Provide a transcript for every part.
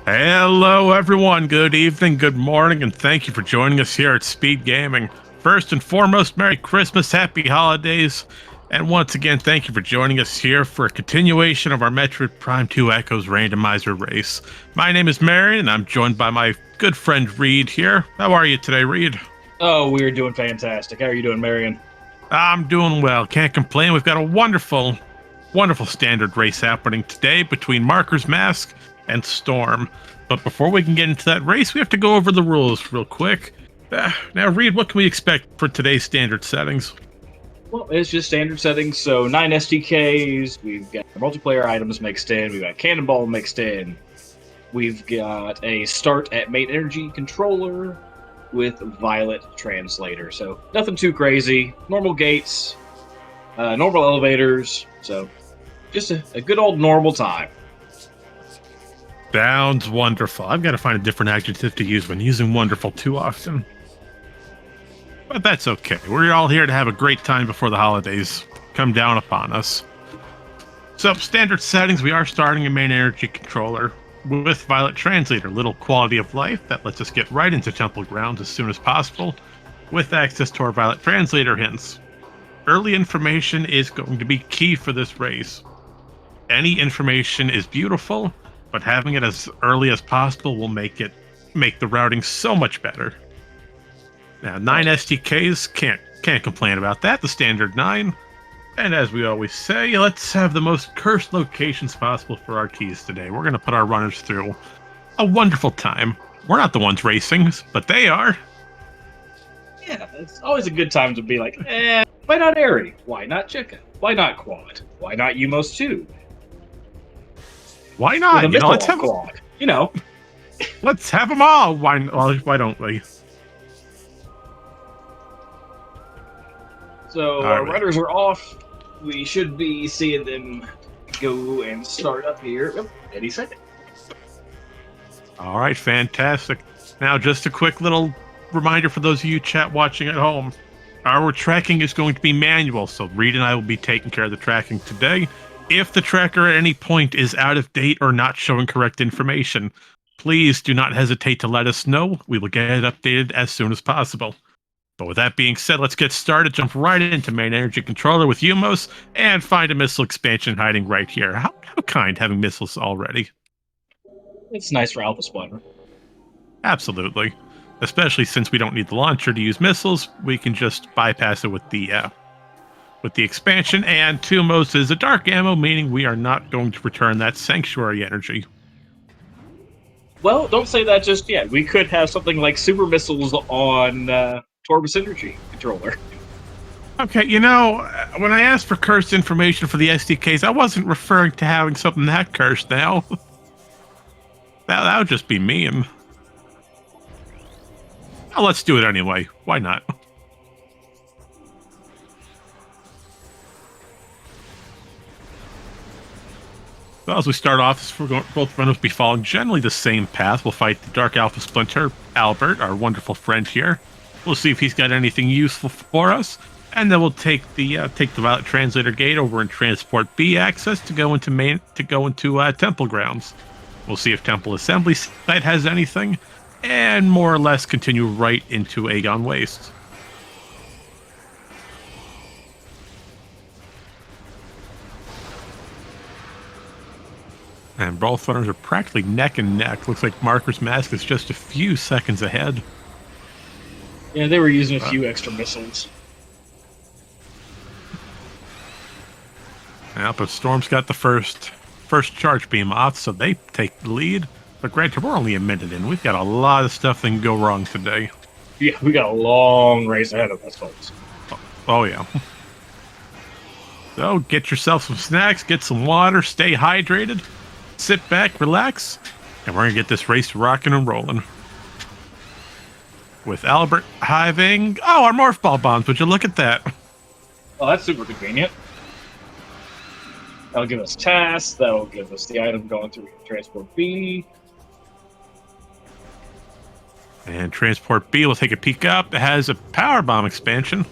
Hello, everyone. Good evening, good morning, and thank you for joining us here at Speed Gaming. First and foremost, Merry Christmas, Happy Holidays, and once again, thank you for joining us here for a continuation of our Metroid Prime 2 Echoes Randomizer race. My name is Marion, and I'm joined by my good friend Reed here. How are you today, Reed? Oh, we're doing fantastic. How are you doing, Marion? I'm doing well. Can't complain. We've got a wonderful standard race happening today between Marker's Mask and Storm. But before we can get into that race, we have to go over the rules real quick. Now, Reed, what can we expect for today's standard settings? Well, it's just standard settings. So 9 SDKs. We've got multiplayer items mixed in. We've got Cannonball mixed in. We've got a start at main energy controller with Violet translator. So nothing too crazy. Normal gates, normal elevators. So just a good old normal time. Sounds wonderful. I've got to find a different adjective to use when using wonderful too often. But that's okay. We're all here to have a great time before the holidays come down upon us. So, standard settings, we are starting a main energy controller with Violet Translator, little quality of life that lets us get right into Temple Grounds as soon as possible with access to our Violet Translator hints. Early information is going to be key for this race. Any information is beautiful, but having it as early as possible will make the routing so much better. Now, 9 SDKs, can't complain about that, the standard 9. And as we always say, let's have the most cursed locations possible for our keys today. We're going to put our runners through a wonderful time. We're not the ones racing, but they are. Yeah, it's always a good time to be like, why not Airy? Why not Chicken? Why not Quad? Why not Umos 2? Why not? With a let's have quad. Let's have them all. Why don't we? So our runners are off. We should be seeing them go and start up here any second. All right, fantastic. Now, just a quick little reminder for those of you chat watching at home. Our tracking is going to be manual, so Reed and I will be taking care of the tracking today. If the tracker at any point is out of date or not showing correct information, please do not hesitate to let us know. We will get it updated as soon as possible. But with that being said, let's get started. Jump right into main energy controller with Umos and find a missile expansion hiding right here. How kind having missiles already. It's nice for Alpha Splitter. Absolutely. Especially since we don't need the launcher to use missiles, we can just bypass it with the expansion, and Tumos is a dark ammo, meaning we are not going to return that sanctuary energy. Well, don't say that just yet. We could have something like super missiles on Torbus Energy controller. Okay, when I asked for cursed information for the SDKs, I wasn't referring to having something that cursed now. that would just be mean. Well, let's do it anyway. Why not? Well, as we start off, both runners will be following generally the same path. We'll fight the Dark Alpha Splinter, Albert, our wonderful friend here. We'll see if he's got anything useful for us, and then we'll take the Violet Translator gate over and transport B access to go into Temple Grounds. We'll see if Temple Assembly Site has anything, and more or less continue right into Aegon Waste. And both runners are practically neck and neck. Looks like Marker's Mask is just a few seconds ahead. Yeah, they were using a few extra missiles. Yeah, but Storm's got the first charge beam off, so they take the lead. But granted, we're only a minute in. We've got a lot of stuff that can go wrong today. Yeah, we got a long race ahead of us, folks. Oh yeah. So get yourself some snacks, get some water, stay hydrated, sit back, relax, and we're going to get this race rocking and rolling. With Albert hiving... Oh, our Morph Ball bombs, would you look at that? Oh, that's super convenient. That'll give us tasks, that'll give us the item going through Transport B. And Transport B will take a peek up. It has a Power Bomb expansion.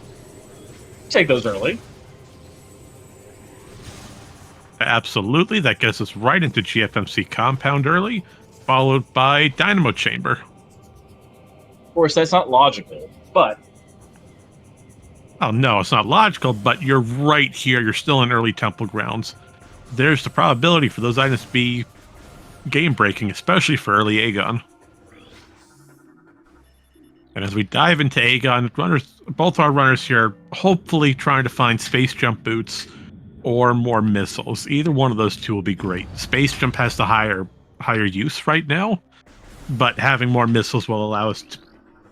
Take those early. Absolutely, that gets us right into GFMC compound early. followed by Dynamo Chamber. Of course, that's not logical, but Oh, no, it's not logical, but you're right here. You're still in early temple grounds. There's the probability for those items to be game-breaking, especially for early Aegon. And as we dive into Aegon, both our runners here are hopefully trying to find space jump boots or more missiles. Either one of those two will be great. Space jump has the higher use right now, but having more missiles will allow us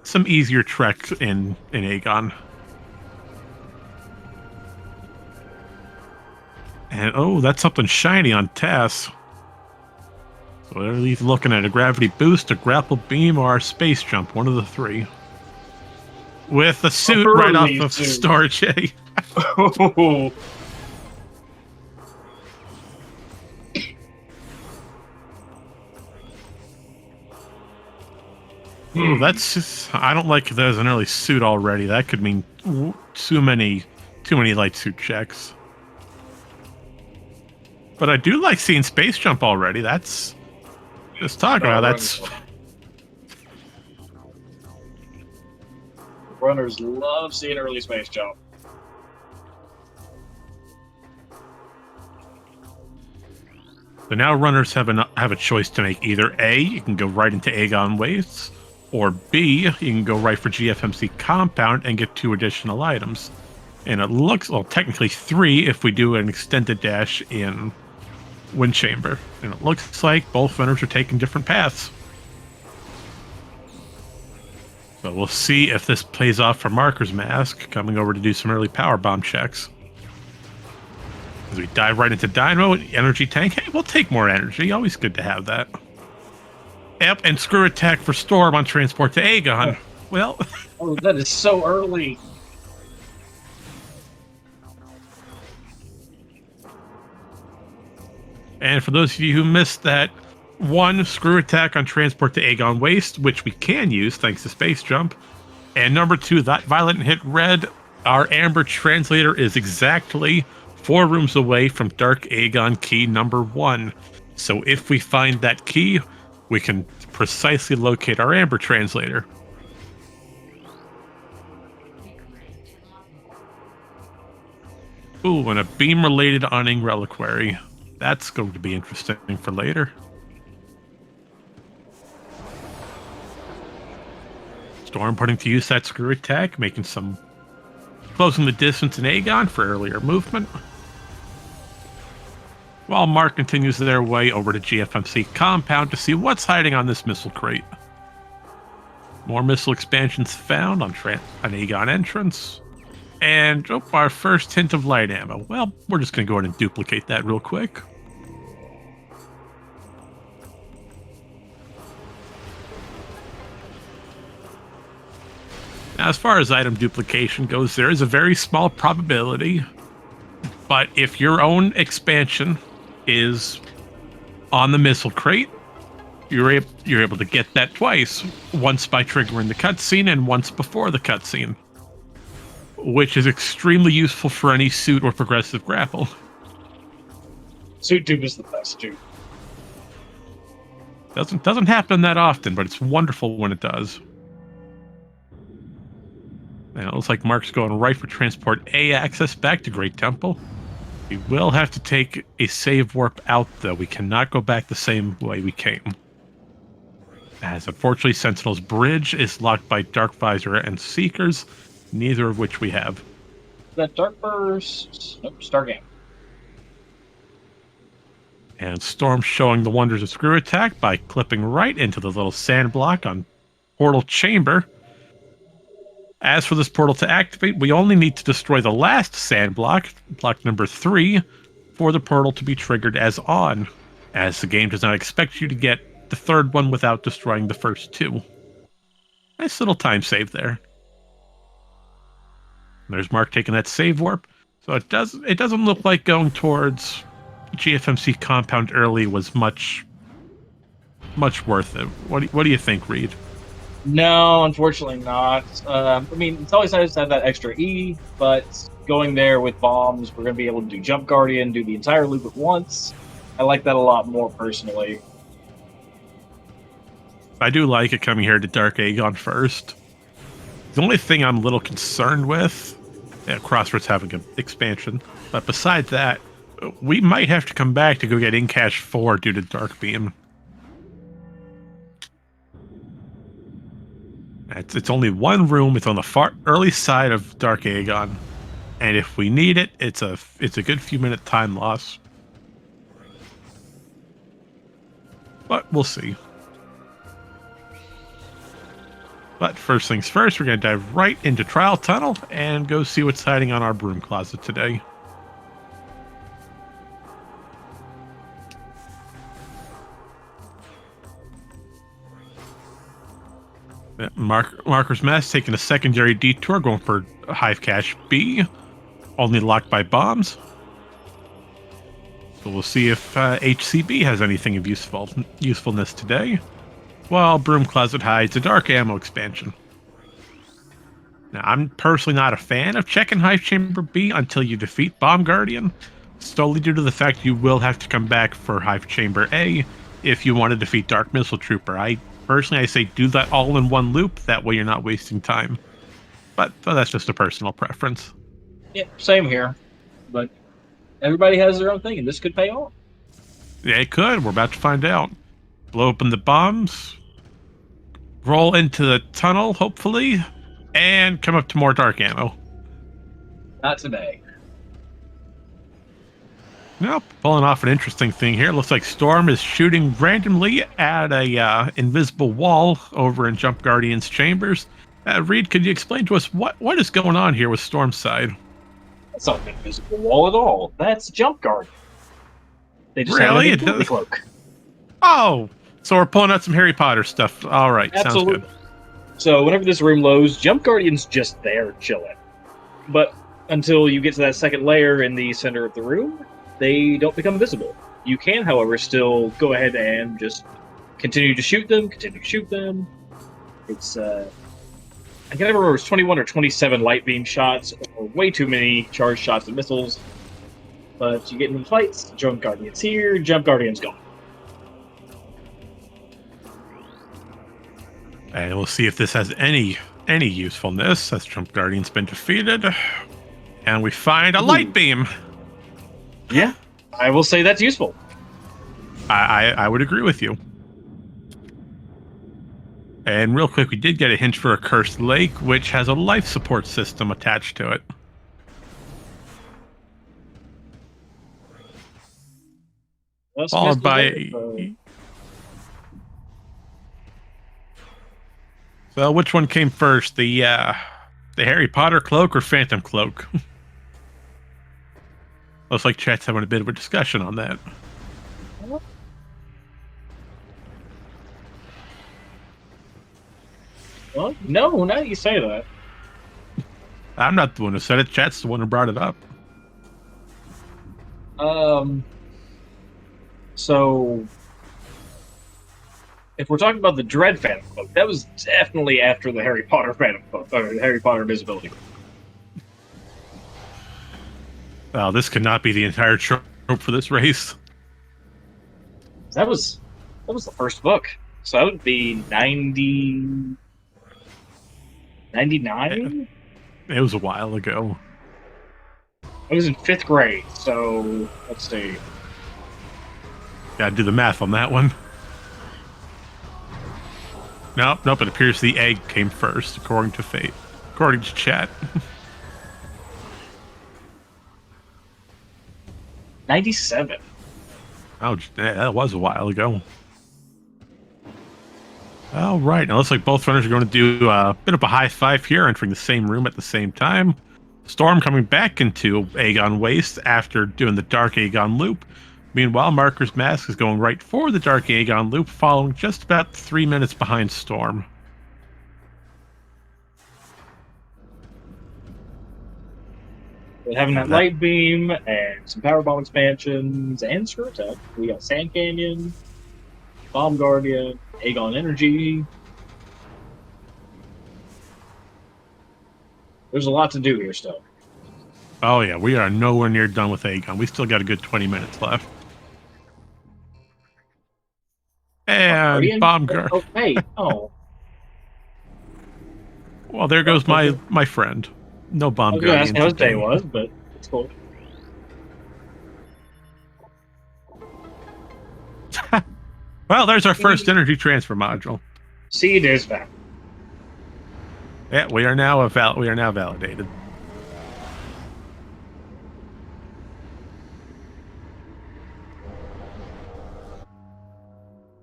some easier treks in Aegon. And oh, that's something shiny on Tess. So they're either looking at a gravity boost, a grapple beam, or a space jump. One of the three. With a suit right off of storage. Oh. Ooh, that's just, I don't like there's an early suit already. That could mean too many light suit checks. But I do like seeing space jump already. That's just talking about that's. Runners love seeing early space jump. So now runners have a choice to make. Either A, you can go right into Aegon Wastes, or B, you can go right for GFMC Compound and get 2 additional items. And it looks, well, technically 3 if we do an extended dash in Wind Chamber. And it looks like both runners are taking different paths. So we'll see if this plays off for Marker's Mask, coming over to do some early power bomb checks. As we dive right into Dynamo, energy tank. Hey, we'll take more energy. Always good to have that. Yep, and screw attack for Storm on transport to Aegon. Oh. Well, oh, that is so early. And for those of you who missed that, 1, screw attack on transport to Aegon Waste, which we can use thanks to Space Jump. And number 2, that violent hit red, our Amber Translator is exactly 4 rooms away from Dark Aegon key number 1. So if we find that key, we can precisely locate our Amber Translator. Ooh, and a beam-related Unning Reliquary. That's going to be interesting for later. Storm putting to use that screw attack, making some... closing the distance in Aegon for earlier movement. While Mark continues their way over to GFMC Compound to see what's hiding on this missile crate. More missile expansions found on Aegon entrance. And our first hint of light ammo. Well, we're just going to go ahead and duplicate that real quick. Now, as far as item duplication goes, there is a very small probability. But if your own expansion is on the missile crate, you're able to get that twice. Once by triggering the cutscene and once before the cutscene. Which is extremely useful for any suit or progressive grapple. Suit tube is the best tube. Doesn't happen that often, but it's wonderful when it does. And it looks like Mark's going right for transport A access back to Great Temple. We will have to take a save warp out, though. We cannot go back the same way we came. As unfortunately, Sentinel's Bridge is locked by Dark Visor and Seekers, neither of which we have. That Dark Burst... Nope, Stargame. And Storm showing the wonders of screw attack by clipping right into the little sand block on Portal Chamber. As for this portal to activate, we only need to destroy the last sand block, block number 3, for the portal to be triggered as on, as the game does not expect you to get the third one without destroying the first 2. Nice little time save there. There's Mark taking that save warp. So it doesn't look like going towards GFMC Compound early was much worth it. What do you think, Reed? No, unfortunately not. I mean, it's always nice to have that extra E, but going there with bombs, we're going to be able to do Jump Guardian, do the entire loop at once. I like that a lot more, personally. I do like it coming here to Dark Aegon first. The only thing I'm a little concerned with, yeah, Crossroads having an expansion, but besides that, we might have to come back to go get Incash 4 due to Dark Beam. It's only one room. It's on the far early side of Dark Aegon, and if we need it, it's a good few minute time loss. But we'll see. But first things first, we're going to dive right into Trial Tunnel and go see what's hiding on our broom closet today. Marker's Mass taking a secondary detour, going for Hive Cache B, only locked by bombs. So we'll see if HCB has anything of usefulness today. While Broom Closet hides a Dark Ammo expansion. Now, I'm personally not a fan of checking Hive Chamber B until you defeat Bomb Guardian, solely due to the fact you will have to come back for Hive Chamber A if you want to defeat Dark Missile Trooper. I say do that all in one loop, that way you're not wasting time. But that's just a personal preference. Yeah, same here. But everybody has their own thing, and this could pay off. Yeah, it could. We're about to find out. Blow open the bombs, roll into the tunnel, hopefully, and come up to more dark ammo. Not today. Nope. Pulling off an interesting thing here. Looks like Storm is shooting randomly at a invisible wall over in Jump Guardian's chambers. Reed, could you explain to us what is going on here with Storm's side? That's not an invisible wall at all. That's Jump Guardian. They just really? have an invisibility cloak. Oh, so we're pulling out some Harry Potter stuff. All right, Absolutely. Sounds good. So whenever this room loads, Jump Guardian's just there chilling. But until you get to that second layer in the center of the room, they don't become visible. You can, however, still go ahead and just continue to shoot them, It's, I can't remember if it's 21 or 27 light beam shots, or way too many charged shots and missiles. But you get into fights, Jump Guardian's here, Jump Guardian's gone. And we'll see if this has any usefulness, as Jump Guardian's been defeated. And we find a light beam. Yeah, I will say that's useful. I would agree with you. And real quick, we did get a hint for a cursed lake, which has a life support system attached to it. Followed by... So which one came first, the Harry Potter cloak or Phantom cloak? Looks like chat's having a bit of a discussion on that. Well, no, now that you say that. I'm not the one who said it. Chat's the one who brought it up. So if we're talking about the Dread Phantom Cloak, that was definitely after the Harry Potter Phantom Cloak, or the Harry Potter Invisibility Cloak. Well, this could not be the entire trope for this race. That was the first book. So that would be 99? It was a while ago. I was in 5th grade, so let's see. Gotta do the math on that one. Nope, it appears the egg came first, according to fate. According to chat. 97. Oh, that was a while ago. All right, now it looks like both runners are going to do a bit of a high five here, entering the same room at the same time. Storm coming back into Aegon Waste after doing the Dark Aegon loop. Meanwhile, Marker's Mask is going right for the Dark Aegon loop, following just about 3 minutes behind Storm. We're having that light beam and some power bomb expansions and screw attack. We got Sand Canyon, Bomb Guardian, Aegon Energy. There's a lot to do here still. Oh yeah, we are nowhere near done with Aegon. We still got a good 20 minutes left. And on, bomb guard. Oh, hey. Oh. Well, there goes my friend. No I bomb was gonna ask guardian how his day today. was, but it's cool. Well, there's our first energy transfer module. Seed is back. Yeah, we are now validated.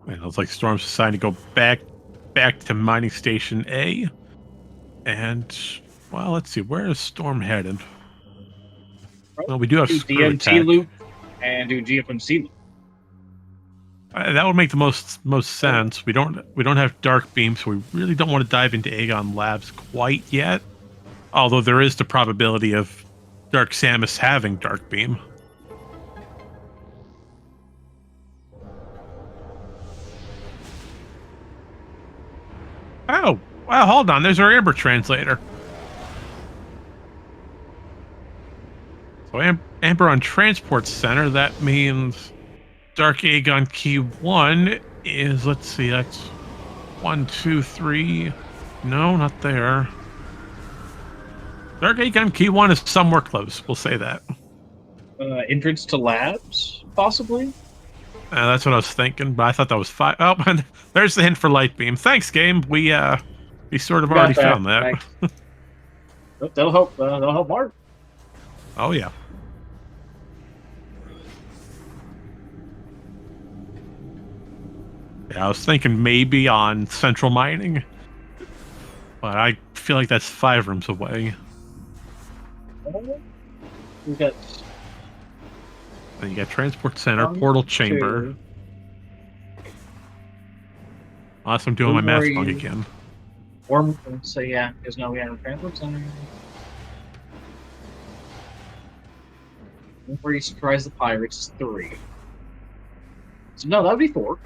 Man, it looks like Storm's deciding to go back to mining station A. And well, let's see, where is Storm headed? Well, we do have Do screw DMT attack. loop and do GFMC loop. That would make the most sense. We don't have dark beam, so we really don't want to dive into Aegon Labs quite yet. Although there is the probability of Dark Samus having dark beam. Oh, well, hold on. There's our Amber translator. So Amber on Transport Center. That means Dark Aegon Key 1 is, let's see, that's 1, 2, 3. No, not there. Dark Aegon Key 1 is somewhere close. We'll say that. Entrance to labs, possibly? That's what I was thinking, but I thought that was 5. Oh, and there's the hint for light beam. Thanks, game. We sort of already found that. That'll help. That'll help Mark. Oh yeah. Yeah, I was thinking maybe on central mining, but I feel like that's 5 rooms away. We got. Then you got transport center, portal chamber. Unless I'm doing my math wrong again. Or so yeah, because now we have a transport center. Where you surprise the pirates is 3. So no, that'd be 4.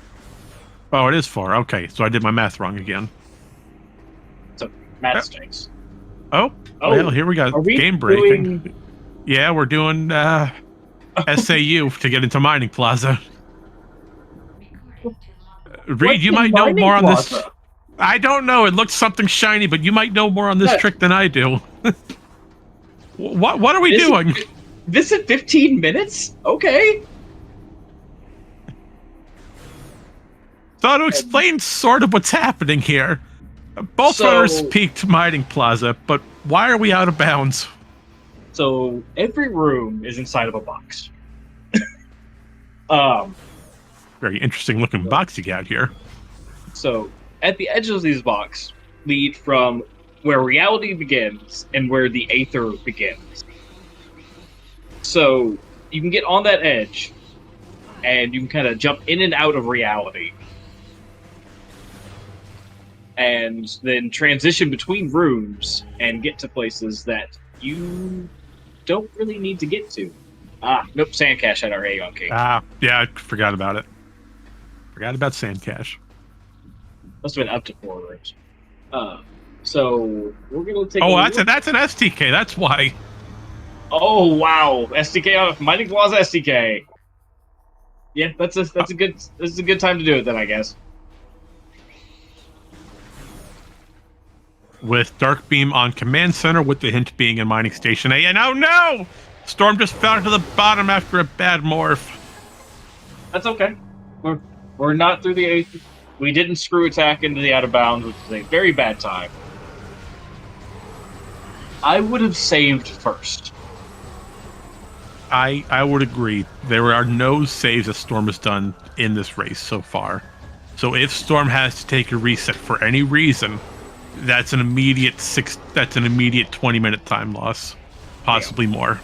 Oh, it is 4. Okay, so I did my math wrong again. So math stinks. Oh, well, here we go. Game breaking. Yeah, we're doing SAU to get into Mining Plaza. Reed, you might know more on this. I don't know. It looks something shiny, but you might know more on this trick than I do. What are we doing? This at 15 minutes? Okay. So to explain sort of what's happening here, both runners peaked Mining Plaza, but why are we out of bounds? So every room is inside of a box. Very interesting looking box you got here. So at the edges of these boxes lead from where reality begins and where the aether begins. So you can get on that edge and you can kind of jump in and out of reality. And then transition between rooms and get to places that you don't really need to get to. Nope, Sandcash had our Aegon King. Yeah, I forgot about it. Forgot about Sandcash. Must have been up to 4 rooms. So we're gonna take. Oh, that's an STK. That's why. Oh wow, STK on Mining Plaza STK. Yeah, that's a good time to do it then, I guess. With Dark Beam on Command Center, with the hint being in Mining Station A. And oh no! Storm just fell to the bottom after a bad morph. That's okay. We're not through the 8th. We didn't screw attack into the out of bounds, which is a very bad time. I would have saved first. I would agree. There are no saves that Storm has done in this race so far. So if Storm has to take a reset for any reason, that's an immediate 20-minute time loss, possibly more.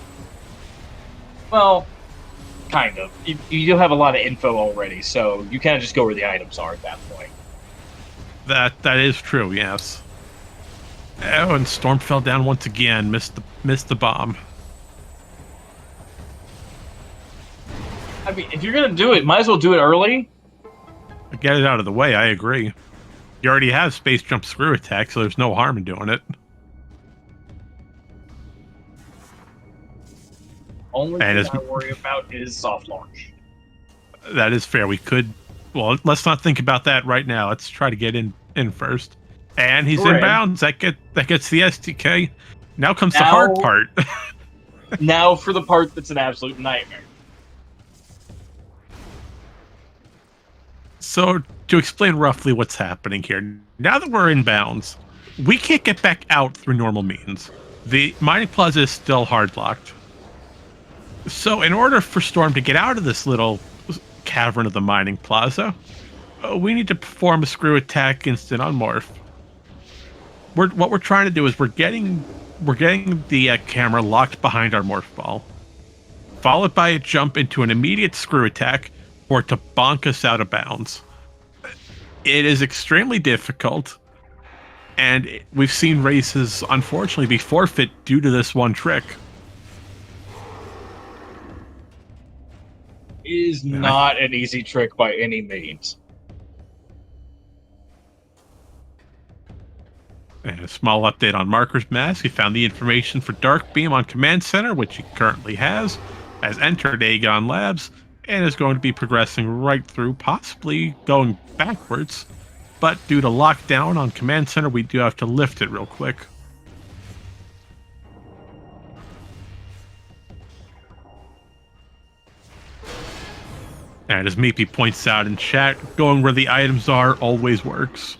Well, kind of. You do have a lot of info already, so you kind of just go where the items are at that point. That is true, yes. Oh, and Storm fell down once again. Missed the bomb. I mean, if you're gonna do it, might as well do it early. Get it out of the way. I agree. You already have space jump screw attack, so there's no harm in doing it. Only thing I worry about is soft launch. That is fair. We could Well, let's not think about that right now. Let's try to get in first. And he's We're in in. bounds. That gets the STK. Now comes the Now- hard part. Now for the part that's an absolute nightmare. So, to explain roughly what's happening here, now that we're in bounds, we can't get back out through normal means. The mining plaza is still hard locked. So, in order for Storm to get out of this little cavern of the mining plaza, we need to perform a screw attack instant unmorph. What we're trying to do is we're getting the camera locked behind our morph ball, followed by a jump into an immediate screw attack for it to bonk us out of bounds. It is extremely difficult, and we've seen races, unfortunately, be forfeit due to this one trick. It is not an easy trick by any means. And a small update on Marker's Mask. He found the information for Dark Beam on Command Center, which he currently has entered Aegon Labs, and is going to be progressing right through, possibly going backwards. But due to lockdown on Command Center, we do have to lift it real quick. And as Meepy points out in chat, going where the items are always works.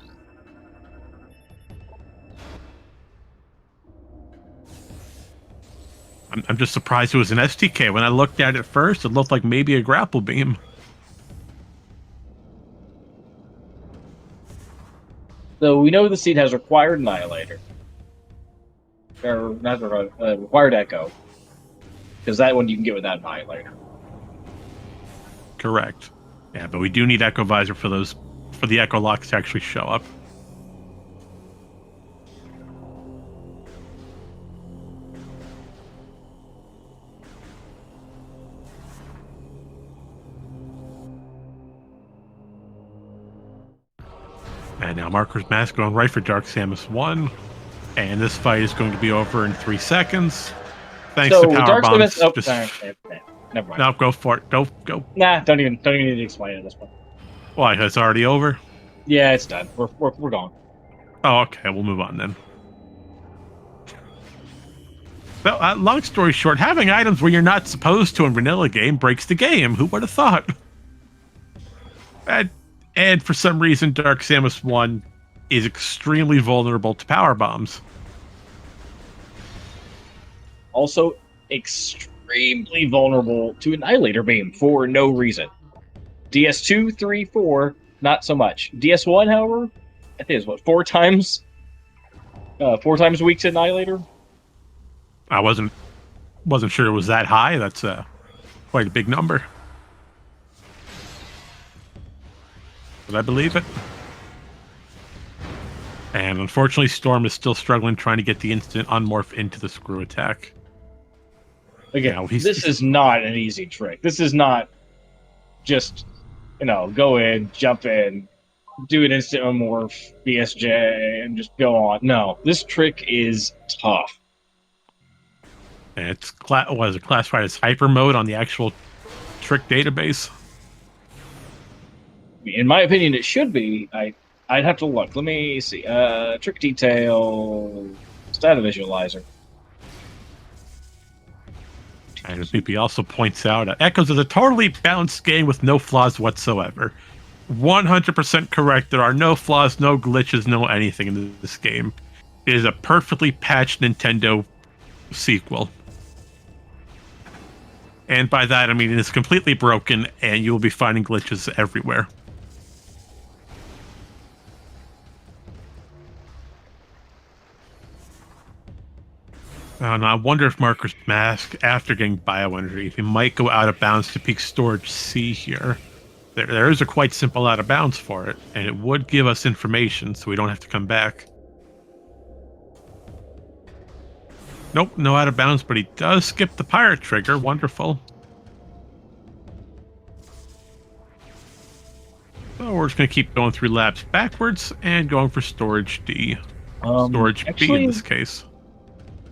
I'm just surprised it was an STK. When I looked at it first, it looked like maybe a grapple beam. So we know the seed has required Annihilator. Or not required Echo. Because that one you can get without Annihilator. Correct. Yeah, but we do need Echo Visor for the Echo Locks to actually show up. And now Marker's Mask going right for Dark Samus 1. And this fight is going to be over in 3 seconds. Thanks to Power Dark Bombs. Samus, never mind. No, go for it. Go. Nah, don't even need to explain it at this point. Why? It's already over? Yeah, it's done. We're gone. Oh, okay. We'll move on then. So, long story short, having items where you're not supposed to in vanilla game breaks the game. Who would have thought? And for some reason, Dark Samus 1 is extremely vulnerable to power bombs. Also, extremely vulnerable to Annihilator Beam for no reason. DS2, 3, 4, not so much. DS1, however, I think it's what, 4 times weak to Annihilator? I wasn't sure it was that high. That's quite a big number. Did I believe it? And unfortunately, Storm is still struggling trying to get the instant unmorph into the screw attack. Again, this is not an easy trick. This is not just, go in, jump in, do an instant unmorph, BSJ, and just go on. No, this trick is tough. And it's classified as hyper mode on the actual trick database? In my opinion, it should be. I'd have to look. Let me see. Trick detail, data visualizer. And BP also points out, Echoes is a totally balanced game with no flaws whatsoever. 100% correct. There are no flaws, no glitches, no anything in this game. It is a perfectly patched Nintendo sequel. And by that, I mean it is completely broken, and you will be finding glitches everywhere. And I wonder if Marker's Mask, after getting bioenergy, if he might go out of bounds to peak storage C here. There is a quite simple out of bounds for it, and it would give us information, so we don't have to come back. Nope, no out of bounds, but he does skip the pirate trigger. Wonderful. So we're just going to keep going through labs backwards and going for storage D. Storage B in this case.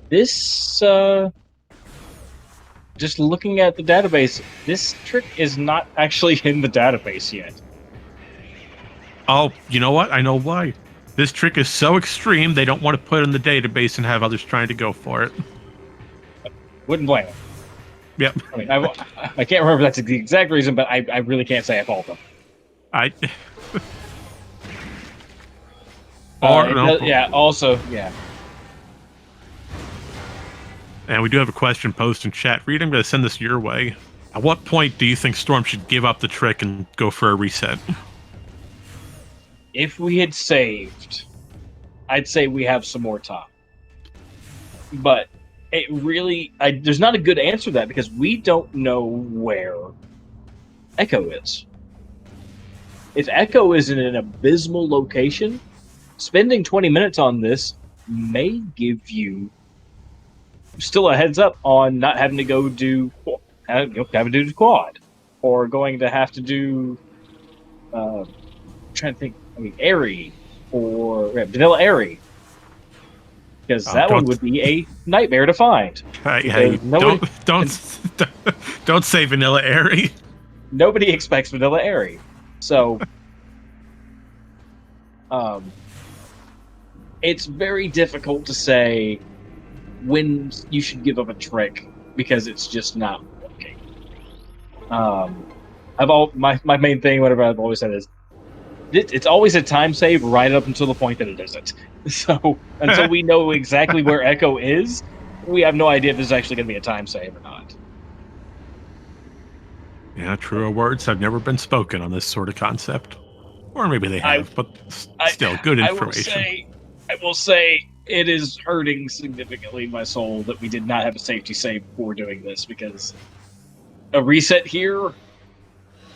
This, just looking at the database, this trick is not actually in the database yet. Oh, you know what? I know why. This trick is so extreme, they don't want to put it in the database and have others trying to go for it. Wouldn't blame them. Yep. I mean, I can't remember that's the exact reason, but I really can't say I fault them. Yeah, also, yeah. And we do have a question posted in chat. Reed, I'm going to send this your way. At what point do you think Storm should give up the trick and go for a reset? If we had saved, I'd say we have some more time. But it really, there's not a good answer to that because we don't know where Echo is. If Echo is in an abysmal location, spending 20 minutes on this may give you still a heads up on not having to go do having to do the quad, or going to have to do I'm trying to think. I mean, Airy or Vanilla Airy, because that one would be a nightmare to find. Hey, don't say Vanilla Airy. Nobody expects Vanilla Airy, so it's very difficult to say when you should give up a trick because it's just not working. My main thing, whatever I've always said is, it's always a time save right up until the point that it isn't. So until we know exactly where Echo is, we have no idea if there's actually going to be a time save or not. Yeah, truer words have never been spoken on this sort of concept. Or maybe they have, but still, good information. I will say it is hurting significantly my soul that we did not have a safety save before doing this, because a reset here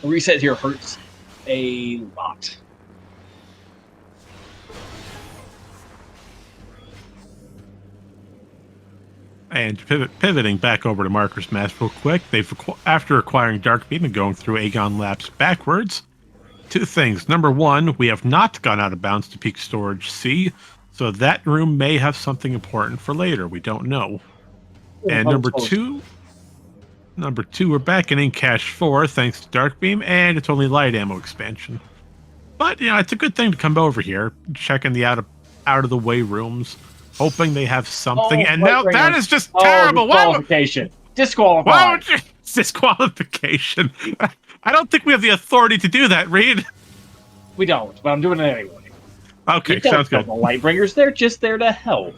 hurts a lot. And pivoting back over to Marker's Mask real quick, after acquiring Dark Beam and going through Aegon Labs backwards, two things. Number one, we have not gone out of bounds to Peak Storage C, so that room may have something important for later. We don't know. And number two, we're back in Cache 4 thanks to Dark Beam, and it's only light ammo expansion. But, it's a good thing to come over here, checking the out of the way rooms, hoping they have something. And now that is just terrible. Disqualification. Disqualification. I don't think we have the authority to do that, Reed. We don't, but I'm doing it anyway. Okay, sounds good. The Lightbringers, they're just there to help.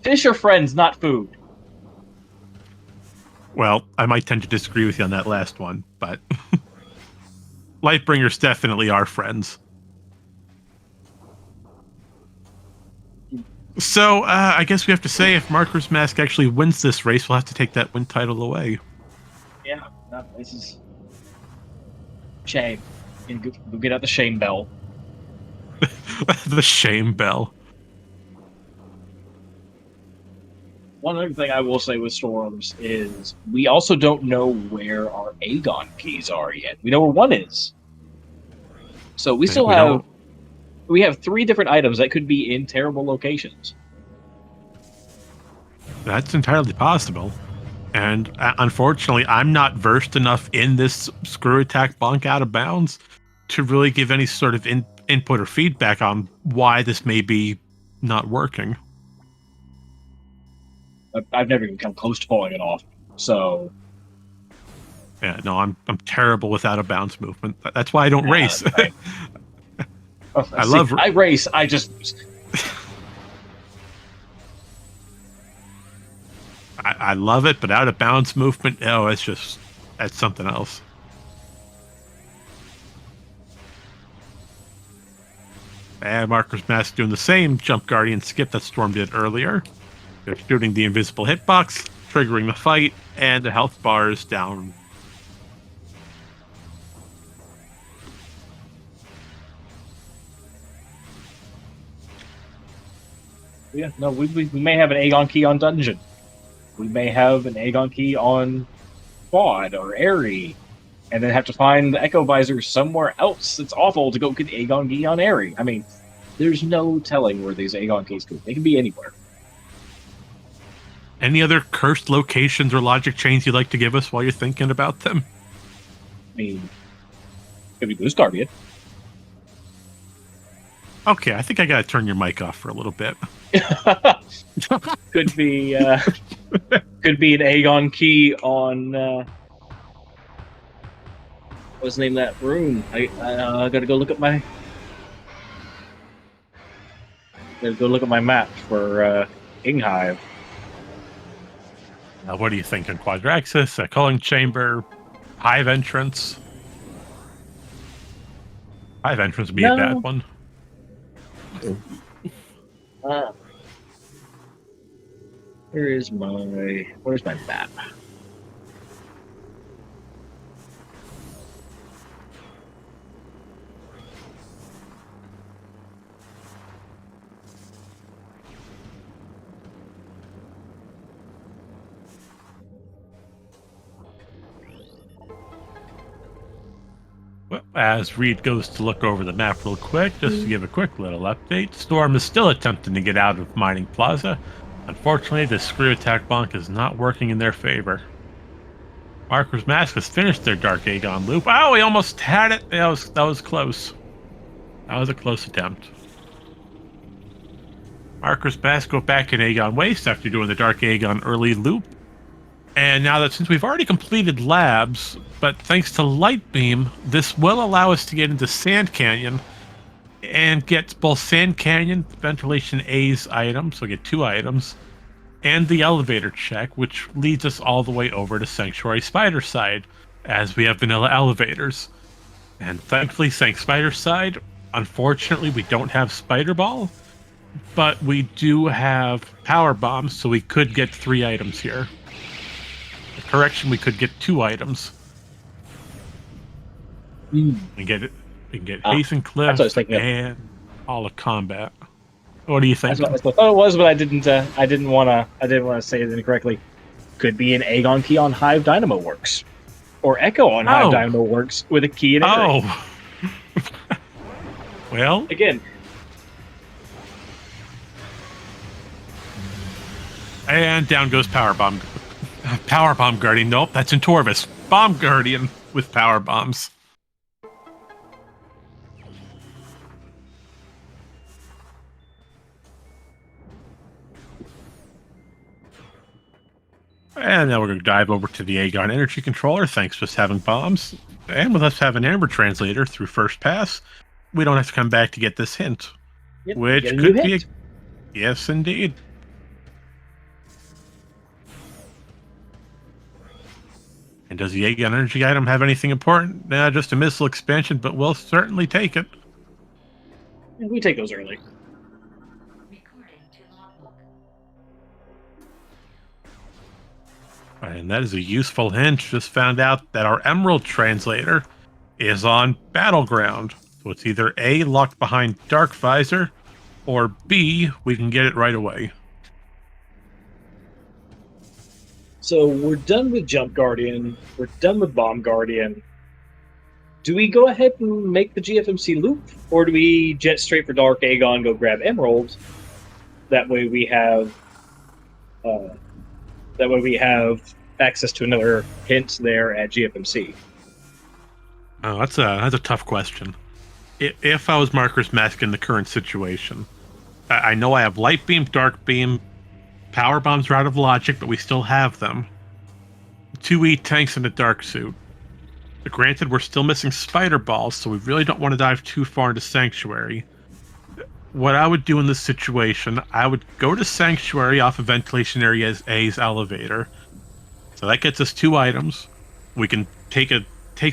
Fish are friends, not food. Well, I might tend to disagree with you on that last one, but Lightbringers definitely are friends. So, I guess we have to say if Marker's Mask actually wins this race, we'll have to take that win title away. Yeah, no, this is shame. Go get out the shame bell. The shame bell. One other thing I will say with Storms is we also don't know where our Aegon keys are yet. We know where one is. So we have 3 different items that could be in terrible locations. That's entirely possible. And unfortunately, I'm not versed enough in this screw attack bonk out of bounds to really give any sort of input or feedback on why this may be not working. I've never even come close to pulling it off. So yeah, no, I'm terrible with out of bounds movement. That's why I don't race. I race. I just I love it, but out of bounds movement, that's something else. And Marker's Mask doing the same jump guardian skip that Storm did earlier. They're shooting the invisible hitbox, triggering the fight, and the health bar is down. Yeah, no, we may have an Aegon key on Dungeon. We may have an Aegon key on Quad or Airy, and then have to find the Echo Visor somewhere else that's awful to go get the Aegon key on Airy. I mean, there's no telling where these Aegon keys go. They can be anywhere. Any other cursed locations or logic chains you'd like to give us while you're thinking about them? I mean, could be Boost Guardian. Okay, I think I gotta turn your mic off for a little bit. Could be an Aegon key on what's the name of that room? I gotta go look at my map for Inghive. What are you thinking? Quadraxis, a culling chamber, hive entrance. Hive entrance would be a bad one. Where's my map? Well, as Reed goes to look over the map real quick, just to give a quick little update, Storm is still attempting to get out of Mining Plaza. Unfortunately, the screw attack bonk is not working in their favor. Marker's Mask has finished their Dark Aegon loop. Oh, he almost had it. That was close. That was a close attempt. Marker's Mask go back in Aegon Waste after doing the Dark Aegon early loop. And now that since we've already completed labs, but thanks to Light Beam, this will allow us to get into Sand Canyon and get both Sand Canyon, Ventilation A's item, so get 2 items, and the elevator check, which leads us all the way over to Sanctuary Spider Side, as we have vanilla elevators. And thankfully, Spider Side, unfortunately, we don't have Spider Ball, but we do have Power Bombs, so we could get 3 items here. Correction, we could get 2 items. We can get Hazen Cliff and Hall of Combat. What do you think? That's what I thought it was, but I didn't want to say it incorrectly. Could be an Aegon key on Hive Dynamo Works, or Echo on Hive Dynamo Works with a key in it. Oh, well, again. And down goes Power Bomb. Power Bomb Guardian. Nope, that's in Torvis. Bomb Guardian with Power Bombs. And now we're going to dive over to the Aegon Energy Controller, thanks to us having bombs. And with us having Amber Translator through First Pass, we don't have to come back to get this hint. Yep, which could be yes, indeed. And does the Aegon Energy item have anything important? Nah, just a missile expansion, but we'll certainly take it. Yeah, we take those early. And that is a useful hint. Just found out that our Emerald Translator is on Battleground. So it's either A, locked behind Dark Visor, or B, we can get it right away. So we're done with Jump Guardian. We're done with Bomb Guardian. Do we go ahead and make the GFMC loop? Or do we jet straight for Dark Aegon, go grab Emerald? That way we have... access to another hint there at GFMC. Oh, that's a tough question. If I was Marker's Mask in the current situation, I know I have Light Beam, Dark Beam, Power Bombs are out of logic, but we still have them. 2 E-Tanks and a Dark Suit. Granted, we're still missing Spider Balls, so we really don't want to dive too far into Sanctuary. What I would do in this situation, I would go to Sanctuary off of Ventilation Area A's elevator. So that gets us 2 items. We can take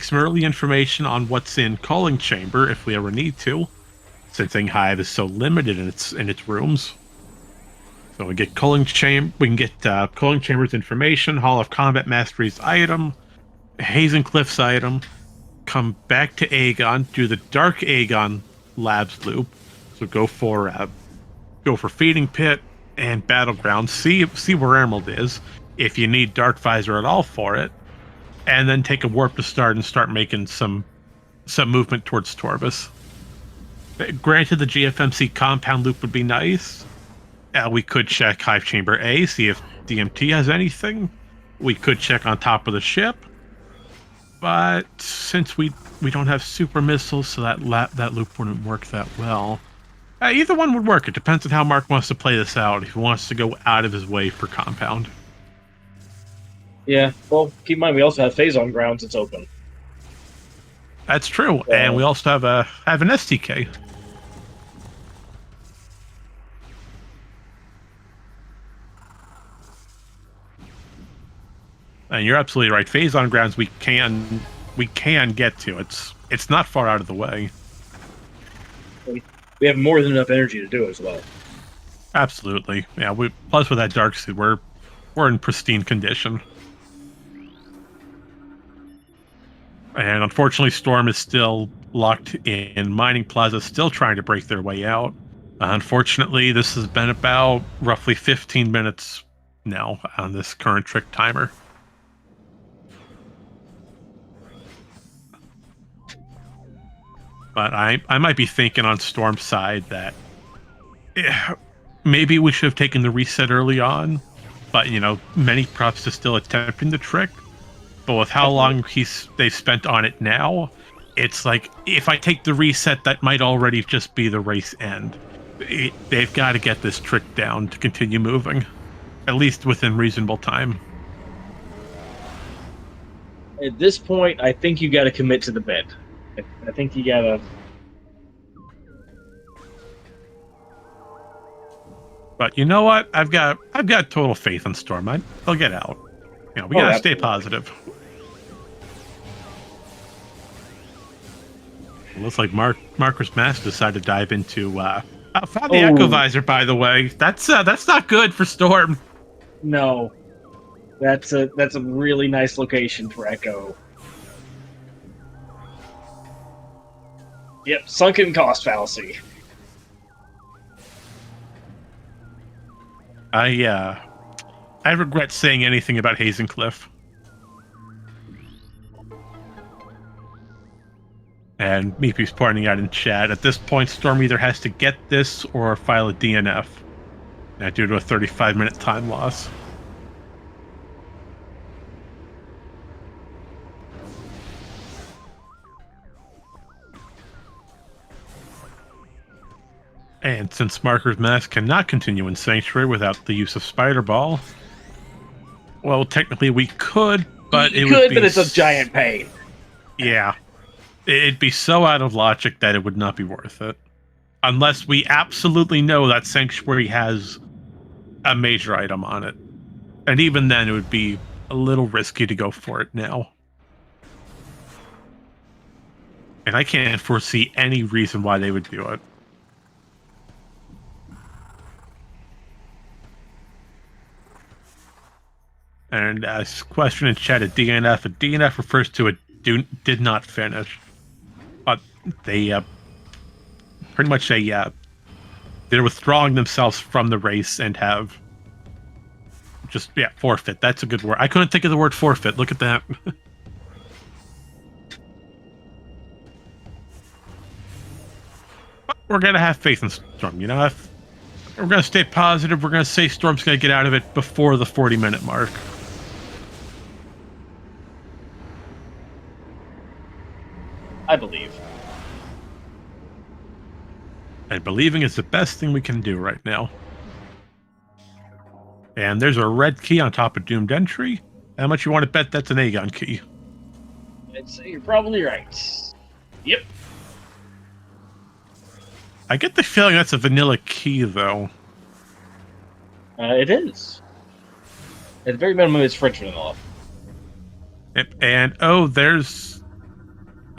some early information on what's in Culling Chamber if we ever need to, since Hive is so limited in its rooms. So we get Culling Chamber. We can get Culling Chamber's information, Hall of Combat Mastery's item, Hazen Cliff's item. Come back to Aegon, do the Dark Aegon Labs loop. So go for Feeding Pit and Battleground. See where Emerald is. If you need Dark Visor at all for it, and then take a warp to start and start making some movement towards Torvis. Granted, the GFMC compound loop would be nice. We could check Hive Chamber A, see if DMT has anything. We could check on top of the ship. But since we don't have super missiles, so that loop wouldn't work that well. Either one would work. It depends on how Mark wants to play this out. If he wants to go out of his way for compound. Yeah, well, keep in mind we also have Phase on grounds that's open. That's true, and we also have an STK. And you're absolutely right. Phase on grounds we can get to. It's not far out of the way. We have more than enough energy to do it as well. Absolutely, yeah. Plus with that dark suit, we're in pristine condition. And unfortunately, Storm is still locked in. Mining Plaza still trying to break their way out. Unfortunately, this has been about roughly 15 minutes now on this current trick timer. But I might be thinking on Storm's side that maybe we should have taken the reset early on. But, many props to still attempting the trick. But with how long they've spent on it now, it's like, if I take the reset, that might already just be the race end. They've got to get this trick down to continue moving, at least within reasonable time. At this point, I think you got to commit to the bet. I think you got to... But you know what? I've got total faith in Storm. They'll get out. We gotta stay positive. It looks like Marcus Mass decided to dive into. I found the Echo Visor, by the way. That's not good for Storm. No, that's a really nice location for Echo. Yep, sunken cost fallacy. I regret saying anything about Hazencliff. And Meepy's pointing out in chat, at this point, Storm either has to get this or file a DNF due to a 35-minute time loss. And since Marker's Mask cannot continue in Sanctuary without the use of Spider Ball, well, technically we could, but but it's a giant pain. Yeah. It'd be so out of logic that it would not be worth it. Unless we absolutely know that Sanctuary has a major item on it. And even then, it would be a little risky to go for it now. And I can't foresee any reason why they would do it. And question in chat, a DNF. A DNF refers to a did not finish. They pretty much say, they're withdrawing themselves from the race and have just, forfeit. That's a good word. I couldn't think of the word forfeit. Look at that. We're going to have faith in Storm. If we're going to stay positive, we're going to say Storm's going to get out of it before the 40-minute mark. I believe. And believing is the best thing we can do right now. And there's a red key on top of Doomed Entry. How much you want to bet that's an Aegon key? I'd say you're probably right. Yep. I get the feeling that's a vanilla key, though. It is. At the very minimum, it's French vanilla. And, there's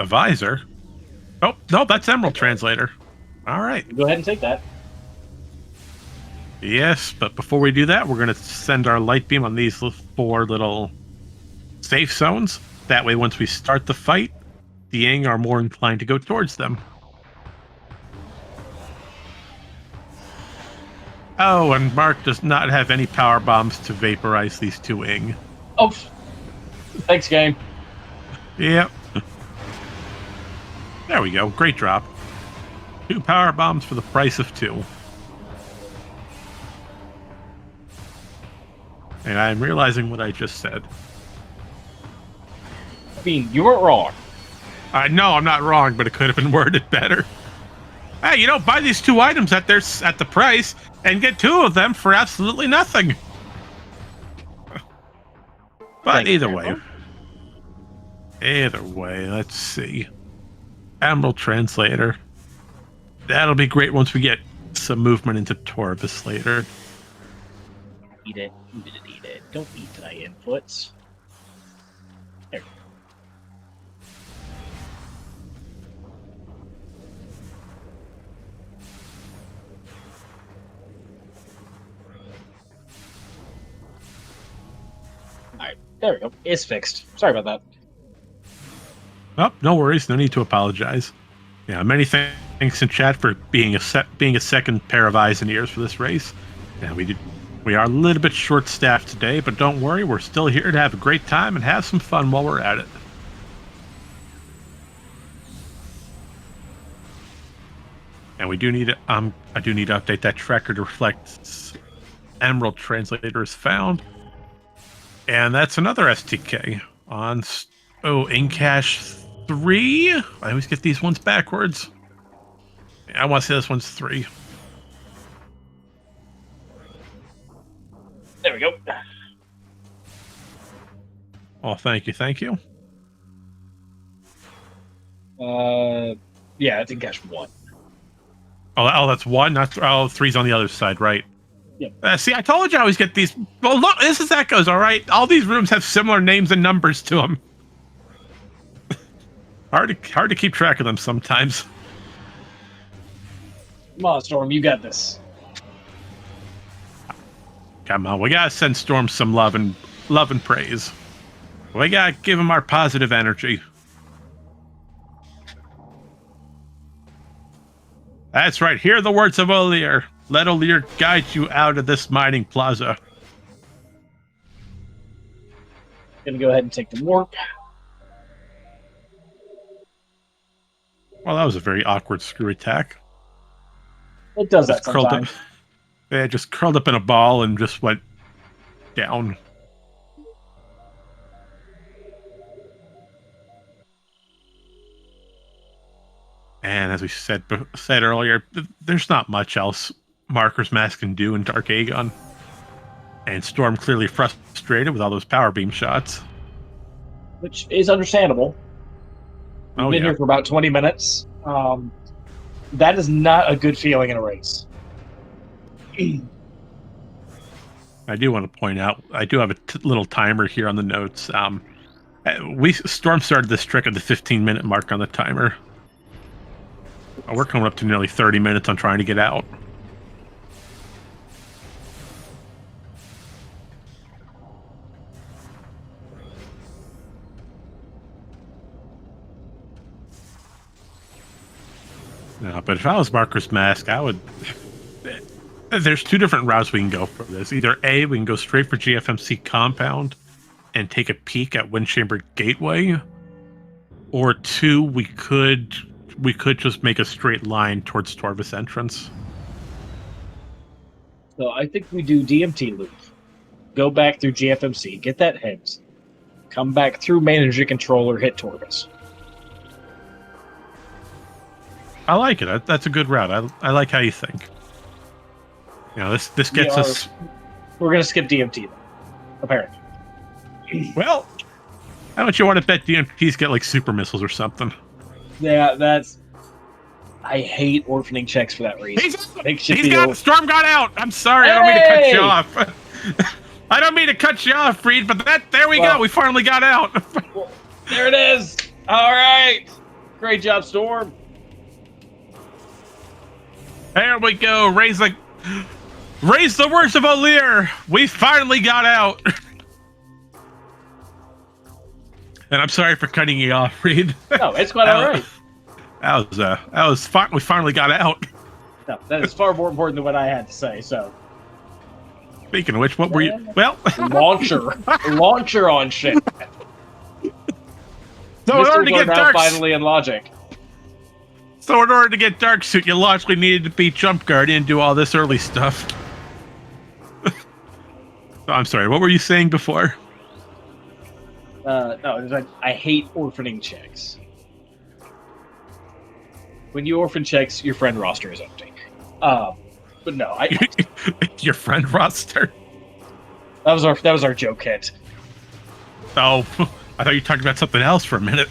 a visor. Oh, no, that's Emerald Translator. All right. Go ahead and take that. Yes, but before we do that, we're going to send our light beam on these 4 little safe zones. That way, once we start the fight, the Yang are more inclined to go towards them. Oh, and Mark does not have any power bombs to vaporize these 2 Ing. Oh, thanks, game. Yep. There we go. Great drop. 2 power bombs for the price of 2. And I'm realizing what I just said. I mean, you weren't wrong. No, I'm not wrong, but it could have been worded better. Hey, you don't buy these 2 items at the price and get 2 of them for absolutely nothing. But either way, let's see. Admiral Translator. That'll be great once we get some movement into Torvis later. Eat it. Eat it. Don't eat my inputs. There. Alright, there we go. It's fixed. Sorry about that. Oh, no worries. No need to apologize. Yeah, many thanks in chat for being a second pair of eyes and ears for this race. Yeah, we are a little bit short-staffed today, but don't worry, we're still here to have a great time and have some fun while we're at it. And we do need to, I do need to update that tracker to reflect Emerald Translator is found. And that's another STK on, in cache 3. I always get these ones backwards. I want to say this one's 3. There we go. Oh, thank you. Yeah, I think cache 1. Oh, that's 1. That's 3's on the other side, right? Yeah. See, I told you I always get these. Well, look, this is Echoes, all right. All these rooms have similar names and numbers to them. hard to keep track of them sometimes. Come on, Storm, you got this. Come on, we gotta send Storm some love and praise. We gotta give him our positive energy. That's right. Hear the words of O'Lear. Let O'Lear guide you out of this mining plaza. Gonna go ahead and take the warp. Well, that was a very awkward screw attack. It does that sometimes. Yeah, just curled up in a ball and just went down. And as we said earlier, there's not much else Marker's Mask can do in Dark Aegon. And Storm clearly frustrated with all those power beam shots. Which is understandable. We've been here for about 20 minutes. That is not a good feeling in a race. I do want to point out, I do have a little timer here on the notes. Storm started this trick at the 15-minute mark on the timer. We're coming up to nearly 30 minutes on trying to get out. No, but if I was Marker's Mask, I would... There's 2 different routes we can go for this. Either A, we can go straight for GFMC Compound and take a peek at Windchamber Gateway, or 2, we could just make a straight line towards Torvis entrance. So I think we do DMT loop. Go back through GFMC, get that heads. Come back through Manager Controller, hit Torvis. I like it. That's a good route. I like how you think. You know, this gets us... We're going to skip DMT, though, apparently. Well, how don't you want to bet DMTs get, like, super missiles or something? Yeah, that's... I hate orphaning checks for that reason. Storm got out! I'm sorry, I don't mean to cut you off. I don't mean to cut you off, Reed, but there we go. We finally got out. Well, there it is. All right. Great job, Storm. There we go. Raise the words of O'Lear. We finally got out. And I'm sorry for cutting you off, Reed. No, it's quite all right. That was fun. We finally got out. No, that is far more important than what I had to say. So, speaking of which, what were you? Well, launcher on shit. So in order to get dark, finally in logic. So in order to get Dark Suit, you logically needed to beat Jump Guardian and do all this early stuff. I'm sorry. What were you saying before? No, I hate orphaning checks. when you orphan checks, your friend roster is empty. But no, Your friend roster. that was our joke hit. Oh, I thought you were talking about something else for a minute.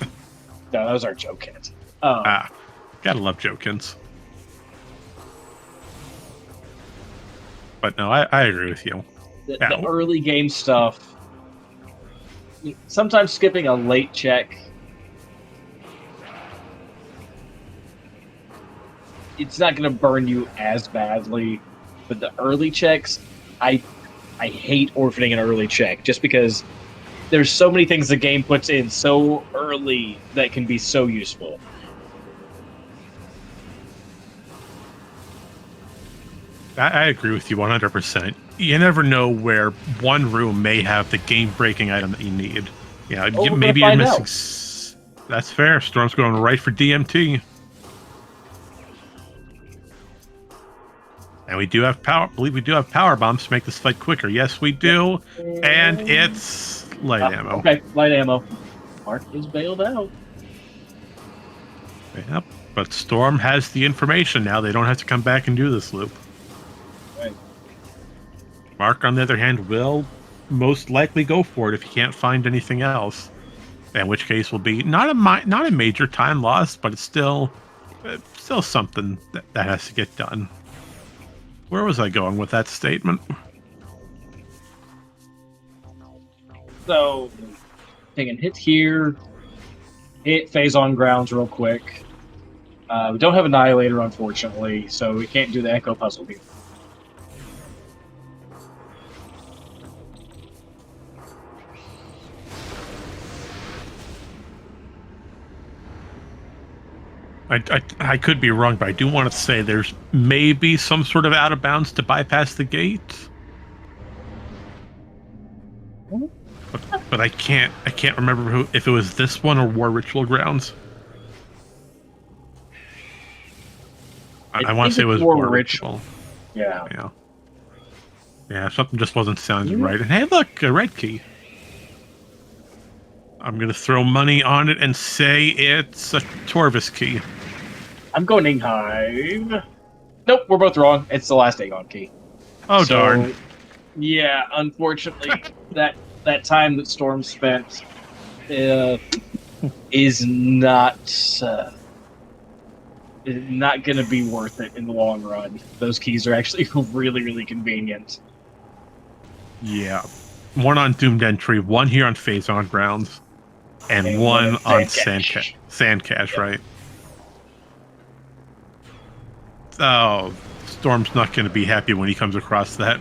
No, that was our joke hit. Gotta love Jokins. But no, I agree with you. The early game stuff. Sometimes skipping a late check. It's not going to burn you as badly, but the early checks, I hate orphaning an early check just because there's so many things the game puts in so early that can be so useful. I agree with you 100%. You never know where one room may have the game-breaking item that you need. Yeah, maybe you're missing. That's fair. Storm's going right for DMT. And we do have power. I believe we do have power bombs to make this fight quicker. Yes, we do. And it's light ammo. Okay, light ammo. Mark is bailed out. Yep. But Storm has the information now. They don't have to come back and do this loop. Right. Mark, on the other hand, will most likely go for it if he can't find anything else. In which case will be not a major time loss, but it's still something that has to get done. Where was I going with that statement? So, taking hit here, hit phase on grounds real quick. We don't have Annihilator, unfortunately, so we can't do the Echo Puzzle here. I could be wrong, but I do want to say there's maybe some sort of out of bounds to bypass the gate. But I can't remember if it was this one or War Ritual Grounds. I want to say it was War Ritual. Yeah. Yeah, something just wasn't sounding right. And hey, look, a red key. I'm going to throw money on it and say it's a Torvis key. I'm going Inghive. Nope, we're both wrong. It's the last Aegon key. Oh, so, darn. Yeah, unfortunately, that time that Storm spent is not going to be worth it in the long run. Those keys are actually really, really convenient. Yeah. One on Doomed Entry, one here on Phase On Grounds, and one on Sandcache, right? Oh, Storm's not going to be happy when he comes across that.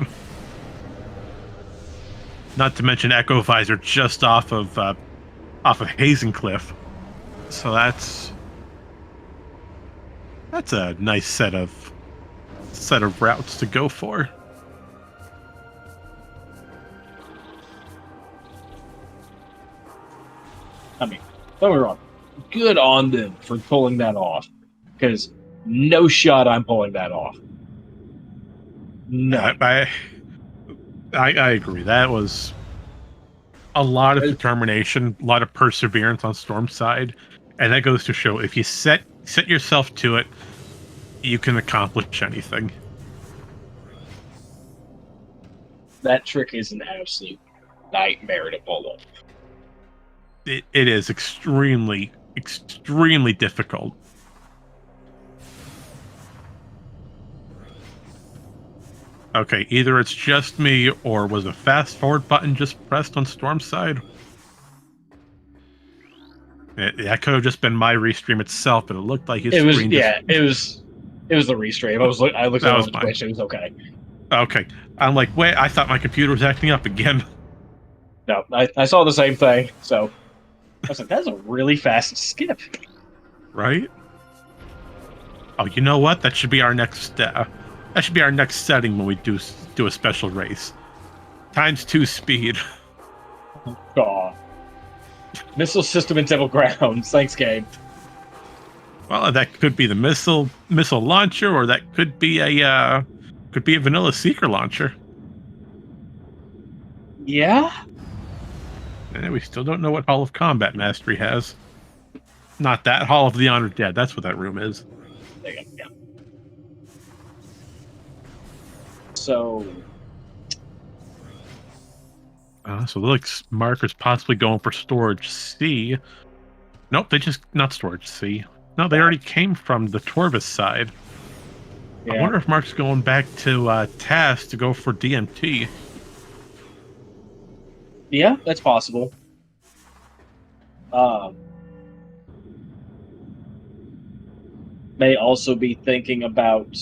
Not to mention Echo Visor just off of Hazen Cliff. So that's a nice set of routes to go for. I mean, don't get me wrong. Good on them for pulling that off. Because no shot I'm pulling that off. No. I agree. That was a lot of determination, a lot of perseverance on Storm's side. And that goes to show if you set yourself to it, you can accomplish anything. That trick is an absolute nightmare to pull off. It is extremely, extremely difficult. Okay, either it's just me, or was a fast forward button just pressed on Storm's side? That could have just been my restream itself, but it looked like his screen. It was the restream. I looked at it on Twitch. It was okay. Okay, I'm like, wait, I thought my computer was acting up again. No, I saw the same thing. So I was like, that's a really fast skip. Right? Oh, you know what? That should be our next. That should be our next setting when we do a special race. ×2 speed. God. Missile system in Temple Grounds. Thanks, game. Well, that could be the missile launcher, or that could be a vanilla seeker launcher. Yeah. And we still don't know what Hall of Combat Mastery has. Not that Hall of the Honored Dead. That's what that room is. So So it looks Marker's possibly going for storage C. Nope, they just not storage C. No, they already came from the Torvis side. I yeah, wonder if Mark's going back to Task to go for DMT. yeah, that's possible. May also be thinking about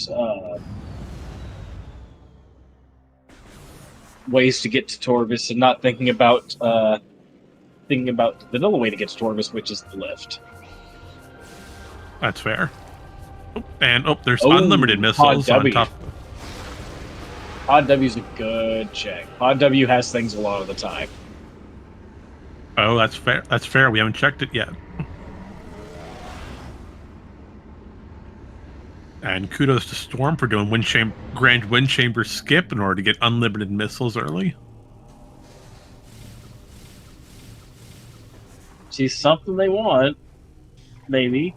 ways to get to Torvis and not thinking about the vanilla way to get to Torvis, which is the lift. That's fair. And there's Oh, unlimited missiles Pod on W. top. Pod W's a good check. Pod W has things a lot of the time. Oh, that's fair. That's fair. We haven't checked it yet. And kudos to Storm for doing Grand Wind Chamber skip in order to get unlimited missiles early. See, something they want, maybe.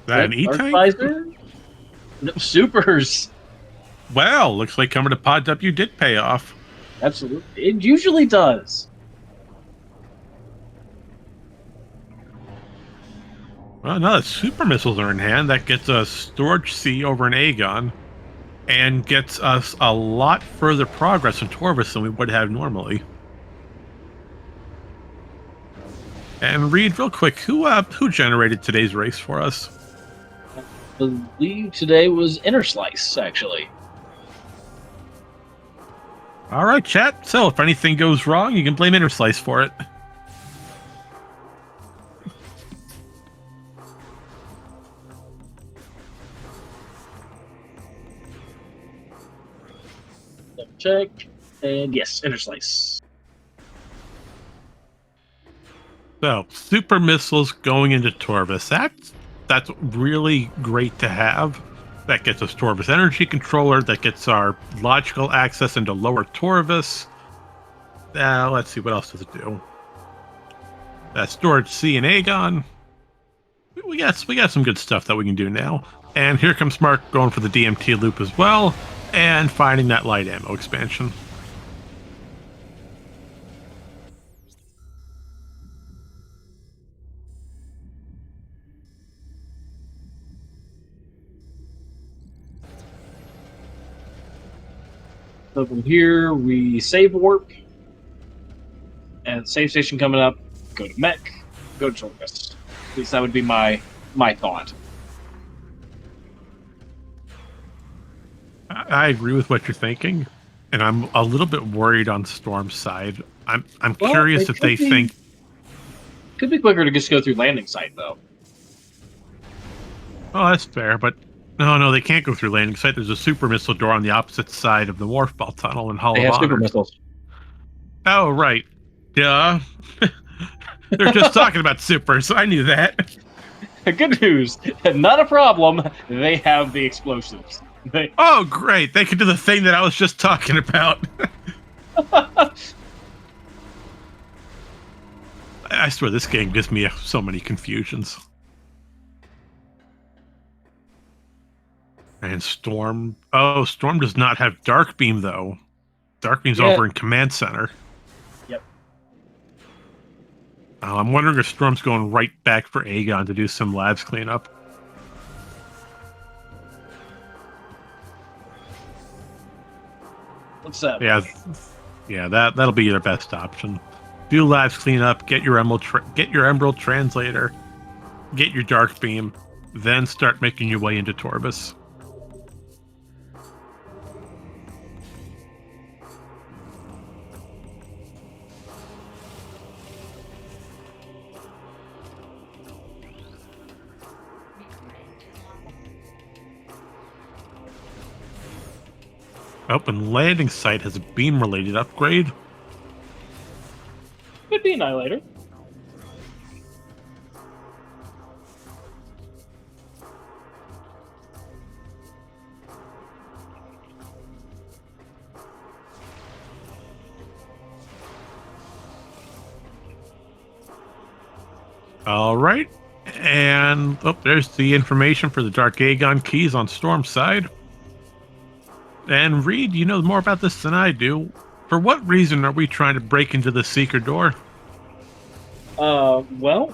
That an E-Tank? Visor? No, supers. Well, looks like coming to Pod W did pay off. Absolutely. It usually does. Well, now that super missiles are in hand, that gets us storage C over an Aegon and gets us a lot further progress in Torvis than we would have normally. And Reed, real quick, who generated today's race for us? I believe today was Inner Slice, actually. All right, chat. So if anything goes wrong, you can blame Interslice for it. Double check. And yes, Inner Slice. So super missiles going into Torvis. That's really great to have. That gets us Torvis energy controller. That gets our logical access into lower Torvis. Let's see, what else does it do? Storage C and Aegon. We got some good stuff that we can do now. And here comes Mark going for the DMT loop as well, and finding that light ammo expansion. So from here, we save warp. And save station coming up, go to Mech, go to Torvis. At least that would be my thought. I agree with what you're thinking, and I'm a little bit worried on Storm's side. I'm curious if they think could be quicker to just go through landing site though. Oh, that's fair, but no, they can't go through landing site. There's a super missile door on the opposite side of the Wharf Ball Tunnel in Hall They of have super Honor. missiles. Oh, right. Yeah. They're just talking about supers. I knew that. Good news, not a problem. They have the explosives. Oh, great. They could do the thing that I was just talking about. I swear this game gives me so many confusions. And Storm. Oh, Storm does not have Dark Beam, though. Dark Beam's over in Command Center. Yep. I'm wondering if Storm's going right back for Aegon to do some labs cleanup. What's that? Yeah, that'll be your best option. Do labs cleanup, get your Emerald Translator, get your Dark Beam, then start making your way into Torvis. And landing site has a beam-related upgrade. Could be Annihilator. All right. And there's the information for the Dark Aegon keys on Storm's side. And Reed, you know more about this than I do. For what reason are we trying to break into the secret door? Well,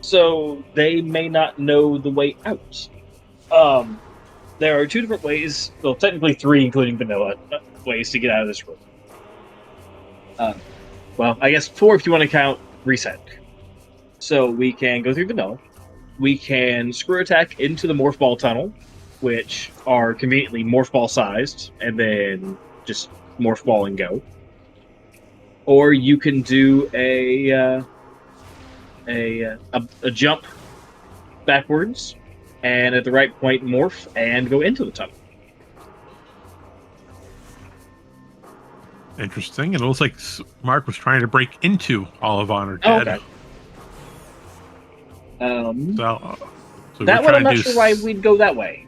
so they may not know the way out. Um, there are two different ways, well, technically three, including vanilla, ways to get out of this room. Uh, well, I guess four if you want to count reset. So we can go through vanilla. We can screw attack into the morph ball tunnel, which are conveniently morph ball sized, and then just morph ball and go. Or you can do a jump backwards, and at the right point morph and go into the tunnel. Interesting. It looks like Mark was trying to break into all of Honor Oh, Dead. okay. Um, So, so we're that one I'm trying to not do. sure why we'd go that way.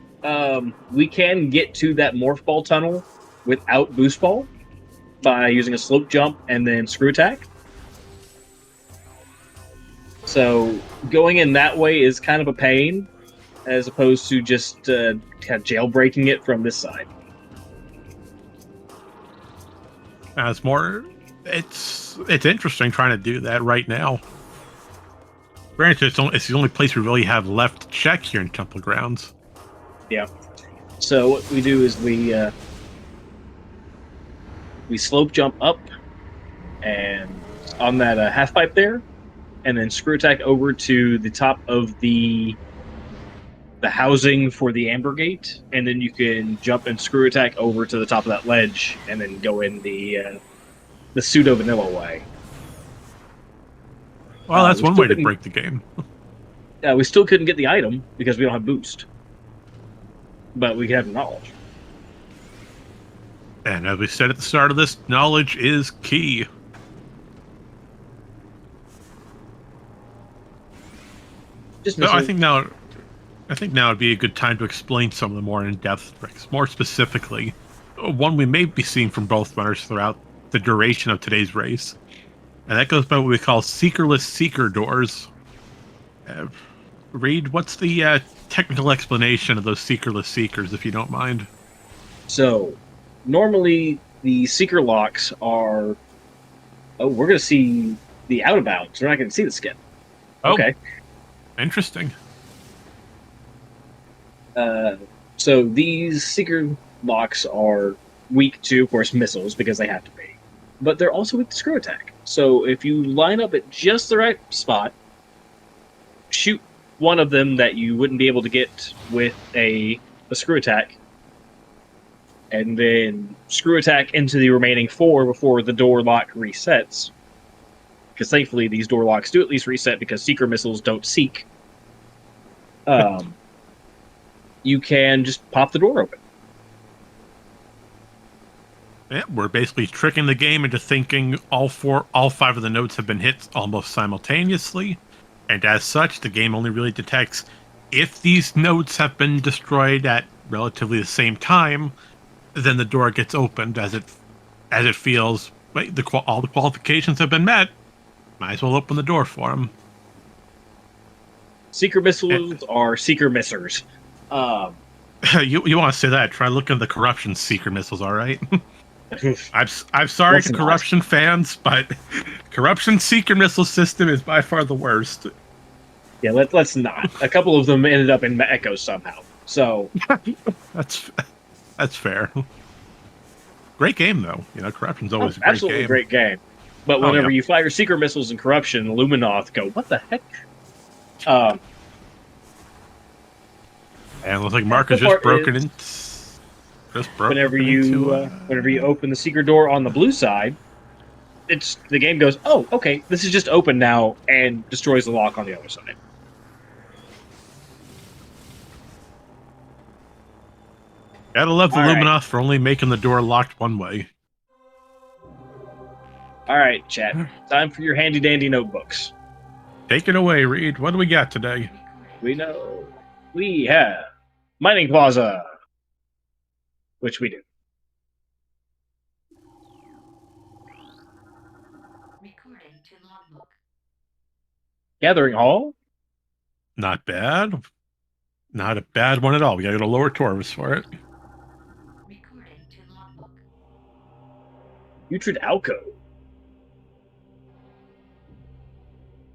We can get to that morph ball tunnel without boost ball by using a slope jump and then screw attack. So going in that way is kind of a pain, as opposed to just kind of jailbreaking it from this side. It's more. It's interesting trying to do that right now. Granted, it's the only place we really have left to check here in Temple Grounds. Yeah. So what we do is we slope jump up and on that half pipe there, and then screw attack over to the top of the housing for the amber gate, and then you can jump and screw attack over to the top of that ledge, and then go in the pseudo vanilla way. Well, that's We one still way to couldn't. break the game. We still couldn't get the item because we don't have boost, but we have knowledge. And as we said at the start of this, knowledge is key. Just So missile. I think now would be a good time to explain some of the more in-depth tricks. More specifically, one we may be seeing from both runners throughout the duration of today's race, and that goes by what we call seekerless seeker doors. Uh, Reed, what's the technical explanation of those seekerless seekers, if you don't mind? So normally the seeker locks are. Oh, we're going to see the out of bounds. We're not going to see the skin. Oh, Okay. interesting. Uh, so these seeker locks are weak to, of course, missiles because they have to be, but they're also weak to screw attack. So if you line up at just the right spot, shoot one of them that you wouldn't be able to get with a screw attack, and then screw attack into the remaining four before the door lock resets. Because thankfully these door locks do at least reset because seeker missiles don't seek. Um, you can just pop the door open. Yeah, we're basically tricking the game into thinking all five of the notes have been hit almost simultaneously, and as such, the game only really detects if these notes have been destroyed at relatively the same time. Then the door gets opened as it feels like all the qualifications have been met. Might as well open the door for them. Seeker missiles are seeker missers. Um, You want to say that? Try looking at the corruption seeker missiles. All right. I'm sorry Let's to not. corruption fans, but corruption seeker missile system is by far the worst. Yeah, let's not. A couple of them ended up in Echo somehow. So That's that's fair. Great game though. You know, corruption's always a great absolutely game. great game. But Oh whenever yeah. you fire seeker missiles in corruption, Luminoth go, what the heck? Um, And it looks like Mark has the just part broken is, in. Just broken whenever into. you open the seeker door on the blue side, it's the game goes, oh, okay, this is just open now, and destroys the lock on the other side. Gotta love the All right, Luminoth for only making the door locked one way. all right, chat. Time for your handy dandy notebooks. Take it away, Reed. What do we got today? We know we have Mining Plaza, which we do. Recording to logbook. Gathering Hall, Not bad. Not a bad one at all. We gotta go to Lower Torvis for it. Putrid Alco.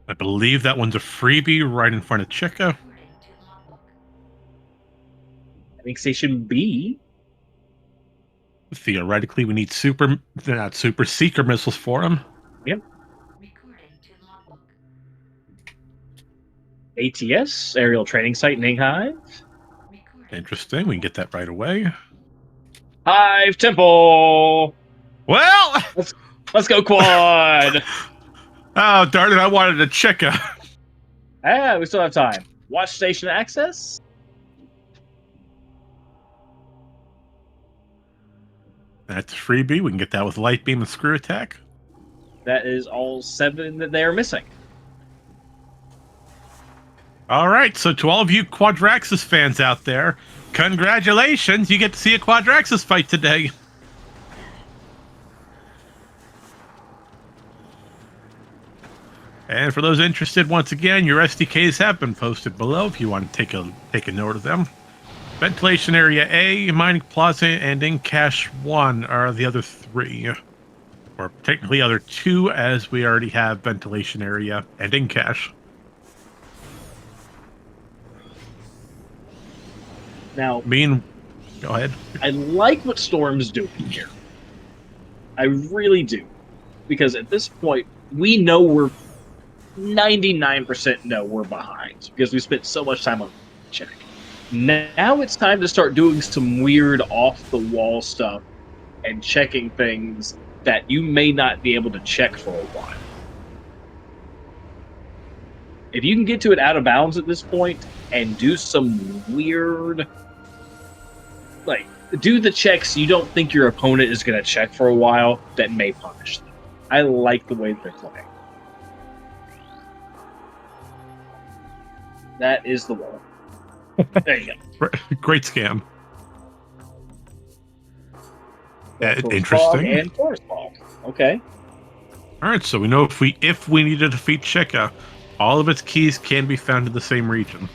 I believe that one's a freebie right in front of Chica. According to logbook. I think Station B. Theoretically, we need not super seeker missiles for him. Yep. Recording to logbook. ATS, Aerial Training Site, Ninghive. Recording. Interesting. We can get that right away. Hive Temple. Well, Let's go quad. oh darn it! I wanted a Chica. We still have time. Watch station access. That's a freebie. We can get that with light beam and screw attack. That is all 7 that they are missing. All right. So to all of you Quadraxis fans out there, congratulations! You get to see a Quadraxis fight today. And for those interested, once again, your SDKs have been posted below if you want to take a note of them. Ventilation Area A, Mining Plaza, and In Cache 1 are the other 3. Or technically other 2, as we already have Ventilation Area and In Cache. Now, Go ahead. I like what Storm's doing here. I really do. Because at this point, we know we're 99% know we're behind. Because we spent so much time on check. Now it's time to start doing some weird off-the-wall stuff and checking things that you may not be able to check for a while. If you can get to it out of bounds at this point and do some weird... like, do the checks you don't think your opponent is going to check for a while that may punish them. I like the way they're playing. That is the wall. There you go. Great scam. Forest Interesting. Fog and Forest Fog. Okay. All right, so we know if we need to defeat Chica, all of its keys can be found in the same region.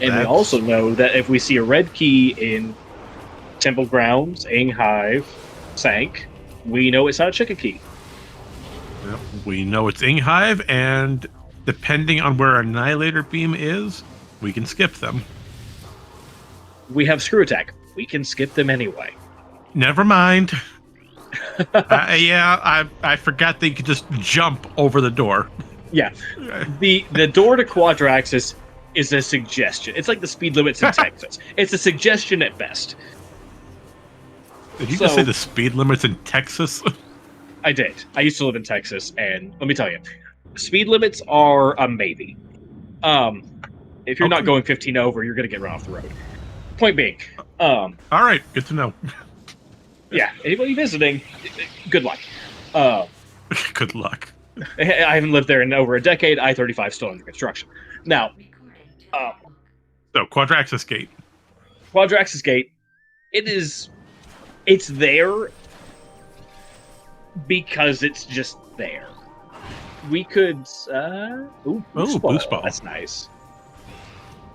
And we also know that if we see a red key in Temple Grounds, Inghive, Sank, we know it's not a Chica key. Yep, we know it's Inghive, and depending on where Annihilator Beam is, we can skip them. We have Screw Attack. We can skip them anyway. Never mind. I forgot they could just jump over the door. Yeah. The door to Quadraxis is a suggestion. It's like the speed limits in Texas. It's a suggestion at best. Did you just say the speed limits in Texas? I did. I used to live in Texas, and let me tell you, speed limits are a maybe. If you're not going 15 over, you're going to get run off the road. Point being. All right, good to know. Yeah, anybody visiting, good luck. Good luck. I haven't lived there in over a decade. I-35 still under construction. Now, so Quadraxis Gate. Quadraxis Gate, it's there because it's just there. We could, boost ball. That's nice.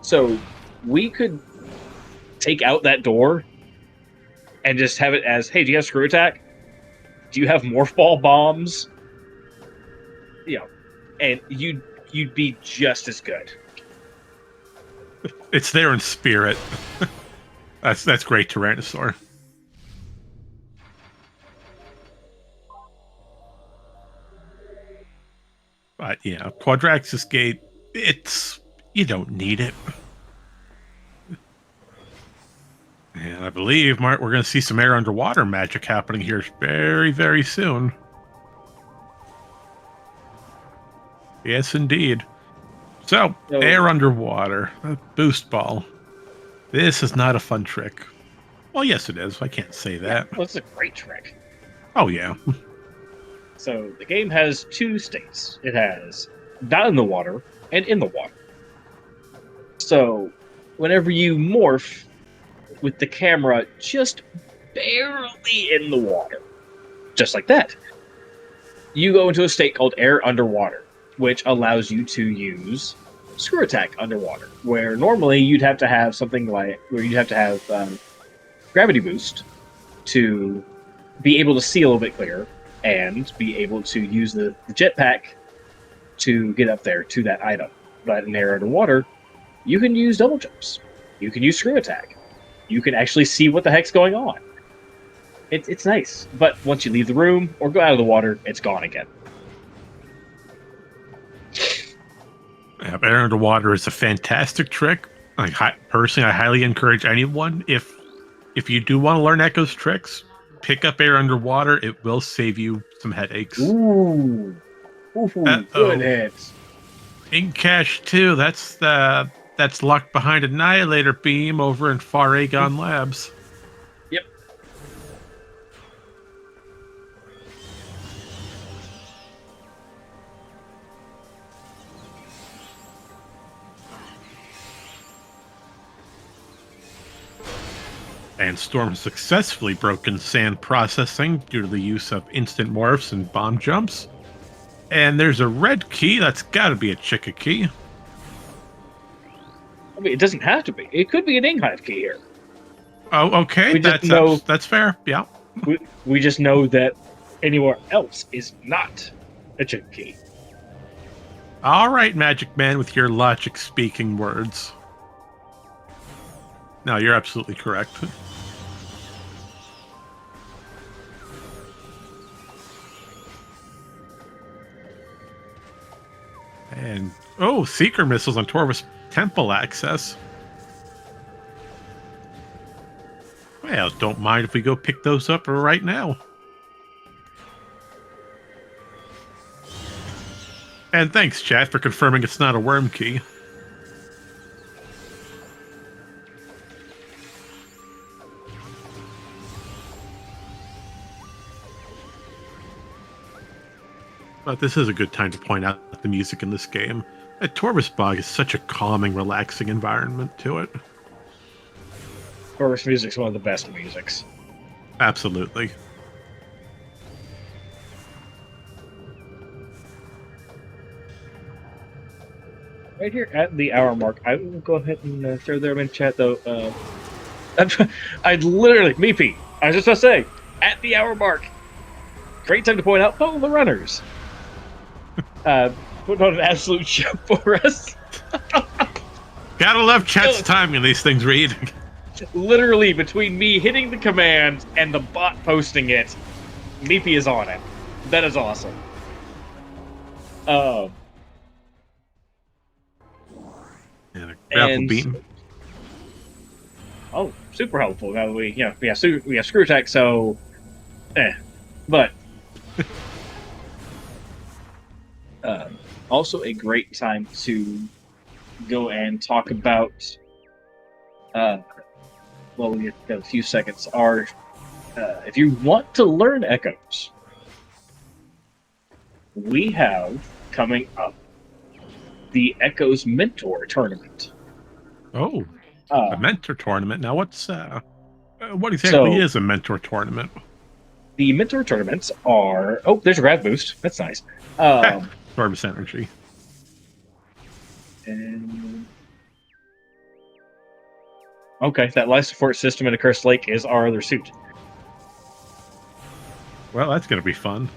So we could take out that door and just have it as, hey, do you have Screw Attack? Do you have Morph Ball bombs? You know, and you'd be just as good. It's there in spirit. That's great, Tyrannosaur. But yeah, Quadraxis Gate, you don't need it. And I believe, Mark, we're going to see some air underwater magic happening here very, very soon. Yes, indeed. So, air underwater, a boost ball. This is not a fun trick. Well, yes, it is. I can't say that. Well, it's a great trick. Oh, yeah. So, the game has 2 states. It has not in the water and in the water. So, whenever you morph with the camera just barely in the water, just like that, you go into a state called air underwater, which allows you to use Screw Attack underwater, where normally you'd have to have something like, where you'd have to have Gravity Boost to be able to see a little bit clearer and be able to use the jetpack to get up there to that item. But in air underwater, you can use double jumps. You can use screw attack. You can actually see what the heck's going on. It's nice. But once you leave the room or go out of the water, it's gone again. Yeah, air underwater is a fantastic trick. Personally, I highly encourage anyone, if you do want to learn Echo's tricks, pick up air underwater. It will save you some headaches. Ooh. Good hits. In Cache 2, that's locked behind Annihilator Beam over in Far Agon Labs. Yep. And Storm has successfully broken sand processing due to the use of instant morphs and bomb jumps. And there's a red key. That's got to be a Chica key. I mean, it doesn't have to be. It could be an Inghive key here. Oh, okay. That's fair. Yeah. We just know that anywhere else is not a Chica key. All right, Magic Man, with your logic-speaking words. No, you're absolutely correct. And, Seeker missiles on Torvus Temple access. Well, don't mind if we go pick those up right now. And thanks, chat, for confirming it's not a worm key. But this is a good time to point out the music in this game. Torvus Bog is such a calming, relaxing environment to it. Torvus music's one of the best musics. Absolutely. Right here at the hour mark, I will go ahead and throw them in chat, though. I'd literally, Meepy, I was just about to say, at the hour mark, great time to point out all the runners. Put on an absolute show for us. Gotta love chat's timing these things, Reed. Literally, between me hitting the command and the bot posting it, Meepy is on it. That is awesome. And a grapple beam. Oh, super helpful. Now we have screw attack, so but also a great time to go and talk about well, we got a few seconds. If you want to learn echoes, we have coming up the Echoes Mentor Tournament. Oh, a mentor tournament. Now, what exactly is a mentor tournament? The mentor tournaments are... Oh, there's a grab boost. That's nice. Torvus energy. And... Okay, that life support system in a Cursed Lake is our other suit. Well, that's going to be fun.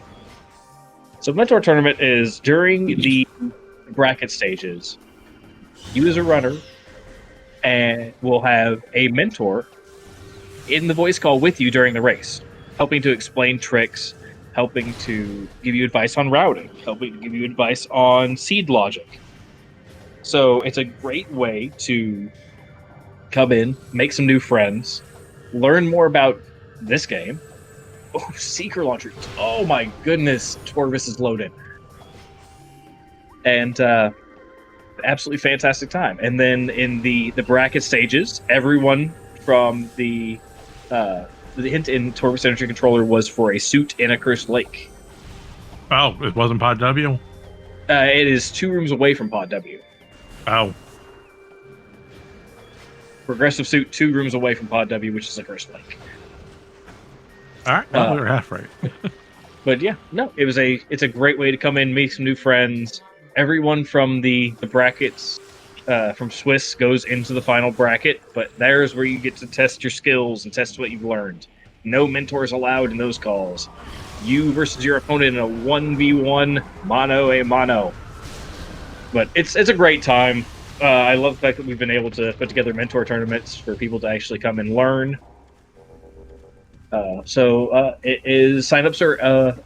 So mentor tournament is during the bracket stages. You as a runner and will have a mentor in the voice call with you during the race, helping to explain tricks, helping to give you advice on routing, helping to give you advice on seed logic. So it's a great way to come in, make some new friends, learn more about this game. Oh, Seeker Launcher. Oh my goodness, Torvus is loaded. And absolutely fantastic time. And then in the bracket stages, everyone from the hint in Torvus Energy Controller was for a suit in a Cursed Lake. Oh, it wasn't Pod W? It is 2 rooms away from Pod W. Oh. Progressive suit 2 rooms away from Pod W, which is a Cursed Lake. All right, well, we were half right. But yeah, no, it's a great way to come in, meet some new friends. Everyone from the brackets from Swiss goes into the final bracket, but there's where you get to test your skills and test what you've learned. No mentors allowed in those calls. You versus your opponent in a 1v1 mano a mano. But it's a great time. I love the fact that we've been able to put together mentor tournaments for people to actually come and learn. It is signups are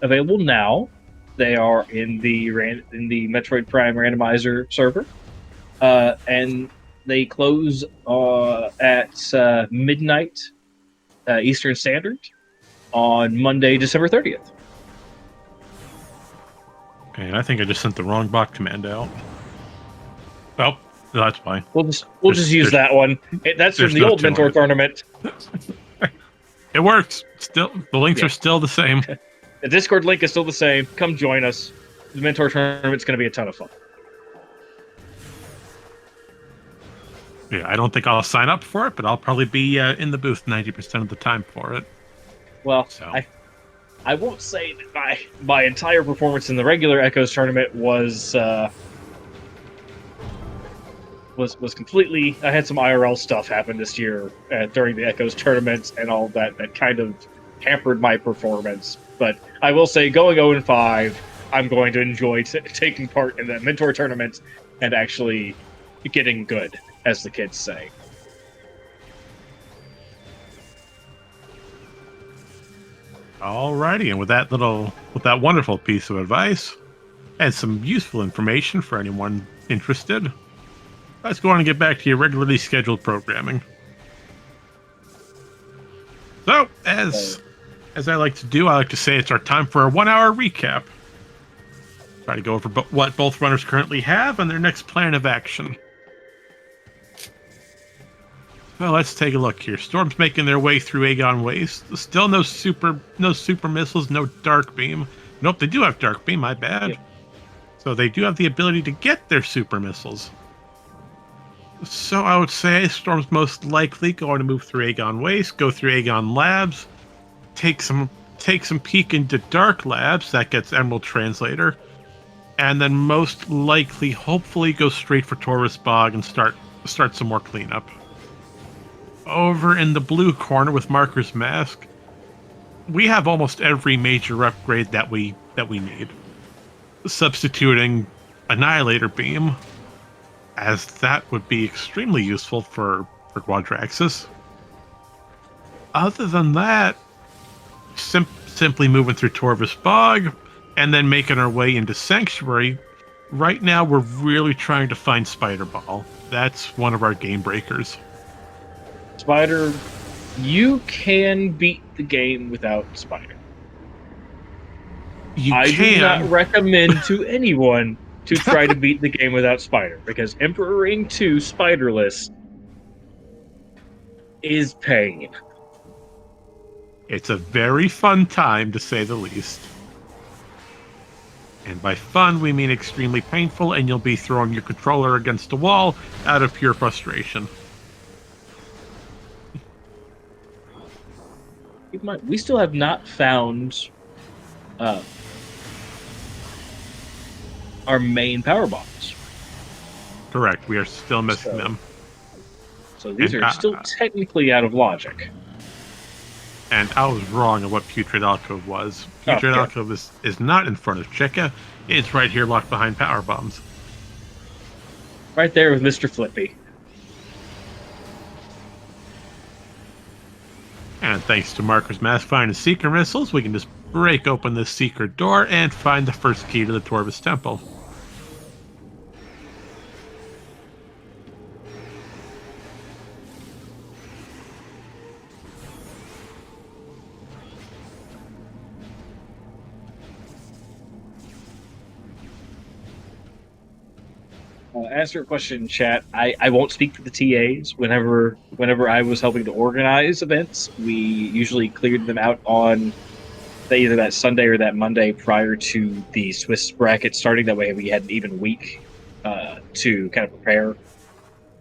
available now. They are in the Metroid Prime Randomizer server, and they close at midnight Eastern Standard on Monday, December 30th. And I think I just sent the wrong bot command out. Oh, that's fine. We'll just use that one. That's from the no old mentor tournament. It works. Still, the links are still the same. The Discord link is still the same. Come join us. The mentor tournament's going to be a ton of fun. Yeah, I don't think I'll sign up for it, but I'll probably be in the booth 90% of the time for it. Well, So. I won't say that my entire performance in the regular Echoes tournament was completely. I had some IRL stuff happen this year during the Echoes tournaments and all that kind of hampered my performance. But I will say, going 0-5, I'm going to enjoy taking part in the mentor tournament and actually getting good, as the kids say. Alrighty, and with that wonderful piece of advice and some useful information for anyone interested, let's go on and get back to your regularly scheduled programming. So, as I like to do, I like to say it's our time for a 1-hour recap. Try to go over what both runners currently have and their next plan of action. Well, let's take a look here. Storm's making their way through Aegon Waste. Still no super missiles, no Dark Beam. Nope, they do have Dark Beam, my bad. Yep. So they do have the ability to get their super missiles. So I would say Storm's most likely going to move through Aegon Waste, go through Aegon Labs, take some peek into Dark Labs, that gets Emerald Translator, and then most likely, hopefully, go straight for Taurus Bog and start some more cleanup. Over in the blue corner with Marker's Mask, we have almost every major upgrade that we need. Substituting Annihilator Beam, as that would be extremely useful for Quadraxis. Other than that, simply moving through Torvus Bog, and then making our way into Sanctuary. Right now, we're really trying to find Spider Ball. That's one of our game breakers. Spider, you can beat the game without Spider. I do not recommend to anyone to try to beat the game without Spider, because Emperor Ring 2 Spiderless is pain. It's a very fun time, to say the least. And by fun, we mean extremely painful, and you'll be throwing your controller against a wall out of pure frustration. We still have not found our main power bombs. Correct. We are still missing them. So these are still technically out of logic. And I was wrong on what Putrid Alcove was. Putrid Alcove is not in front of Cheka. It's right here locked behind power bombs. Right there with Mr. Flippy. And thanks to Marker's Mask finding Seeker missiles, we can just break open this secret door and find the first key to the Torvus Temple. Answer your question in chat. I won't speak for the TAs. Whenever I was helping to organize events, we usually cleared them out on either that Sunday or that Monday prior to the Swiss bracket starting. That way we had an even week to kind of prepare.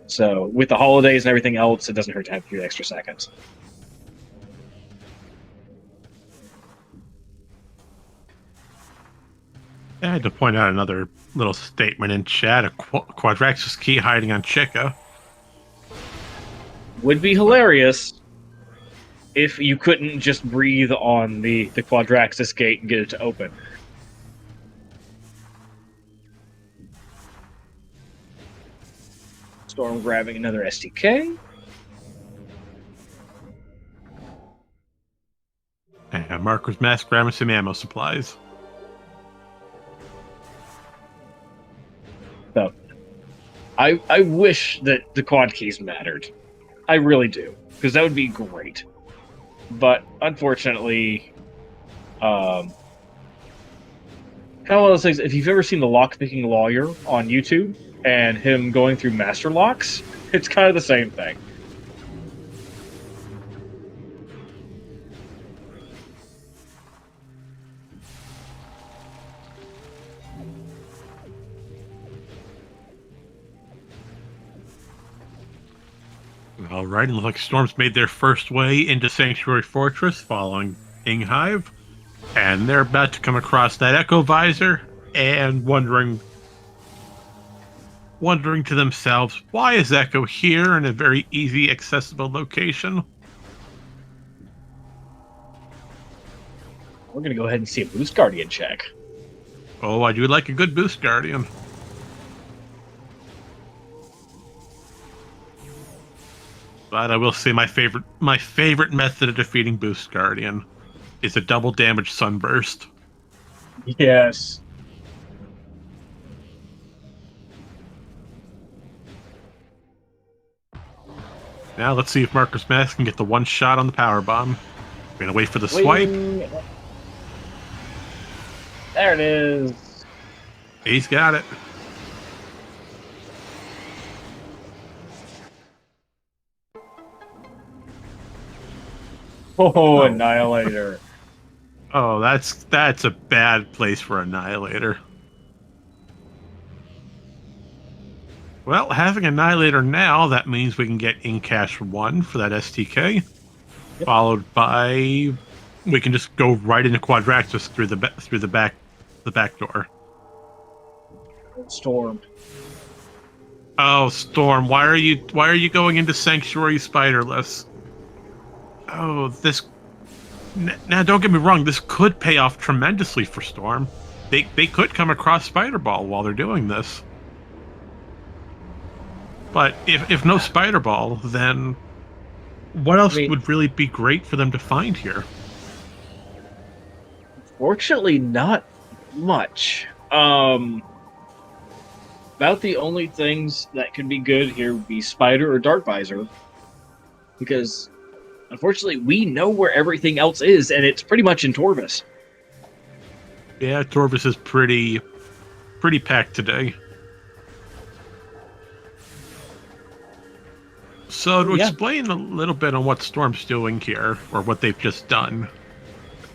So with the holidays and everything else, it doesn't hurt to have a few extra seconds. I had to point out another little statement in chat, a Quadraxis key hiding on Cheka. Would be hilarious. if you couldn't just breathe on the Quadraxis gate and get it to open. Storm grabbing another STK. And Marco's mask grabbing some ammo supplies. So, I wish that the quad keys mattered. I really do, because that would be great. But unfortunately, kind of one of those things. If you've ever seen the lockpicking lawyer on YouTube and him going through master locks, it's kind of the same thing. Alright, it looks like Storm's made their first way into Sanctuary Fortress following Inghive. And they're about to come across that Echo Visor and wondering to themselves, why is Echo here in a very easy, accessible location? We're going to go ahead and see a Boost Guardian check. Oh, I do like a good Boost Guardian. But I will say my favorite method of defeating Boost Guardian is a double damage Sunburst. Yes. Now let's see if Marcus Mask can get the one shot on the power bomb. We're gonna wait for the swipe. There it is. He's got it. Oh, Annihilator. Oh, that's a bad place for Annihilator. Well, having Annihilator now, that means we can get in cash 1 for that STK. Yep. Followed by, we can just go right into Quadraxis through the back door. Storm. Oh, Storm, why are you going into Sanctuary Spiderless? Oh, this. Now, don't get me wrong. This could pay off tremendously for Storm. They could come across Spider Ball while they're doing this. But if no Spider Ball, then what else would really be great for them to find here? Fortunately, not much. About the only things that could be good here would be Spider or Dark Visor, because unfortunately, we know where everything else is, and it's pretty much in Torvus. Yeah, Torvus is pretty packed today. So to explain a little bit on what Storm's doing here, or what they've just done,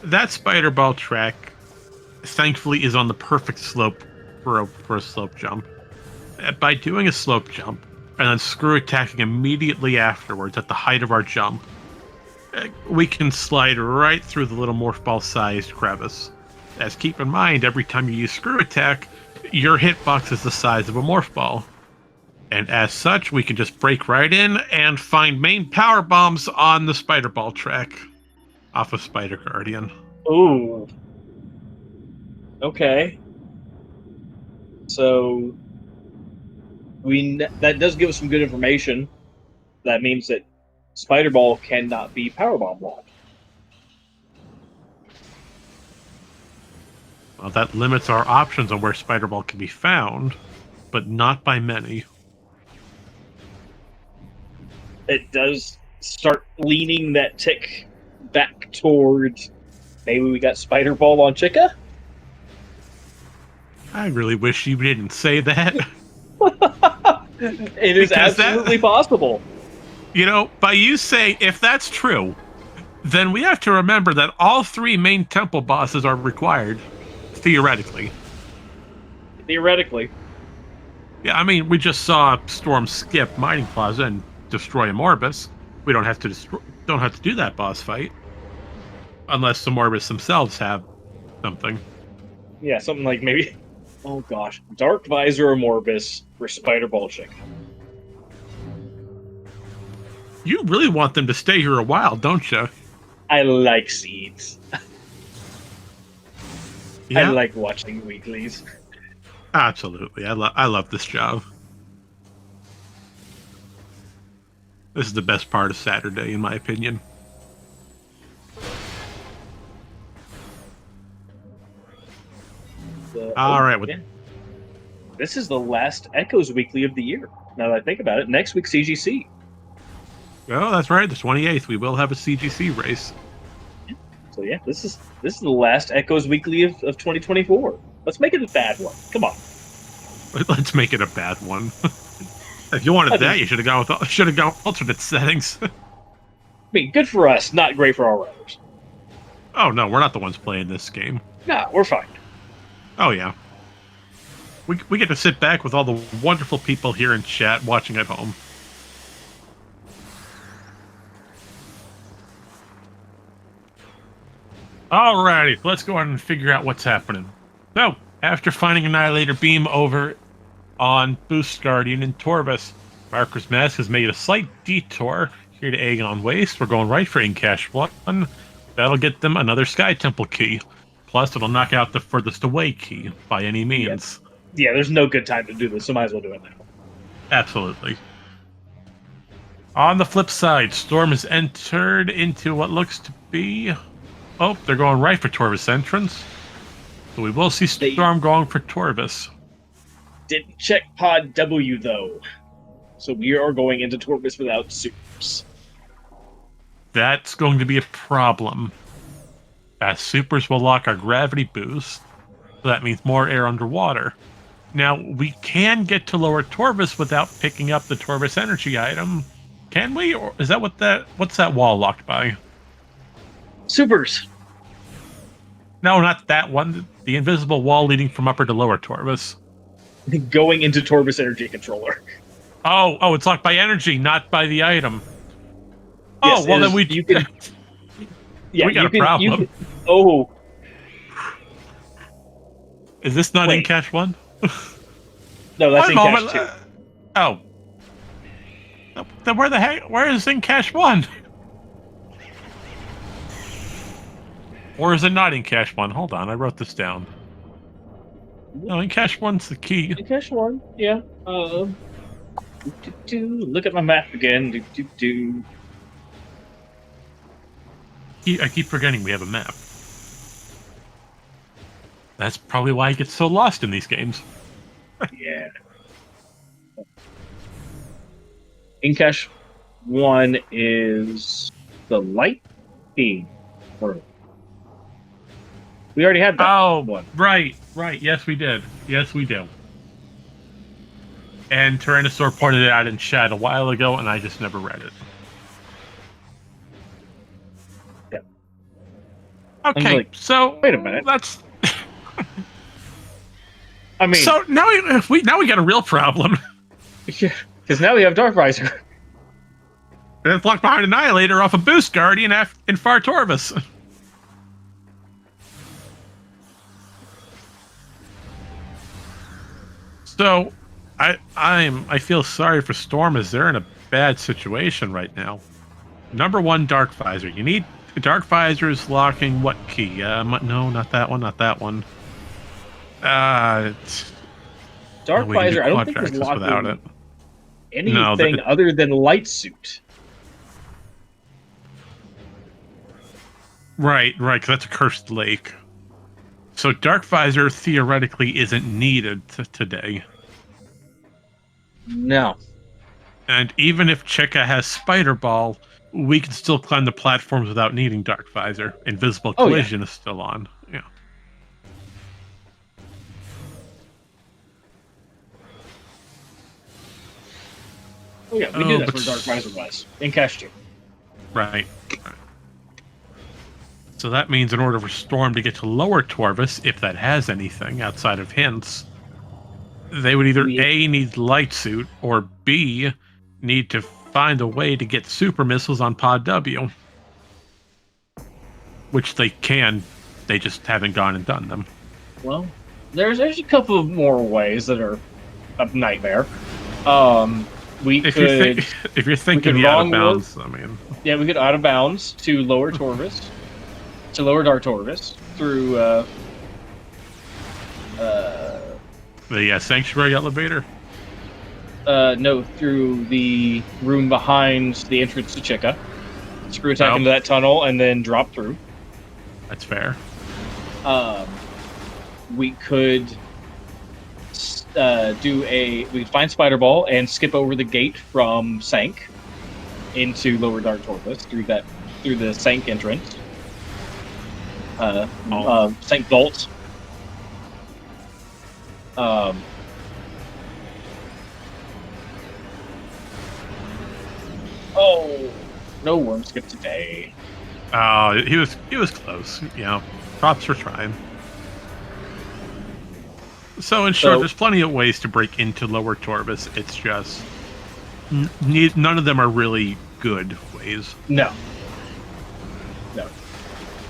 that Spider Ball track, thankfully, is on the perfect slope for a slope jump. By doing a slope jump, and then screw attacking immediately afterwards at the height of our jump, we can slide right through the little morph ball sized crevice. As keep in mind, every time you use screw attack, your hitbox is the size of a morph ball. And as such, we can just break right in and find main power bombs on the Spider Ball track off of Spider Guardian. Ooh. Okay. So that does give us some good information. That means that Spider Ball cannot be Powerbomb blocked. Well, that limits our options on where Spider Ball can be found, but not by many. It does start leaning that tick back towards maybe we got Spider Ball on Chica? I really wish you didn't say that. It is absolutely possible. You know, by you saying, if that's true, then we have to remember that all 3 main temple bosses are required, theoretically. Theoretically. Yeah, I mean, we just saw Storm skip Mining Plaza and destroy a Morbus. We don't have to do that boss fight, unless the Morbus themselves have something. Yeah, something like maybe, oh gosh, Dark Visor or Morbus for Spider Ball Chick. You really want them to stay here a while, don't you? I like seeds. I Yeah, like watching weeklies. absolutely. I love this job. This is the best part of Saturday, in my opinion. All right, Yeah. This is the last Echoes Weekly of the year. Now that I think about it, next week CGC. oh, that's right. The 28th, we will have a CGC race. So yeah, this is the last Echoes Weekly of 2024. Let's make it a bad one. Come on. Let's make it a bad one. If you wanted that, you should have gone with alternate settings. I mean, good for us, not great for our runners. Oh no, we're not the ones playing this game. Nah, we're fine. Oh yeah. We get to sit back with all the wonderful people here in chat watching at home. Alrighty, let's go on and figure out what's happening. So, after finding Annihilator Beam over on Boost Guardian and Torvus, Marker's Mask has made a slight detour here to Aegon Waste. We're going right for Incash 1. That'll get them another Sky Temple key. Plus, it'll knock out the furthest away key by any means. Yeah, there's no good time to do this, so might as well do it now. Absolutely. On the flip side, Storm has entered into what looks to be... Oh, they're going right for Torvus entrance. So we will see Storm going for Torvus. Didn't check Pod W, though. So we are going into Torvus without supers. That's going to be a problem. As supers will lock our gravity boost. So that means more air underwater. Now, we can get to lower Torvus without picking up the Torvus energy item. Can we? Or is that what's that wall locked by? Supers. No, not that one. The invisible wall leading from upper to lower Torvus. Going into Torvus Energy Controller. Oh, it's locked by energy, not by the item. Yes, oh, well then you can. Yeah, we got a problem. Oh, Is this not Wait. Incash 1? no, that's in moment. Cash 2. Oh. Then where is Incash 1? Or is it not Incash 1? Hold on, I wrote this down. No, Incash 1's the key. In Cash 1, yeah. Look at my map again. I keep forgetting we have a map. That's probably why I get so lost in these games. Yeah. In Cash 1 is the light beam. We already had that one. Right. Yes, we did. Yes, we do. And Tyrannosaur pointed it out in chat a while ago, and I just never read it. Yeah. Okay, like, so wait a minute. That's. I mean, so now we got a real problem. yeah, because now we have Dark Visor. And it's locked behind Annihilator off a Boost Guardian in Far Torvus. So, I feel sorry for Storm as they're in a bad situation right now. Number one, Dark Visor. You need Dark Visor's locking what key? No, not that one. Not that one. Dark Visor. I don't think is locking without it. Anything other than Light Suit. Right, because that's a cursed lake. So Dark Visor theoretically isn't needed today. No. And even if Cheka has Spider Ball, we can still climb the platforms without needing Dark Visor. Invisible Collision is still on. Yeah. Oh yeah, we knew that's where Dark Visor was. In Cash 2. Right. So that means in order for Storm to get to lower Torvus, if that has anything outside of hints, they would either A, need Light Suit, or B, need to find a way to get super missiles on Pod W. Which they can, they just haven't gone and done them. Well, there's a couple of more ways that are a nightmare. We If could, if you're thinking could the out wrong of bounds, I mean, yeah, we could out of bounds to lower Torvis, to lower Dark Torvis through the sanctuary elevator. no, through the room behind the entrance to Chica. Screw attack Oh. into that tunnel and then drop through. That's fair. We could we could find Spider Ball and skip over the gate from Sank into Lower Dark Torvis through the Sank entrance. Sank Vault. Oh, no worm skip today. Oh, he was close. You know, props for trying. So in short, there's plenty of ways to break into Lower Torvis. It's just none of them are really good ways. No,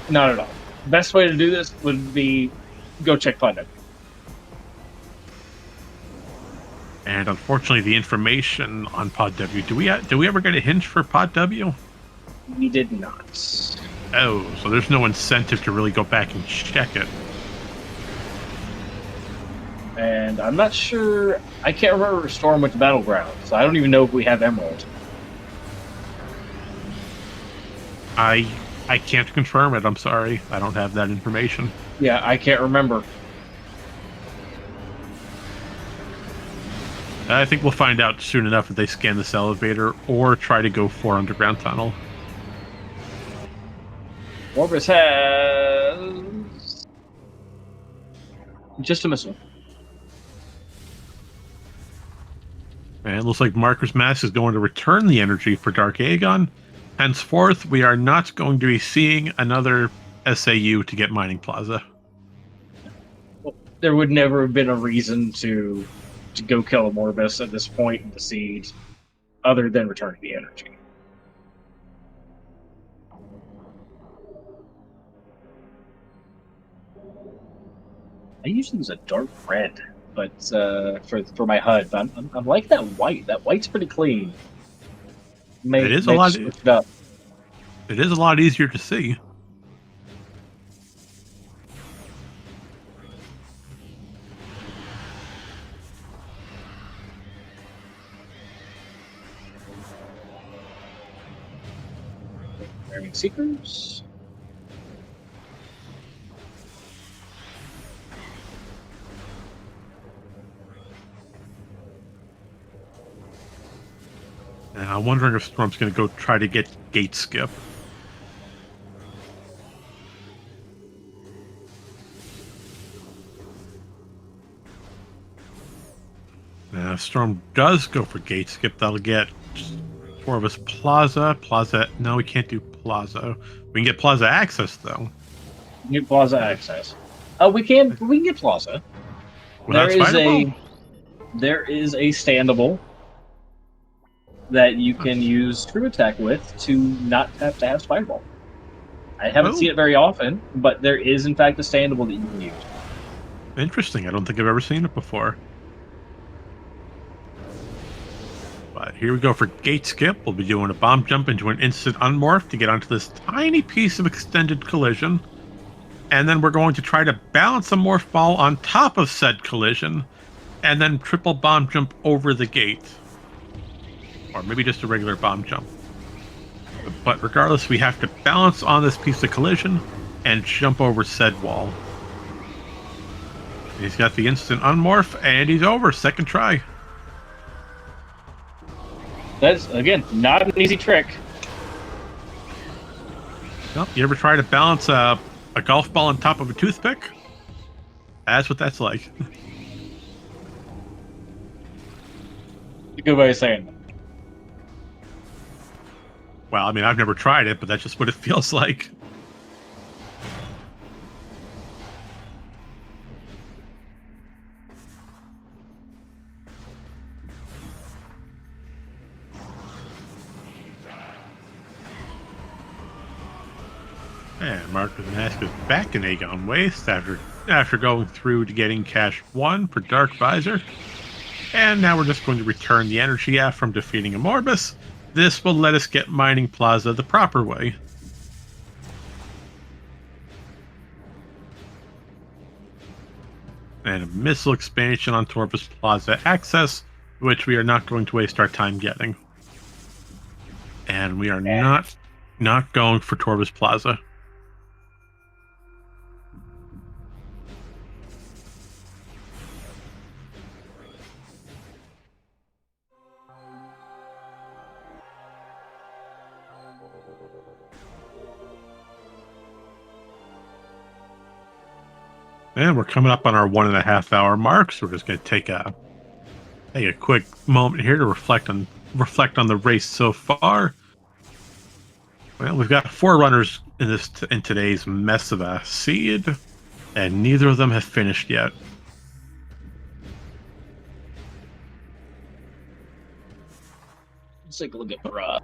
not at all. Best way to do this would be go check Pod W. And unfortunately, the information on Pod W. Do we ever get a hint for Pod W? We did not. Oh, so there's no incentive to really go back and check it. And I'm not sure. I can't remember if Storm went to Battleground, so I don't even know if we have Emerald. I can't confirm it. I'm sorry. I don't have that information. Yeah, I can't remember. I think we'll find out soon enough if they scan this elevator or try to go for underground tunnel. Orbis has just a missile. And it looks like Marker's Mask is going to return the energy for Dark Aegon. Henceforth, we are not going to be seeing another SAU to get Mining Plaza. There would never have been a reason to go kill a Morbus at this point in the siege, other than returning the energy. I usually use a dark red, but for my HUD, but I'm like that white. That white's pretty clean. It is a lot. It is a lot easier to see. Wearing Seekers. And I'm wondering if Storm's going to go try to get Gate Skip. Now, if Storm does go for Gate Skip, that'll get Corvus Plaza. No, we can't do Plaza. We can get Plaza Access, though. Get Plaza Access. We can get Plaza. Without There is a standable that you can use Screw Attack with to not have to have Spider-Ball. I haven't seen it very often, but there is in fact a standable that you can use. Interesting. I don't think I've ever seen it before. But here we go for Gate Skip. We'll be doing a bomb jump into an instant unmorph to get onto this tiny piece of extended collision. And then we're going to try to balance a morph ball on top of said collision, and then triple bomb jump over the gate. Or maybe just a regular bomb jump. But regardless, we have to balance on this piece of collision and jump over said wall. He's got the instant unmorph, and he's over. Second try. That's, again, not an easy trick. Well, you ever try to balance a golf ball on top of a toothpick? That's what that's like. A good way of saying that. Well, I mean, I've never tried it, but that's just what it feels like. And Mark with an Ask is back in Aegon Waste after going through to getting Cash 1 for Dark Visor. And now we're just going to return the energy aft from defeating Amorbus. This will let us get Mining Plaza the proper way. And a missile expansion on Torbus Plaza access, which we are not going to waste our time getting. And we are not going for Torbus Plaza. And we're coming up on our 1.5 hour mark, so we're just going to take a quick moment here to reflect on the race so far. Well, we've got 4 runners in today's mess of a seed, and neither of them have finished yet. Let's take a look at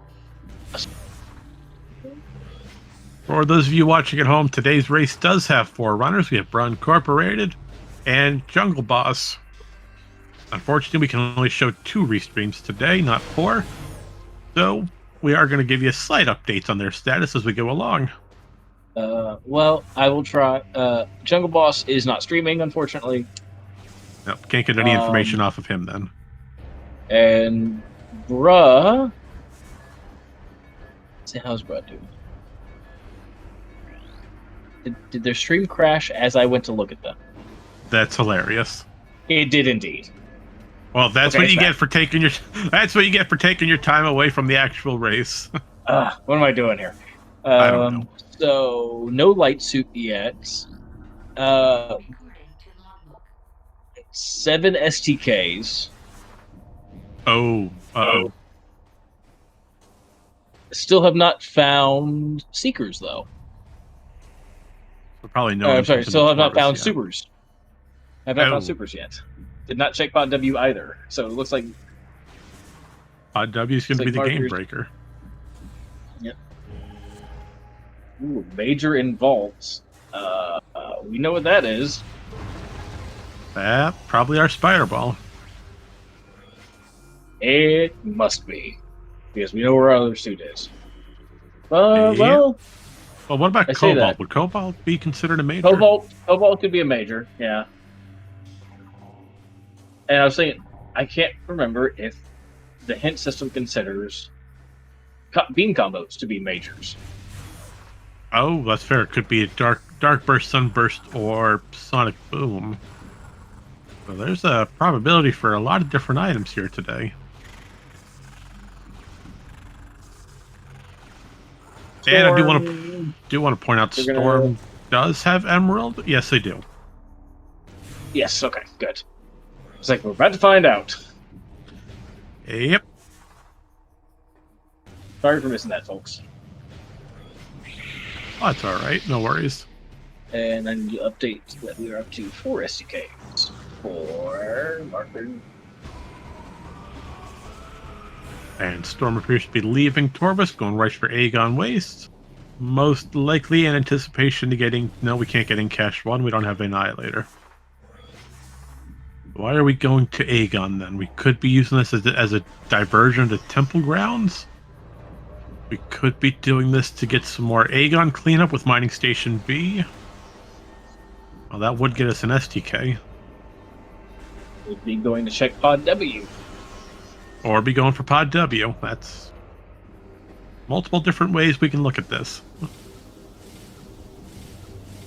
For those of you watching at home, today's race does have 4 runners. We have Bruh Incorporated and Jungle Boss. Unfortunately, we can only show 2 restreams today, not 4. So we are going to give you slight updates on their status as we go along. Well, I will try. Jungle Boss is not streaming, unfortunately. Nope, can't get any information off of him then. And Bruh... Let's see, how's Bruh doing? Did their stream crash as I went to look at them? That's hilarious. It did indeed. Well, that's what you get for taking your time away from the actual race. What am I doing here? I don't know. So no light suit yet. 7 STKs. Oh, uh-oh. Still have not found Seekers though. We're probably no. I'm sorry, still have not found yet. Supers. Have not found Supers yet. Did not check Pod W either. So it looks like Pod W is going to be the game breaker. Yep. Ooh, major in vaults. We know what that is. Probably our spider ball. It must be, because we know where our other suit is. Well, what about I say Cobalt? that. Would Cobalt be considered a major? Cobalt could be a major, yeah. And I was thinking, I can't remember if the hint system considers beam combos to be majors. Oh, that's fair. It could be a dark burst, sunburst, or sonic boom. So there's a probability for a lot of different items here today. Storm. And I do want to point out, Storm does have Emerald. Yes, they do. Yes. Okay. Good. It's like we're about to find out. Yep. Sorry for missing that, folks. Oh, that's all right. No worries. And then you update that we are up to 4 SDKs for marker. And Storm appears to be leaving Torbus, going right for Aegon Waste. Most likely in anticipation to getting... No, we can't get in Cache 1. We don't have Annihilator. Why are we going to Aegon then? We could be using this as a diversion to Temple Grounds. We could be doing this to get some more Aegon cleanup with Mining Station B. Well, that would get us an STK. We'd be going to check Pod W. Or be going for Pod W. That's multiple different ways we can look at this.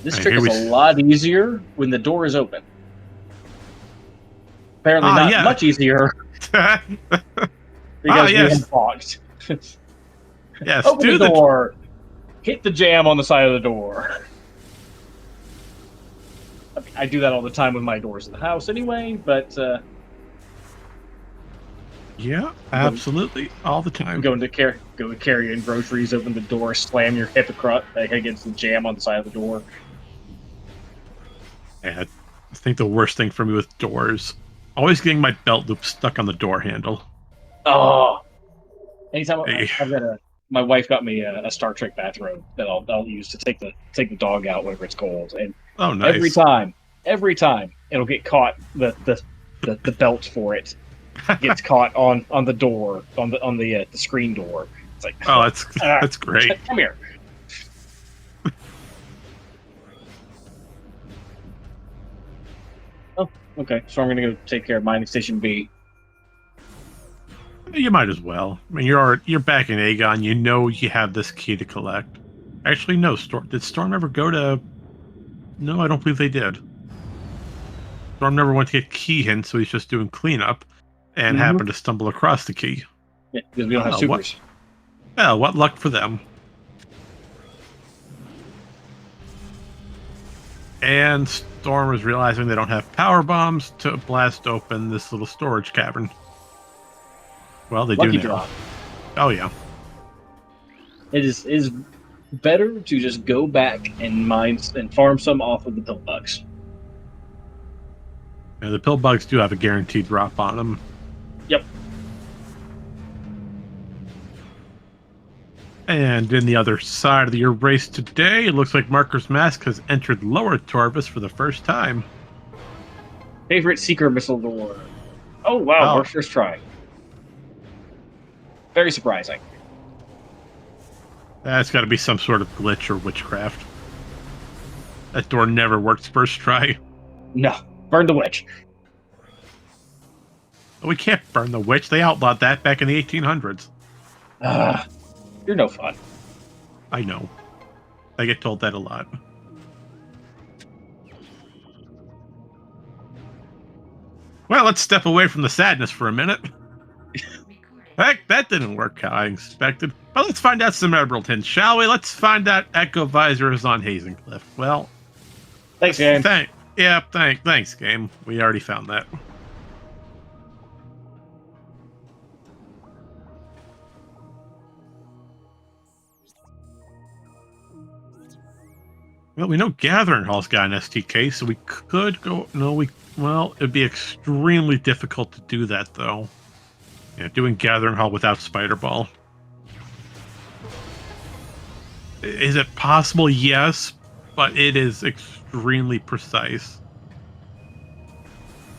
This And trick is a lot easier when the door is open. Apparently not much easier. Because we have blocked. Yes, open the door. Hit the jam on the side of the door. I mean, I do that all the time with my doors in the house anyway, but... yeah, absolutely. All the time. Go carrying groceries, open the door, slam your hip against the jam on the side of the door. Yeah, I think the worst thing for me with doors, always getting my belt loop stuck on the door handle. Oh! Anytime my wife got me a Star Trek bathrobe that I'll use to take the dog out whenever it's cold, and nice. every time it'll get caught the belt for it gets caught on the door on the screen door. It's like, Oh, ah, that's great. come here. Oh, okay. So I'm gonna go take care of mining station B. You might as well. I mean, you're back in Aegon. You know you have this key to collect. Actually, no. Did Storm ever go to? No, I don't believe they did. Storm never went to get key hints, so he's just doing cleanup, and Mm-hmm. happened to stumble across the key. Yeah, because we don't have Oh, supers. What luck for them. And Storm is realizing they don't have power bombs to blast open this little storage cavern. Well, they Lucky do now. draw. Oh yeah. It is better to just go back and mine and farm some off of the pillbugs. And the pill bugs do have a guaranteed drop on them. Yep. And in the other side of your race today, it looks like Marker's Mask has entered Lower Torvus for the first time. Favorite seeker missile door. Oh wow, Oh. our first try. Very surprising. That's got to be some sort of glitch or witchcraft. That door never worked first try. No, burn the witch. We can't burn the witch. They outlawed that back in the 1800s. You're no fun. I know. I get told that a lot. Well, let's step away from the sadness for a minute. Heck, that didn't work how I expected. But let's find out some Emerald hints, shall we? Let's find out Echo Visor is on Hazencliff. Well, Thanks, game. Thanks, game. We already found that. Well, we know Gathering Hall's got an STK, so we could go. Well, it'd be extremely difficult to do that, though. Yeah, doing Gathering Hall without Spider Ball. Is it possible? Yes, but it is extremely precise.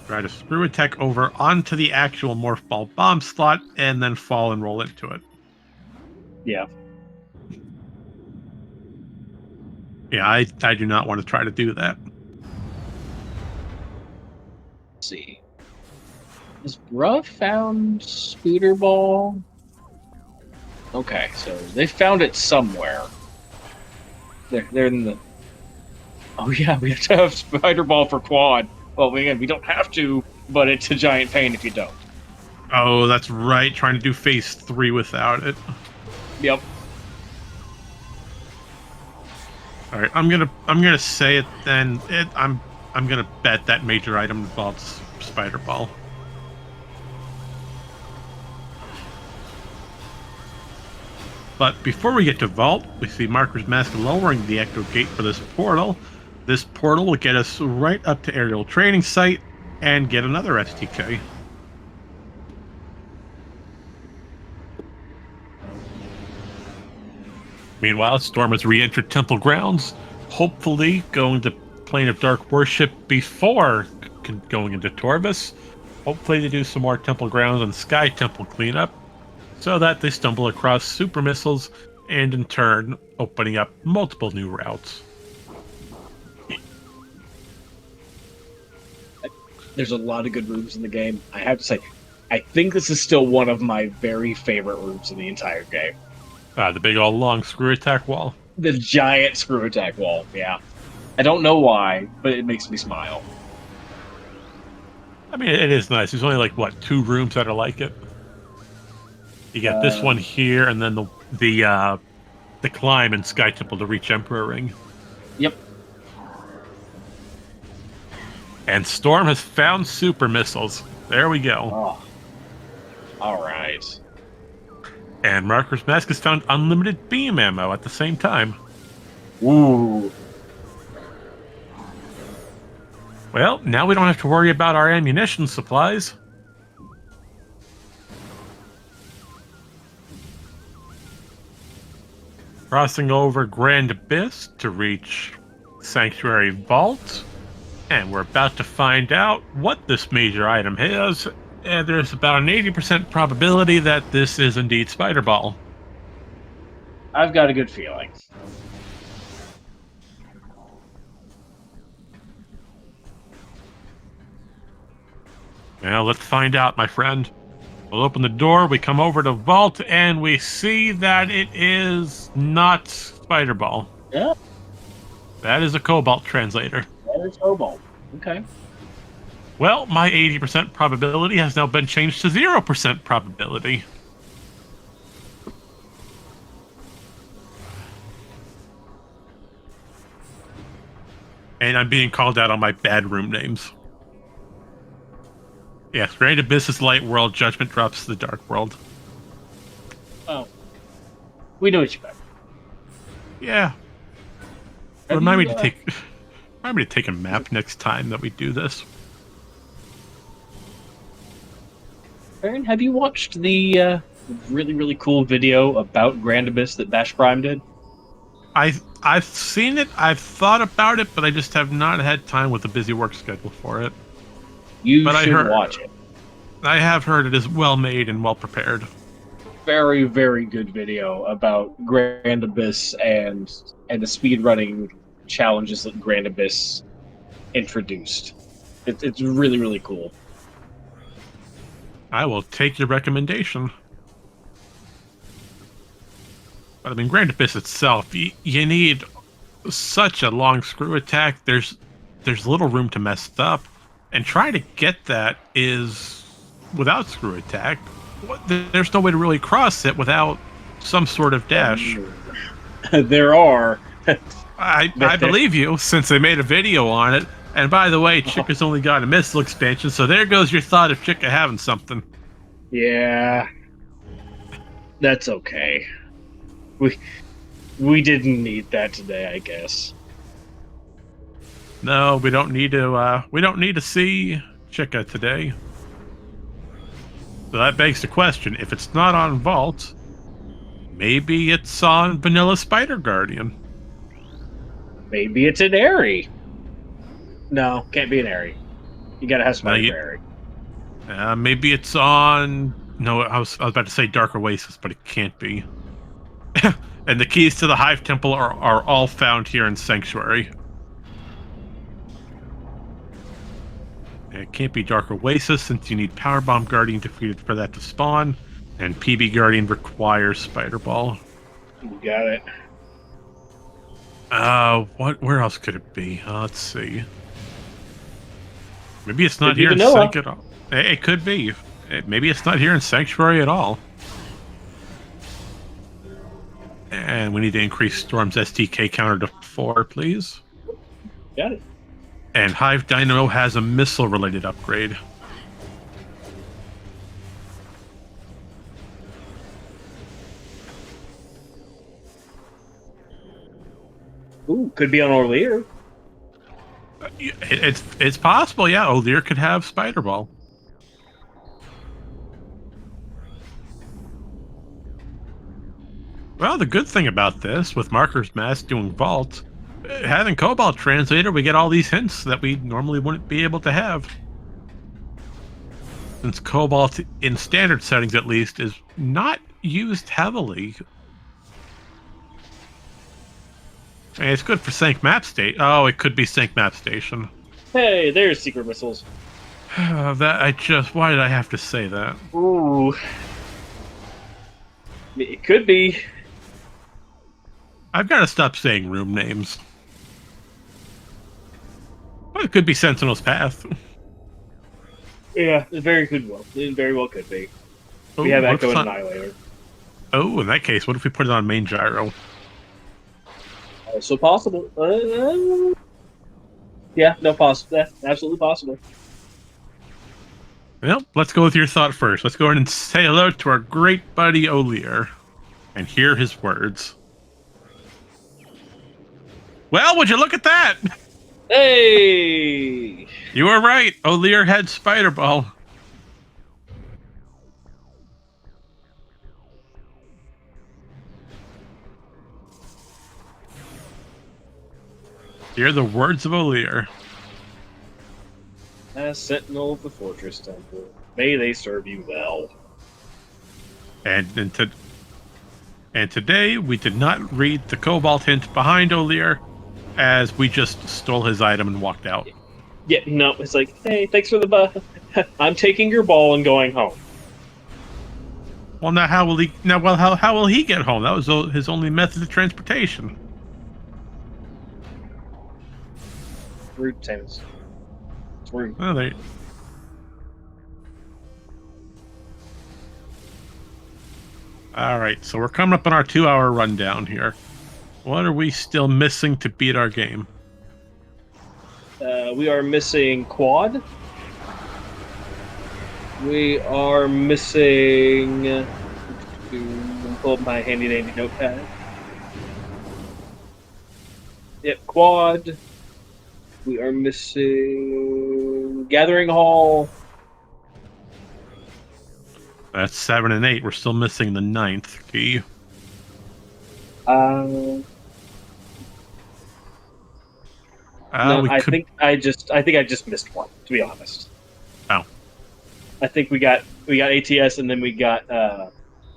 Try to screw attack over onto the actual Morph Ball bomb slot, and then fall and roll into it. Yeah. Yeah, I do not want to try to do that. Let's see. Has Bruh found Speeder Ball? Okay, so they found it somewhere. They're in the. Oh yeah, we have to have Spider Ball for quad. Well, again, we don't have to, but it's a giant pain if you don't. Oh, that's right. Trying to do phase 3 without it. Yep. All right, I'm gonna say it then. I'm gonna bet that major item involves Spider Ball. But before we get to Vault, we see Marker's Mask lowering the Echo Gate for this portal. This portal will get us right up to Aerial Training Site and get another STK. Meanwhile, Storm has re-entered Temple Grounds, hopefully going to Plane of Dark Worship before going into Torvus. Hopefully they do some more Temple Grounds and Sky Temple cleanup, so that they stumble across super missiles and in turn opening up multiple new routes. There's a lot of good rooms in the game. I have to say, I think this is still one of my very favorite rooms in the entire game. The big old long screw attack wall. The giant screw attack wall, yeah. I don't know why, but it makes me smile. I mean, it is nice. There's only like, what, 2 rooms that are like it? You got this one here, and then the climb in Sky Temple to reach Emperor Ring. Yep. And Storm has found super missiles. There we go. Oh. Alright. And Marker's Mask has found unlimited beam ammo at the same time. Ooh. Well, now we don't have to worry about our ammunition supplies. Crossing over Grand Abyss to reach Sanctuary Vault. And we're about to find out what this major item is there's about an 80% probability that this is indeed Spider Ball. I've got a good feeling. Well, let's find out, my friend. We'll open the door, we come over to Vault, and we see that it is not Spider Ball. Yeah, That is a Cobalt translator. that is Cobalt. Okay. Well, my 80% probability has now been changed to 0% probability. And I'm being called out on my bad room names. Yes, Grand Abyss is Light World, Judgment Drops the Dark World. Oh. We know what you meant. Yeah. Have Remind you, me to take a map next time that we do this. Aaron, have you watched the really, really cool video about Grand Abyss that Bash Prime did? I've seen it, I've thought about it, but I just have not had time with a busy work schedule for it. You But should watch it. I have heard it is well made and well prepared. Very, very good video about Grand Abyss and the speedrunning challenges that Grand Abyss introduced. It's really, really cool. I will take your recommendation. But I mean, Grand Abyss itself, you need such a long screw attack. There's little room to mess up, and trying to get that is without screw attack. There's no way to really cross it without some sort of dash. There are. I believe you, since they made a video on it. And by the way, Chica's only got a missile expansion, so there goes your thought of Chica having something. Yeah, that's okay. We didn't need that today, I guess. No, we don't need to see Chica today. So that begs the question, if it's not on Vault, maybe it's on Vanilla Spider Guardian. Maybe it's an Airy. No, can't be an Airy. You gotta have Spider Airy. Maybe it's on... No, I was about to say Dark Oasis, but it can't be. And the keys to the Hive Temple are all found here in Sanctuary. It can't be Dark Oasis, since you need Power Bomb Guardian defeated for that to spawn, and PB Guardian requires Spider Ball. You got it. Where else could it be? Let's see. Maybe it's not Could be here in Vanilla. Sanct at all. It could be. Maybe it's not here in Sanctuary at all. And we need to increase Storm's STK counter to 4, please. Got it. And Hive Dynamo has a missile-related upgrade. Ooh, could be on Orlear. It's possible, yeah. O'Lear could have Spider Ball. Well, the good thing about this, with Marker's Mask doing Vault, having Cobalt Translator, we get all these hints that we normally wouldn't be able to have. Since Cobalt, in standard settings at least, is not used heavily. And it's good for Sync Map State. Oh, it could be Sync Map Station. Hey, there's secret missiles. Why did I have to say that? Ooh. It could be. I've got to stop saying room names. Well, it could be Sentinel's Path. Yeah, it very well could be. Oh, We have what if Echo it's and not- Annihilator. Oh, in that case, what if we put it on main gyro? Also possible. Yeah, no possible. Yeah, absolutely possible. Well, let's go with your thought first. Let's go ahead and say hello to our great buddy O'Lear and hear his words. Well, would you look at that? Hey! You were right. O'Lear had Spider Ball. Hear the words of O'Lear. last sentinel of the fortress temple. May they serve you well. And today we did not read the Cobalt hint behind O'Lear, as we just stole his item and walked out. Yeah, no, it's like, hey, thanks for the ball. I'm taking your ball and going home. Well, now how will he? Now, well, how will he get home? That was his only method of transportation. Rude, Samus. It's rude. Well, they. All right, so we're coming up on our 2-hour rundown here. What are we still missing to beat our game? We are missing quad. We are missing. Pull up my handy dandy notepad. Yep, quad. We are missing gathering hall. That's 7 and 8. We're still missing the 9th key. No, I think I just missed one. To be honest. Oh. I think we got ATS and then we got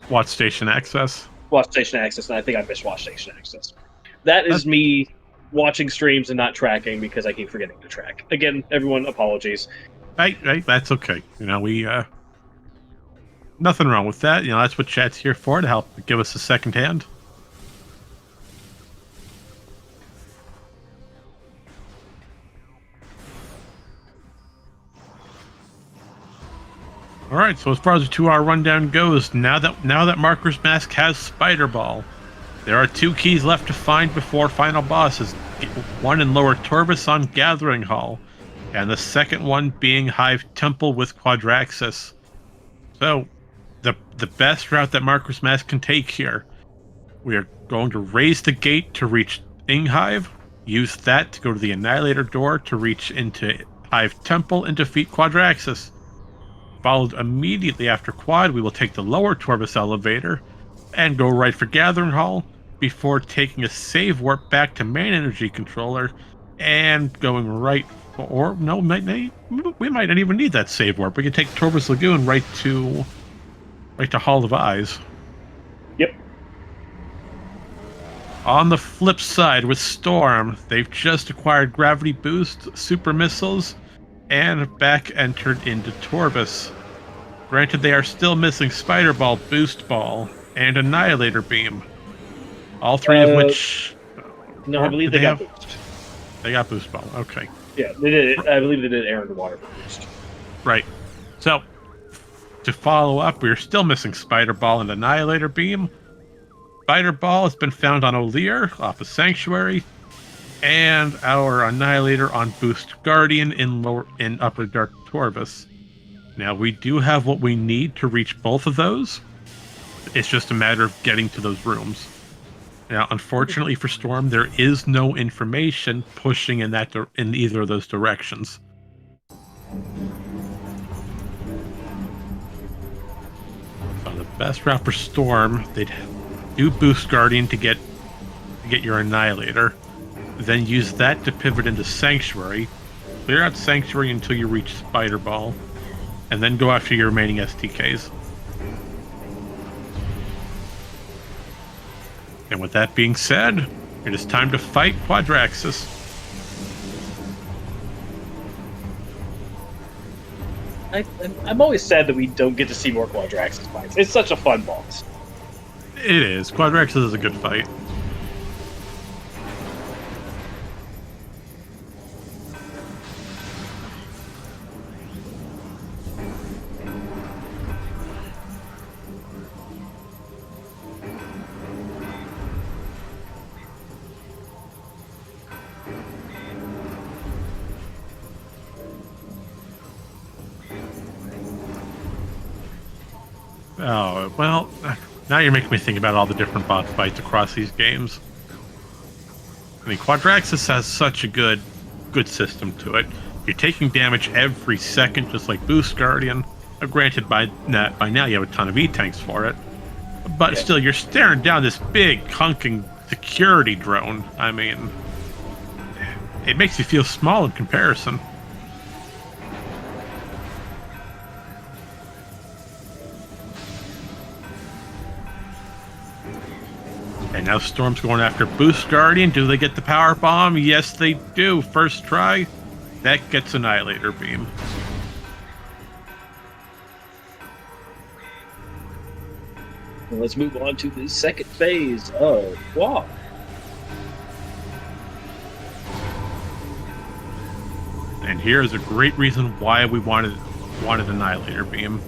Watch station access. watch station access, and I think I missed watch station access. That is me watching streams and not tracking because I keep forgetting to track. Again, everyone, apologies. Right, that's okay. You know, we nothing wrong with that. You know, that's what chat's here for, to help give us a second hand. All right, so as far as the 2-hour rundown goes, now that Marker's Mask has Spider Ball, there are 2 keys left to find before final bosses. One in Lower Torvus on Gathering Hall, and the second one being Hive Temple with Quadraxis. So, the best route that Marker's Mask can take here, we are going to raise the gate to reach Inghive, use that to go to the Annihilator door to reach into Hive Temple and defeat Quadraxis. Followed immediately after Quad, we will take the Lower Torvus elevator and go right for Gathering Hall before taking a save warp back to Main Energy Controller and going right for... No, we might not even need that save warp. We can take Torvus Lagoon right to Hall of Eyes. Yep. On the flip side, with Storm, they've just acquired Gravity Boost, Super Missiles, and back entered into Torvus. Granted, they are still missing Spider Ball, Boost Ball, and Annihilator Beam. All 3 of which... No, I believe they got boost. They got Boost Ball, okay. Yeah, they did. I believe they did air and water boost. Right. So, to follow up, we're still missing Spider Ball and Annihilator Beam. Spider Ball has been found on O'Lear, off of Sanctuary, and our Annihilator on Boost Guardian in Upper Dark Torvus. Now, we do have what we need to reach both of those. It's just a matter of getting to those rooms. Now, unfortunately for Storm, there is no information pushing in either of those directions. So the best route for Storm, they'd do Boost Guardian to get your Annihilator, then use that to pivot into Sanctuary, clear out Sanctuary until you reach Spider Ball, and then go after your remaining STKs. And with that being said, it is time to fight Quadraxis. I'm always sad that we don't get to see more Quadraxis fights. It's such a fun boss. It is. Quadraxis is a good fight. Oh, well, now you're making me think about all the different boss fights across these games. I mean, Quadraxis has such a good system to it. You're taking damage every second, just like Boost Guardian. Granted, by now you have a ton of E-tanks for it. But still, you're staring down this big, hunking security drone. I mean, it makes you feel small in comparison. now Storm's going after Boost Guardian. Do they get the power bomb? Yes, they do. First try. That gets Annihilator Beam. Well, let's move on to the second phase of WoW. And here's a great reason why we wanted Annihilator Beam.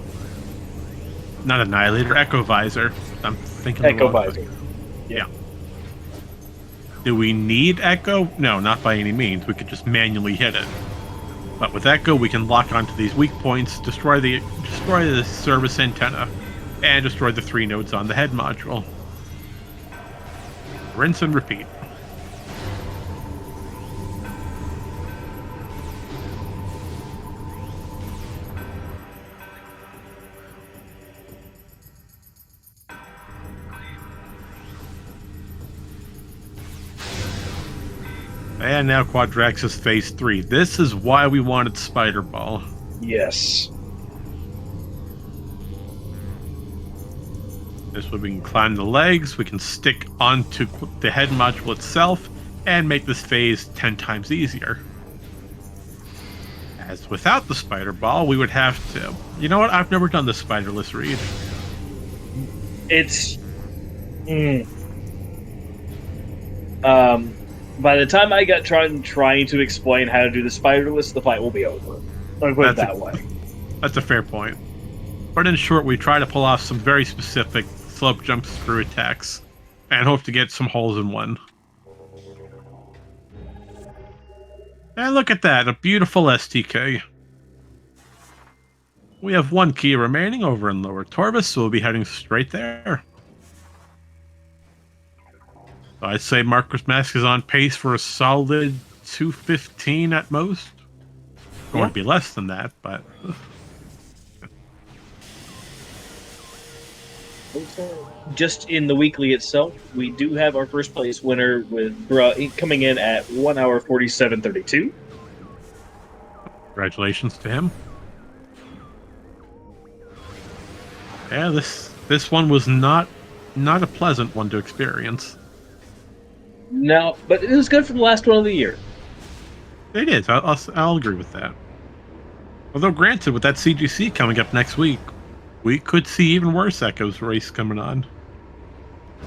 Not Annihilator, Echo Visor. I'm thinking Echo the wrong Visor. thing. Yeah. Do we need Echo? No, not by any means. We could just manually hit it. But with Echo, we can lock onto these weak points, destroy the service antenna, and destroy the 3 nodes on the head module. Rinse and repeat. And now Quadraxis Phase 3. This is why we wanted Spider Ball. Yes. This way we can climb the legs, we can stick onto the head module itself, and make this phase 10 times easier. As without the Spider Ball, we would have to... You know what? I've never done the spiderless read. It's... By the time I got trying to explain how to do the spiderless, the fight will be over. Let me put it that way. That's a fair point. But in short, we try to pull off some very specific slope jump screw attacks, and hope to get some holes in one. And look at that, a beautiful STK. We have 1 key remaining over in Lower Torvus, so we'll be heading straight there. I'd say Marcus Mask is on pace for a solid 215 at most. Going to be less than that, but... Just in the weekly itself, we do have our first place winner with Bruh coming in at 1 hour 47:32. Congratulations to him. Yeah, this one was not a pleasant one to experience. No, but it was good for the last one of the year. It is. I'll agree with that. Although, granted, with that CGC coming up next week, we could see even worse Echoes race coming on.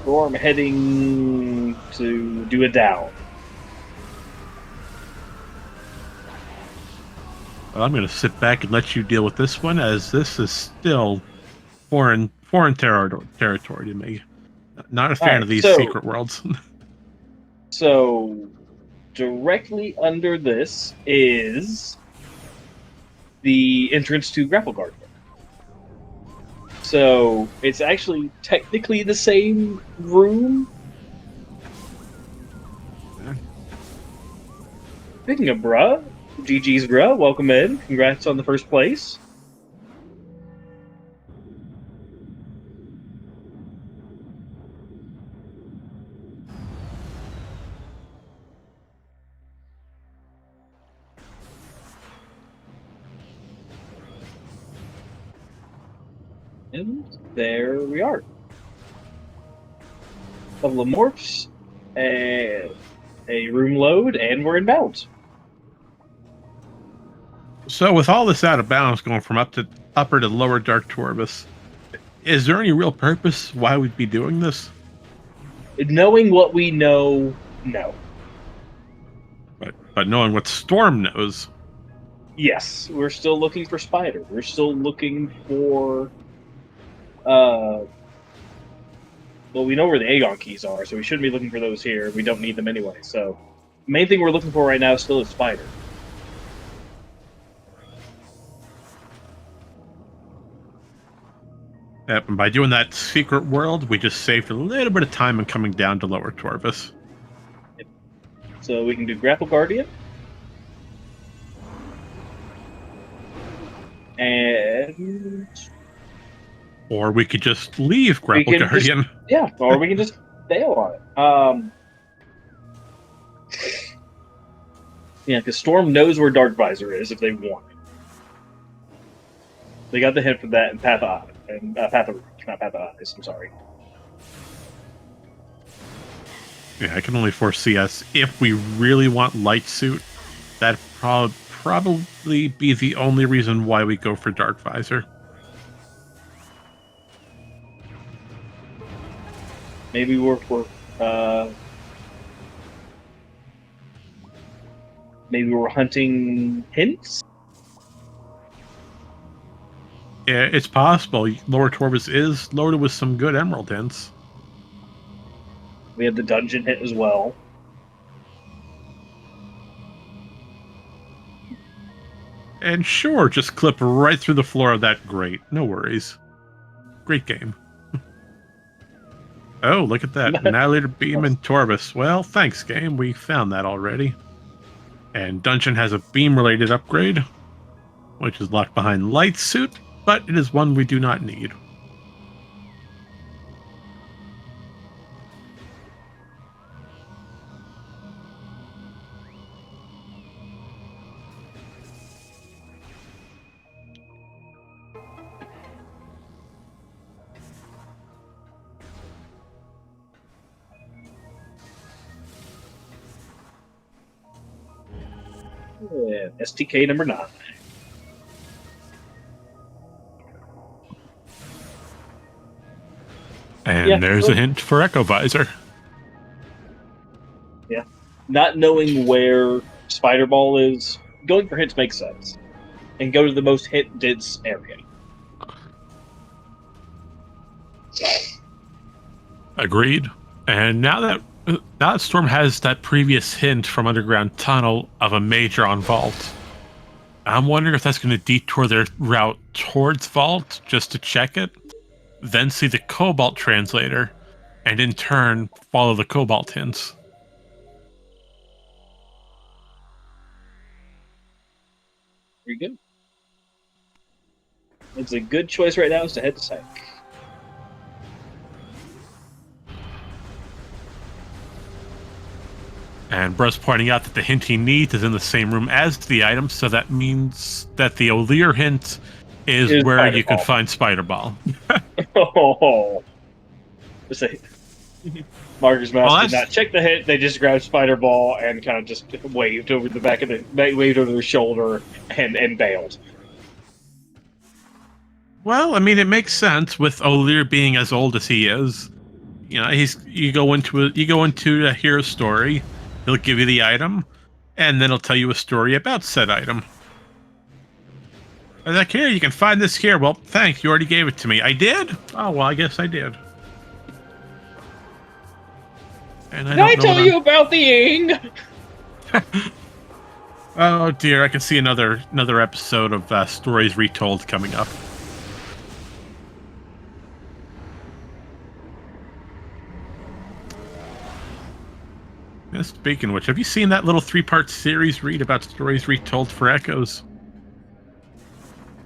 Storm heading to do a down. Well, I'm going to sit back and let you deal with this one, as this is still foreign territory to me. Not a fan of these secret worlds. So, directly under this is the entrance to Grapple Guardian. So, it's actually technically the same room. Speaking of Bruh, GG's Bruh, welcome in. Congrats on the first place. And there we are. Couple of morphs, and a room load, and we're in bounds. So with all this out of bounds going from upper to lower Dark Torvus, is there any real purpose why we'd be doing this? Knowing what we know, no. But knowing what Storm knows... Yes, we're still looking for Spider. We're still looking for... well, we know where the Aegon keys are, so we shouldn't be looking for those here. We don't need them anyway, so... The main thing we're looking for right now still is Spider. Yep, and by doing that secret world, we just saved a little bit of time in coming down to Lower Torvus. Yep. So we can do Grapple Guardian. And... Or we could just leave Grapple Guardian. Yeah, or we can just bail on it. Yeah, because Storm knows where Dark Visor is if they want it. They got the hint for that in Path of Eyes. Not Path of Eyes, I'm sorry. Yeah, I can only foresee us if we really want light suit. That'd probably be the only reason why we go for dark visor. Maybe uh, maybe we're hunting hints. Yeah, it's possible. Lower Torvus is loaded with some good emerald hints. We have the dungeon hint as well. And sure, just clip right through the floor of that grate. No worries. Great game. Oh, look at that. Annihilator Beam and Torvus. Well, thanks, game. We found that already. And Dungeon has a beam-related upgrade, which is locked behind Light Suit, but it is one we do not need. Yeah, STK number 9. And Yeah, there's so- a hint for Echo Visor. Yeah. Not knowing where Spider Ball is, going for hints makes sense. And go to the most hit dense area. Agreed. And now that Storm has that previous hint from Underground Tunnel of a major on Vault, I'm wondering if that's going to detour their route towards Vault just to check it, then see the Cobalt translator, and in turn follow the Cobalt hints. Very good. It's a good choice right now is to head to Psych. And Bruce pointing out that the hint he needs is in the same room as the item, so that means that the O'Lear hint is where Spider you can Ball. find Spider Ball. Oh. Just say, Marcus Mouse Well, did not check the hit. They just grabbed Spider Ball and kind of just waved over the back of waved over their shoulder and bailed. Well, I mean, it makes sense with O'Lear being as old as he is. You know, you go into a hero story, he'll give you the item, and then he'll tell you a story about said item. I'm like, here, you can find this here. Well, thanks, you already gave it to me. I did? Oh, well, I guess I did. And Did I tell you about the Ying? Oh dear, I can see another episode of Stories Retold coming up. Yeah, speaking of which, have you seen that little 3-part series read about Stories Retold for Echoes?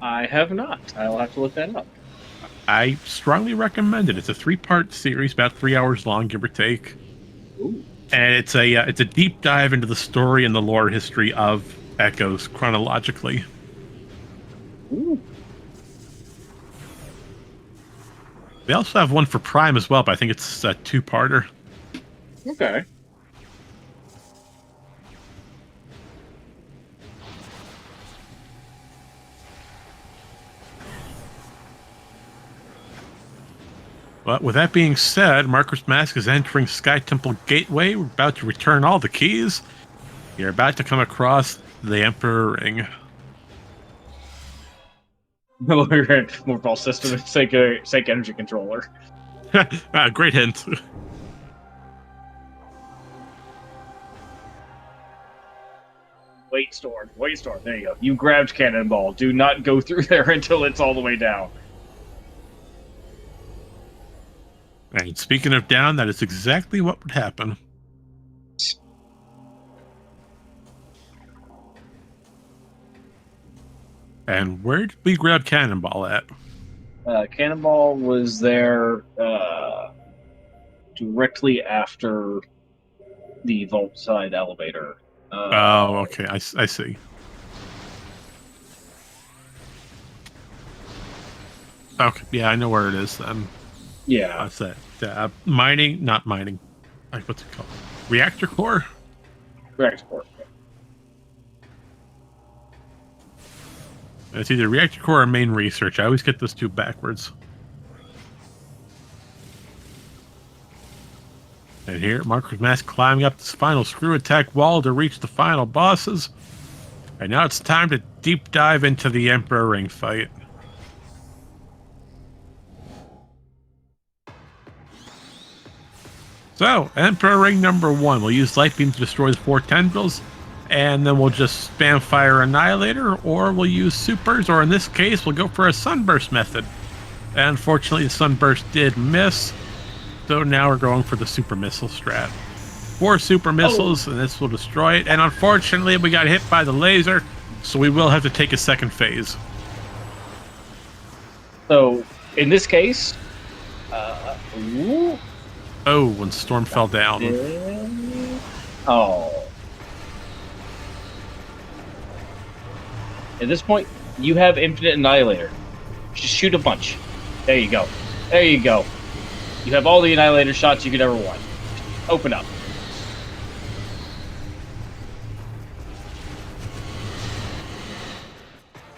I have not. I'll have to look that up. I strongly recommend it. It's a 3-part series, about 3 hours long, give or take. Ooh. And it's a deep dive into the story and the lore history of Echoes chronologically. Ooh. They also have one for Prime as well, but I think it's a 2-parter. Okay. But with that being said, Marcus Mask is entering Sky Temple Gateway. We're about to return all the keys. You're about to come across the Emperor Ring. Morphball system and Sake energy controller. Great hint. Wait storm. There you go. You grabbed Cannonball. Do not go through there until it's all the way down. And speaking of down, that is exactly what would happen. And where did we grab Cannonball at? Cannonball was there directly after the vault side elevator. Oh, okay. I see. Okay, yeah, I know where it is then. Yeah. What's that? Mining? Not mining. Like, what's it called? Reactor core? Reactor core. It's either reactor core or main research. I always get those two backwards. And here, Marker's Mask climbing up this final screw attack wall to reach the final bosses. And now it's time to deep dive into the Emperor Ring fight. So, Emperor Ring number 1. We'll use Light Beam to destroy the 4 tendrils. And then we'll just spam Fire Annihilator, or we'll use supers, or in this case, we'll go for a Sunburst method. And unfortunately, the Sunburst did miss, so now we're going for the Super Missile strat. 4 Super Missiles, and this will destroy it. And unfortunately, we got hit by the laser, so we will have to take a second phase. So, in this case, Oh, when Storm fell down. Oh. At this point, you have Infinite Annihilator. Just shoot a bunch. There you go. There you go. You have all the Annihilator shots you could ever want. Just open up.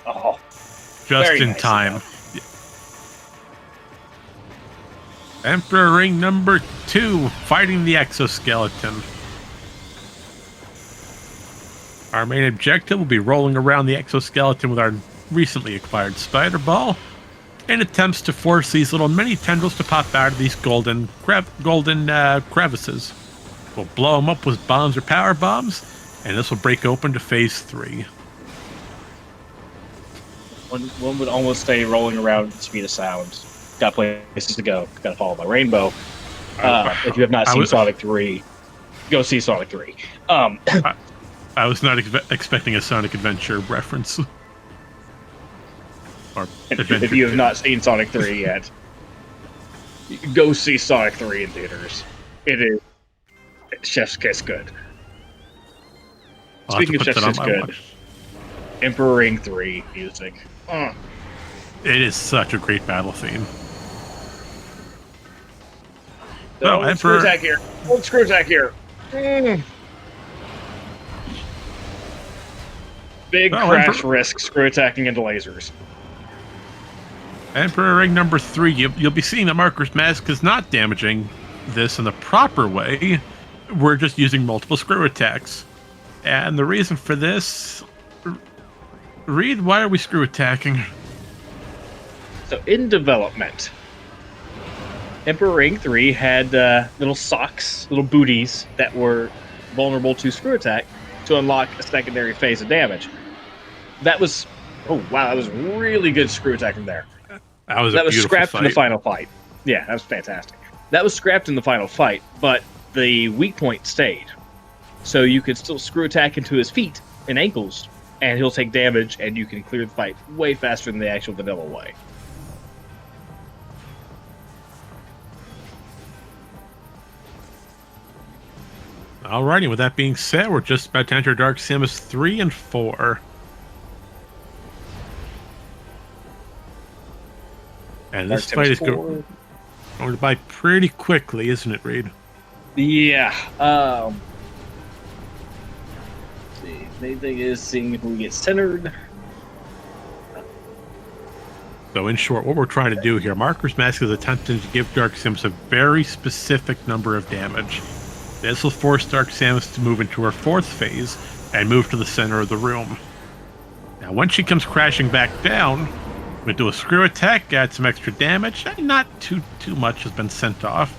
Oh. Just Very in nice time. Emperor Ring number 2, fighting the exoskeleton. Our main objective will be rolling around the exoskeleton with our recently acquired Spider Ball in attempts to force these little mini tendrils to pop out of these golden crevices. We'll blow them up with bombs or power bombs, and this will break open to phase 3. One would almost say rolling around at the speed of sound. Got places to go. Got to follow my rainbow. If you have not seen Sonic 3, go see Sonic 3. I was not expecting a Sonic Adventure reference. Or if you have not seen Sonic 3 yet, go see Sonic 3 in theaters. It is chef's kiss good. Speaking of chef's kiss good, Emperor Ring 3 music. It is such a great battle theme. No, Emperor... Screw attack here. Screw attack here. Big crash risk screw attacking into lasers. Emperor Ring number 3, you'll be seeing the Marker's Mask is not damaging this in the proper way. We're just using multiple screw attacks. And the reason for this... Reed, why are we screw attacking? So in development, Emperor Ring 3 had little socks, little booties that were vulnerable to screw attack to unlock a secondary phase of damage. That was, oh wow, that was really good screw attacking there. That was scrapped fight. in the final fight. Yeah, that was fantastic. That was scrapped in the final fight, but the weak point stayed. So you could still screw attack into his feet and ankles, and he'll take damage, and you can clear the fight way faster than the actual vanilla way. Alrighty, with that being said, we're just about to enter Dark Samus 3 and 4. And this fight is going to by pretty quickly, isn't it, Reed? Yeah. The main thing is seeing who gets centered. So in short, what we're trying to do here, Marker's Mask is attempting to give Dark Samus a very specific number of damage. This will force Dark Samus to move into her 4th phase and move to the center of the room. Now, when she comes crashing back down, we'll do a screw attack, add some extra damage, and not too much has been sent off.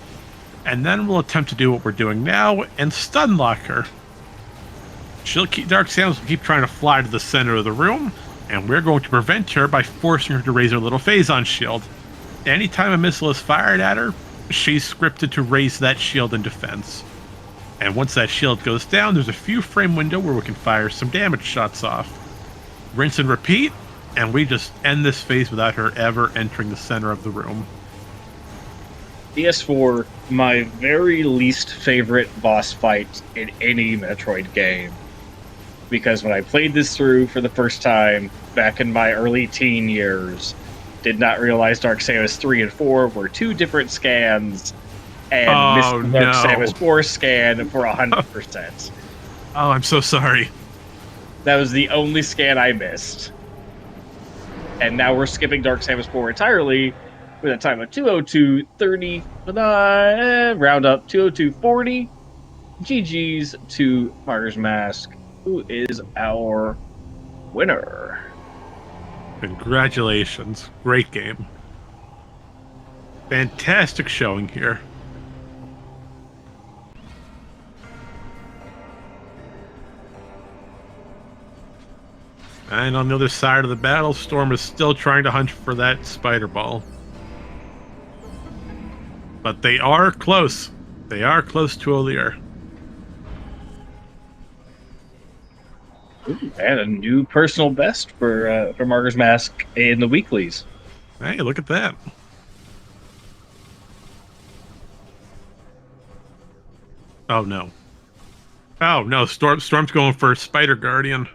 And then we'll attempt to do what we're doing now and stun lock her. Dark Samus will keep trying to fly to the center of the room, and we're going to prevent her by forcing her to raise her little phazon shield. Anytime a missile is fired at her, she's scripted to raise that shield in defense. And once that shield goes down, there's a few frame window where we can fire some damage shots off. Rinse and repeat, and we just end this phase without her ever entering the center of the room. PS4, my very least favorite boss fight in any Metroid game. Because when I played this through for the first time, back in my early teen years, did not realize Dark Samus 3 and 4 were 2 different scans, and missed Oh, the Dark no. Samus 4 scan for 100%. Oh, I'm so sorry. That was the only scan I missed. And now we're skipping Dark Samus 4 entirely with a time of 2:02:30. Round up 2:02:40. GG's to Martyrs Mask, who is our winner. Congratulations. Great game. Fantastic showing here. And on the other side of the battle, Storm is still trying to hunt for that spider ball. But they are close. They are close to O'Lear. And a new personal best for Martyrs Mask in the weeklies. Hey, look at that. Oh, no. Oh, no. Storm's going for Spider Guardian.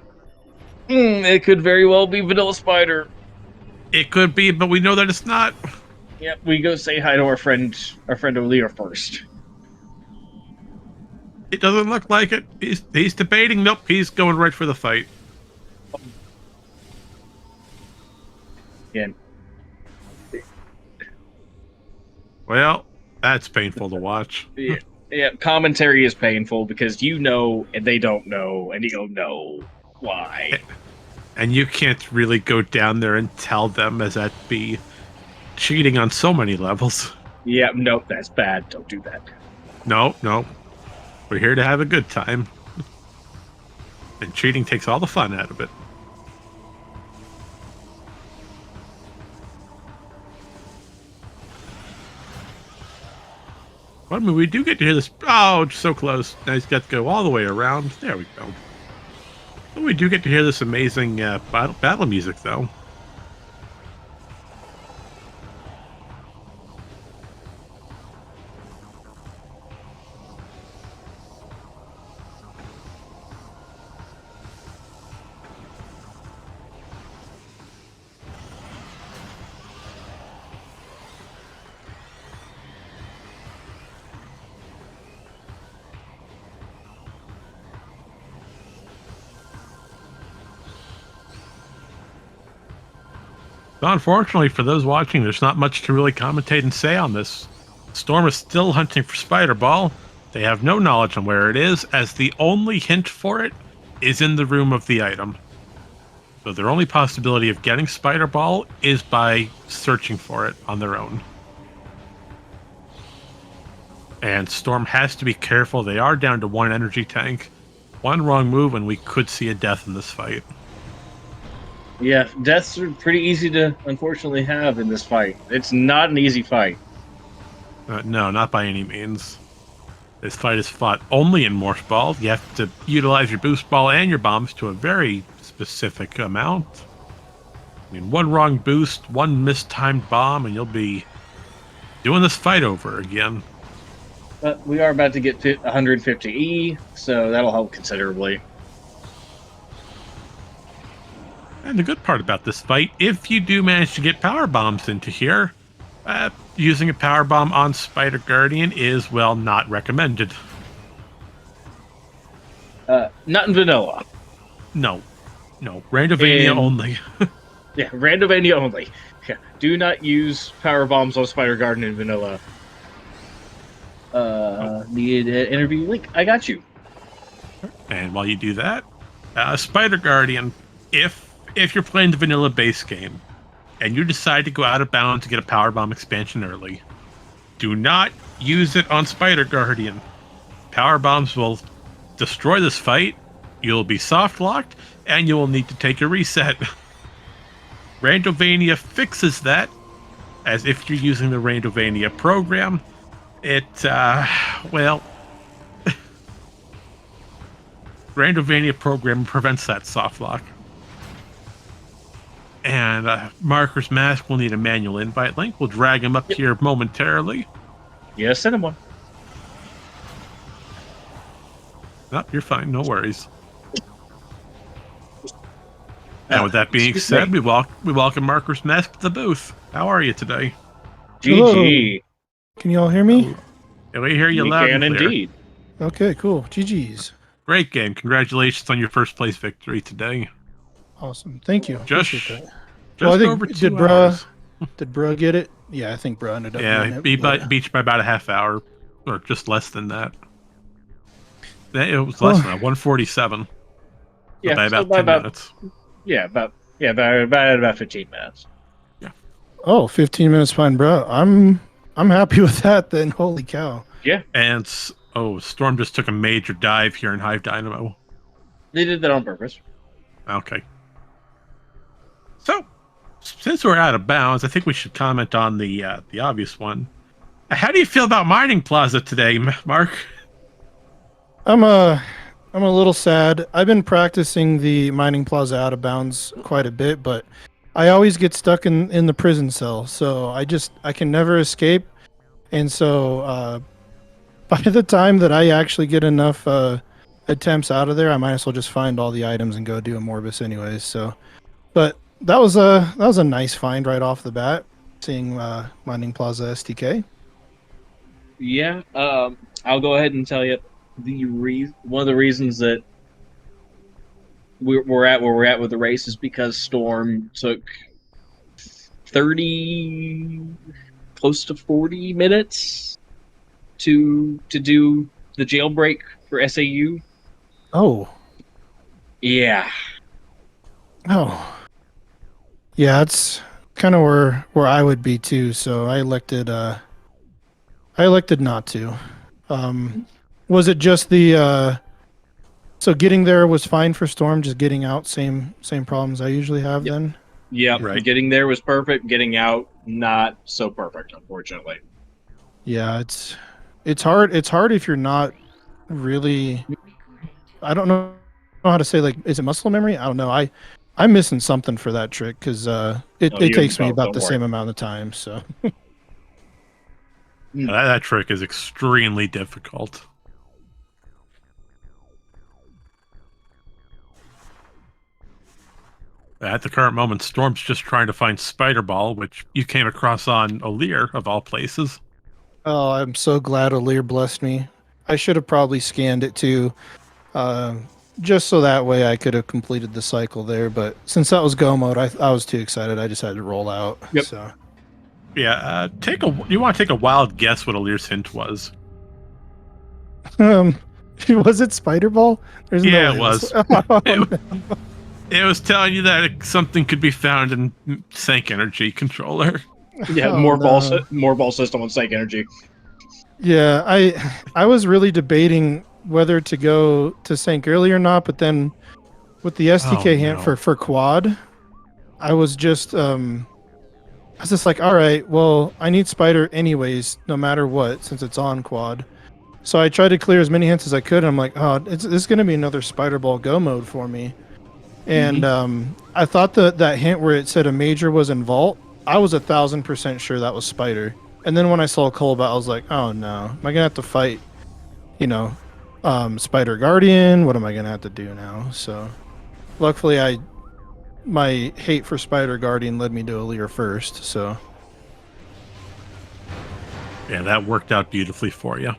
It could very well be Vanilla Spider. It could be, but we know that it's not. Yep, we go say hi to our friend O'Lear first. It doesn't look like it. He's debating. Nope, he's going right for the fight. Again. Well, that's painful to watch. Yeah, commentary is painful because you know and they don't know, and you don't know why. And you can't really go down there and tell them, as that'd be cheating on so many levels. Yeah, nope, that's bad. Don't do that. No. We're here to have a good time. And cheating takes all the fun out of it. Well, I mean, we do get to hear this. Oh, so close. Now he's got to go all the way around. There we go. Well, we do get to hear this amazing battle music, though. Unfortunately, for those watching, there's not much to really commentate and say on this. Storm is still hunting for Spider Ball. They have no knowledge on where it is, as the only hint for it is in the room of the item. So their only possibility of getting Spider Ball is by searching for it on their own. And Storm has to be careful. They are down to one energy tank. One wrong move and we could see a death in this fight. Yeah, deaths are pretty easy to, unfortunately, have in this fight. It's not an easy fight. No, not by any means. This fight is fought only in Morph Ball. You have to utilize your Boost Ball and your bombs to a very specific amount. I mean, one wrong boost, one mistimed bomb, and you'll be doing this fight over again. But we are about to get to 150E, so that'll help considerably. And the good part about this fight, if you do manage to get power bombs into here, using a power bomb on Spider Guardian is, well, not recommended. Not in vanilla. No. Randomania only. Yeah, Randomania only. Yeah, do not use power bombs on Spider Guardian in vanilla. Need an interview link? I got you. And while you do that, Spider Guardian, if you're playing the vanilla base game and you decide to go out of bounds to get a power bomb expansion early, do not use it on Spider Guardian. Power bombs will destroy this fight, you'll be soft locked, and you will need to take a reset. Randomania fixes that, as if you're using the Randomania program. Randomania program prevents that soft lock. And Marker's Mask will need a manual invite link. We'll drag him up here momentarily. Yeah, send him one. Nope, you're fine. No worries. And with that being said, we welcome Marker's Mask to the booth. How are you today? GG. Can you all hear me? Yeah, we hear you We loud can and clear. indeed. Okay, cool. GG's. Great game. Congratulations on your first place victory today. Awesome. Thank you. Just, Appreciate that. just Well, I think over did 2 hours. Did Bruh get it? Yeah, I think Bruh ended up Yeah, getting it. beat you by about a half hour, or just less than that. It was Well, less than that, 147. Yeah, by so about 10 minutes. about 15 minutes. Oh, 15 minutes fine, bro. I'm happy with that then. Holy cow. Yeah, And Storm just took a major dive here in Hive Dynamo. they did that on purpose. Okay. So, since we're out of bounds, I think we should comment on the obvious one. How do you feel about Mining Plaza today, Mark? I'm a little sad. I've been practicing the Mining Plaza out of bounds quite a bit, but I always get stuck in the prison cell. So I can never escape. And so by the time that I actually get enough attempts out of there, I might as well just find all the items and go do a Morbus anyways. So, but that was a nice find right off the bat, seeing Mining Plaza STK. Yeah, I'll go ahead and tell you one of the reasons that we're at where we're at with the race is because Storm took 30, close to 40 minutes to do the jailbreak for SAU. Oh, Yeah. Yeah, it's kind of where I would be too. So I elected not to. Was it just the so getting there was fine for Storm, just getting out same problems I usually have Yep. then? Yeah, Right. Getting there was perfect. Getting out, not so perfect, unfortunately. Yeah, it's hard if you're not really, I don't know how to say, like, is it muscle memory? I don't know. I'm missing something for that trick because it you takes me don't about the worry. same amount of time. So That trick is extremely difficult. At the current moment, Storm's just trying to find Spider Ball, which you came across on O'Lear, of all places. oh, I'm so glad Alir blessed me. I should have probably scanned it too, just so that way I could have completed the cycle there. But since that was go mode, I was too excited. I just had to roll out. Yep. So Yeah, you want to take a wild guess what O'Lear's hint was? was it Spider Ball? There's Yeah, no it way was. Oh, It, it was telling you that something could be found in Sank Energy controller. Yeah, Oh, more ball no. more ball system on Psych Energy. Yeah, I was really debating whether to go to Sank early or not, but then with the STK hint no. for quad, I was just like, all right, well, I need Spider anyways, no matter what, since it's on quad. So I tried to clear as many hints as I could. And I'm like, oh, this is going to be another Spider Ball go mode for me. And I thought that hint where it said a major was in Vault, I was 1,000% sure that was Spider. And then when I saw Cobalt, I was like, oh no, am I gonna have to fight, Spider Guardian? What am I gonna have to do now? So, luckily, my hate for Spider Guardian led me to Alir first. So, Yeah, that worked out beautifully for you.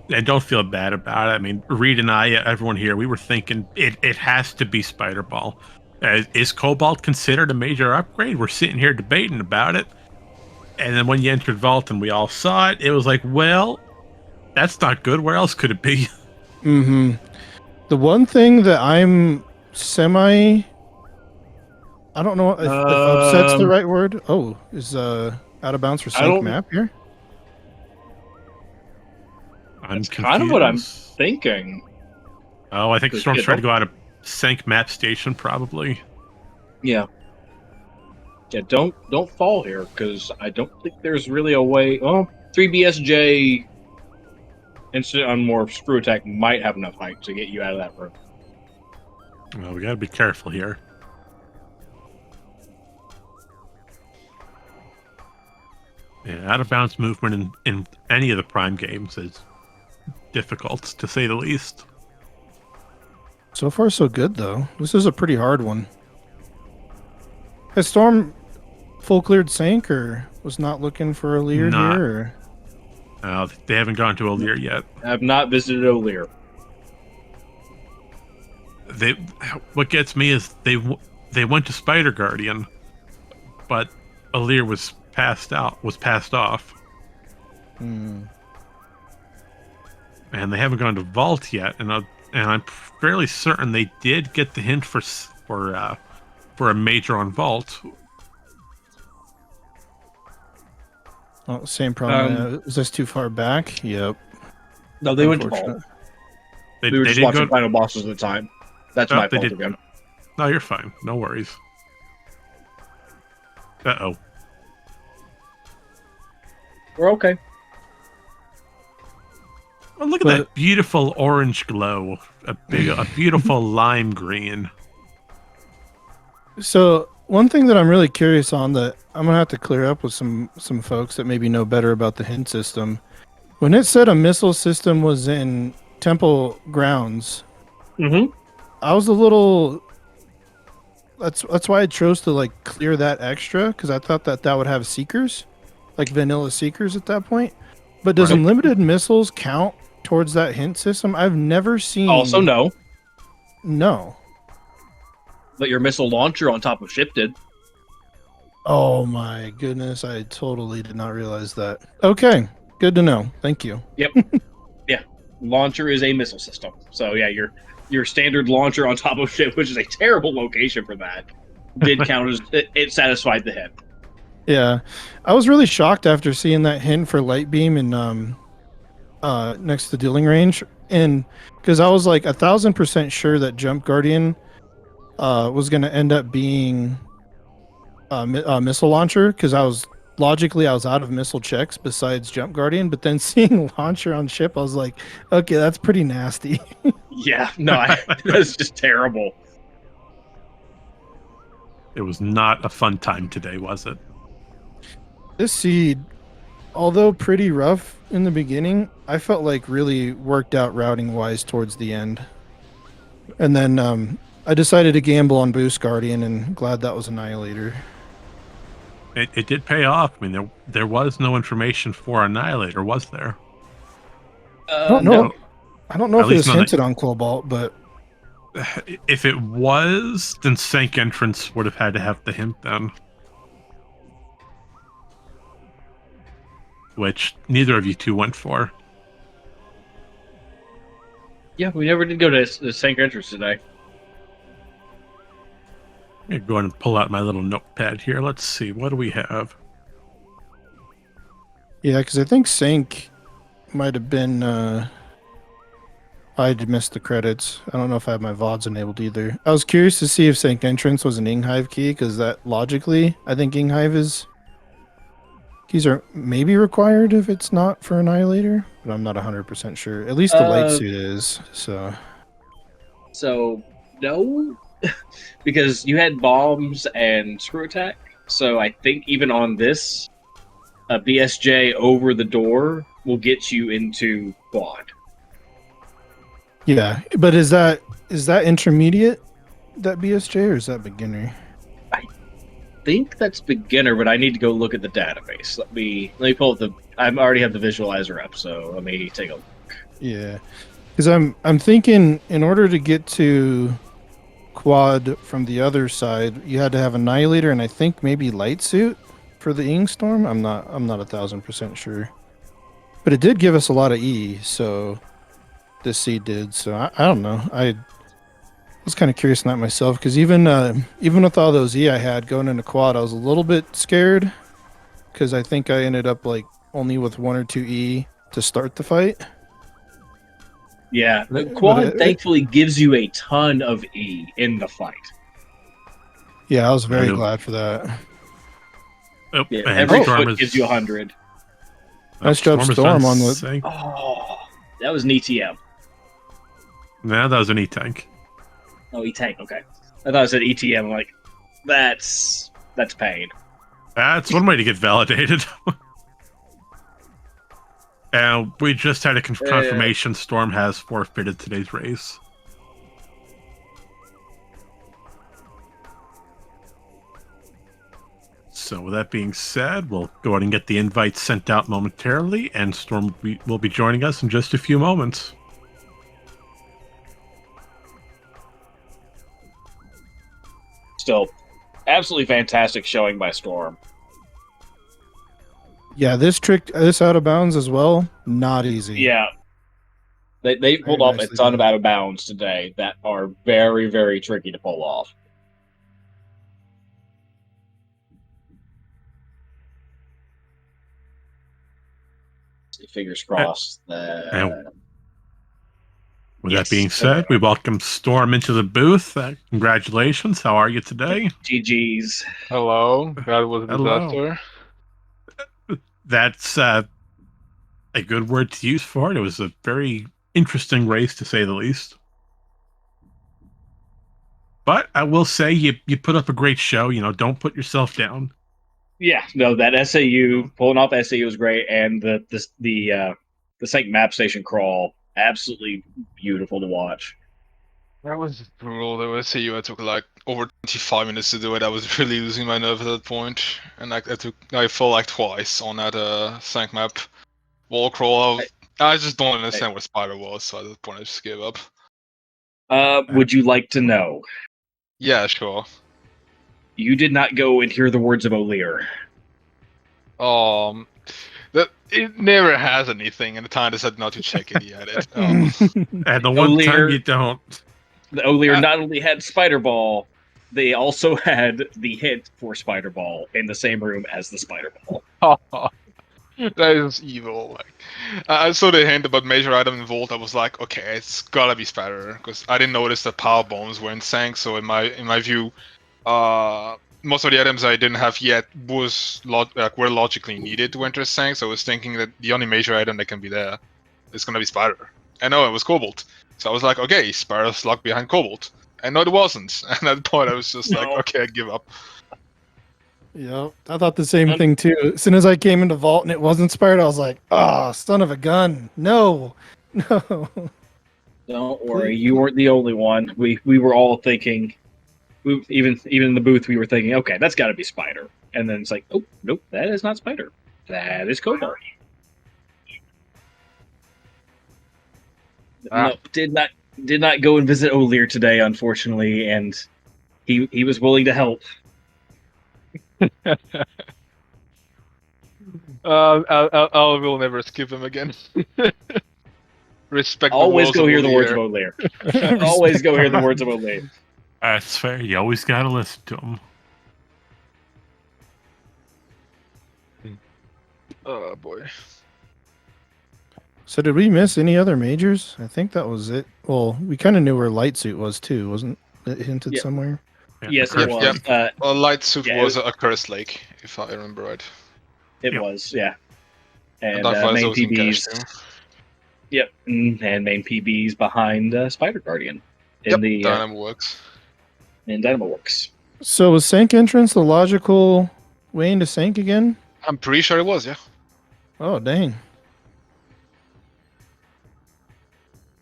And don't feel bad about it. I mean, Reed and I, everyone here, we were thinking it has to be Spider Ball. Is Cobalt considered a major upgrade? We're sitting here debating about it. And then when you entered Vault and we all saw it, it was like, well, that's not good. Where else could it be? the one thing that I'm I don't know if upset's the right word. Oh, is out of bounds for sync map here? That's kind of what I'm thinking. Oh, I think Storm's trying to go out of Sync map station, probably. Yeah. Yeah, don't fall here, because I don't think there's really a way. Oh, 3BSJ instant on more screw attack might have enough height to get you out of that room. Well, we gotta be careful here. Yeah, out of bounds movement in any of the Prime games is difficult, to say the least. So far, so good though. This is a pretty hard one. Has Storm full cleared sync, or was not looking for a leer Not. here? Or... They haven't gone to O'Lear yet. I've not visited O'Lear. What gets me is they went to Spider Guardian, but O'Lear was passed off, Hmm. and they haven't gone to Vault yet. And I'm fairly certain they did get the hint for a major on Vault. Oh, same problem. Is this too far back? Yep. No, they went to Vault. Unfortunate. We were just didn't watching go. Final Bosses at the time. That's Oh, my they fault did. again. No, you're fine. No worries. Uh-oh. We're okay. Oh, look at that beautiful orange glow. A beautiful lime green. So one thing that I'm really curious on that I'm gonna have to clear up with some folks that maybe know better about the hint system. When it said a missile system was in temple grounds, Mm-hmm. I was a little. That's why I chose to like clear that extra, because I thought that would have seekers, like vanilla seekers at that point. But does Right. unlimited missiles count towards that hint system? I've never seen. Also, no. No. But your missile launcher on top of ship did. Oh my goodness! I totally did not realize that. Okay, good to know. Thank you. Launcher is a missile system. So yeah, your standard launcher on top of ship, which is a terrible location for that, did count as it satisfied the hit. Yeah, I was really shocked after seeing that hint for light beam in next to dealing range, and because I was like 1,000% sure that Jump Guardian was going to end up being a missile launcher, because I was out of missile checks besides Jump Guardian, but then seeing launcher on ship, I was like, okay, that's pretty nasty. Yeah, no, that's just terrible. It was not a fun time today, was it? This seed, although pretty rough in the beginning, I felt like really worked out routing wise towards the end. And then I decided to gamble on Boost Guardian, and glad that was Annihilator. It did pay off. I mean, there was no information for Annihilator, was there? I don't know. No. I don't know At if it least was none hinted on Cobalt, but If it was, then Sank Entrance would have had to have the hint then. Which neither of you two went for. Yeah, we never did go to the Sank Entrance today. I'm going to go ahead and pull out my little notepad here. Let's see. What do we have? yeah, because I think Sync might have been. I missed the credits. I don't know if I have my VODs enabled either. I was curious to see if Sync Entrance was an Inghive key, because that logically, I think Inghive keys are maybe required if it's not for Annihilator, but I'm not 100% sure. At least the light suit is. So No, because you had bombs and screw attack. So I think even on this, a BSJ over the door will get you into quad. yeah, but is that intermediate, that BSJ, or is that beginner? I think that's beginner, but I need to go look at the database. Let me pull up I already have the visualizer up, so let me take a look. Yeah, because I'm thinking in order to get to quad from the other side, you had to have Annihilator and I think maybe light suit for the Ing Storm. I'm not 1,000% sure, but it did give us a lot of E. So this seed did. So I don't know. I was kind of curious on that myself, because even with all those E I had going into quad, I was a little bit scared, because I think I ended up like only with 1 or 2 E to start the fight. Yeah, the But quad thankfully gives you a ton of E in the fight. Yeah, I was very I know. glad for that. Oh, Yeah, and every Storm foot is- gives you 100. Nice job, is Storm, done on the- Sank. Oh, that was an ETM. Nah, that was an E-Tank. Oh, E-Tank, okay. I thought it said ETM, like, that's pain. That's one way to get validated. And we just had a confirmation Storm has forfeited today's race. So with that being said, we'll go ahead and get the invites sent out momentarily, and Storm will be joining us in just a few moments. Still, absolutely fantastic showing by Storm. Yeah, this out of bounds as well, not easy. Yeah. They pulled off a nicely ton of done. out of bounds today that are very, very tricky to pull off. Fingers crossed that. And with Yes. that being said, we welcome Storm into the booth. Congratulations. How are you today? GG's. Hello, that was a Hello. disaster. That's a good word to use for it. It was a very interesting race, to say the least. But I will say you put up a great show. Don't put yourself down. Yeah, no, that SAU pulling off SAU was great, and the St. Map Station crawl, absolutely beautiful to watch. That was brutal. There was you. I took like over 25 minutes to do it. I was really losing my nerve at that point, and I fell like twice on that sank map wall crawl. I just don't understand what Spider was, so at that point I just gave up. Would you like to know? Yeah, sure. You did not go and hear the words of O'Lear. That it never has anything, and the time decided not to check it yet. And the one O'Lear- time you don't. The O'Lear not only had Spider Ball, they also had the hint for Spider Ball in the same room as the Spider Ball. That is evil. Like, I saw the hint about major item involved. I was like, okay, it's gotta be Spider, because I didn't notice that power bombs were in sank. So in my view, most of the items I didn't have yet were logically needed to enter sank. So I was thinking that the only major item that can be there is gonna be Spider. And no, it was Cobalt. So I was like, okay, Spider's locked behind Cobalt. And no, it wasn't. And at that point, I was just like, okay, I give up. Yep, I thought the same thing too. As soon as I came into Vault and it wasn't Spider, I was like, "Ah, son of a gun! No, no." Don't worry, you weren't the only one. We were all thinking. Even in the booth, we were thinking, okay, that's got to be Spider. And then it's like, oh, nope, that is not Spider. That is Cobalt. No, did not go and visit O'Lear today, unfortunately, and he was willing to help. I will never skip him again. Respect. Always the go hear of the words of O'Lear. Always go hear the words of O'Lear. That's fair. You always gotta listen to them. Oh boy. So did we miss any other majors? I think that was it. Well, we kind of knew where Light Suit was too, wasn't it hinted Yeah. somewhere? Yeah, Yes, the it curse was. lake. Well, Light Suit Yeah, was a cursed lake, if I remember right. It Yep. was, yeah. And Dark Flies main was in cache, PBs. too. Yep, and main PBs behind Spider Guardian in Yep, the Dynamo works. in Dynamo Works. So was Sank entrance the logical way into Sank again? I'm pretty sure it was, yeah. Oh dang.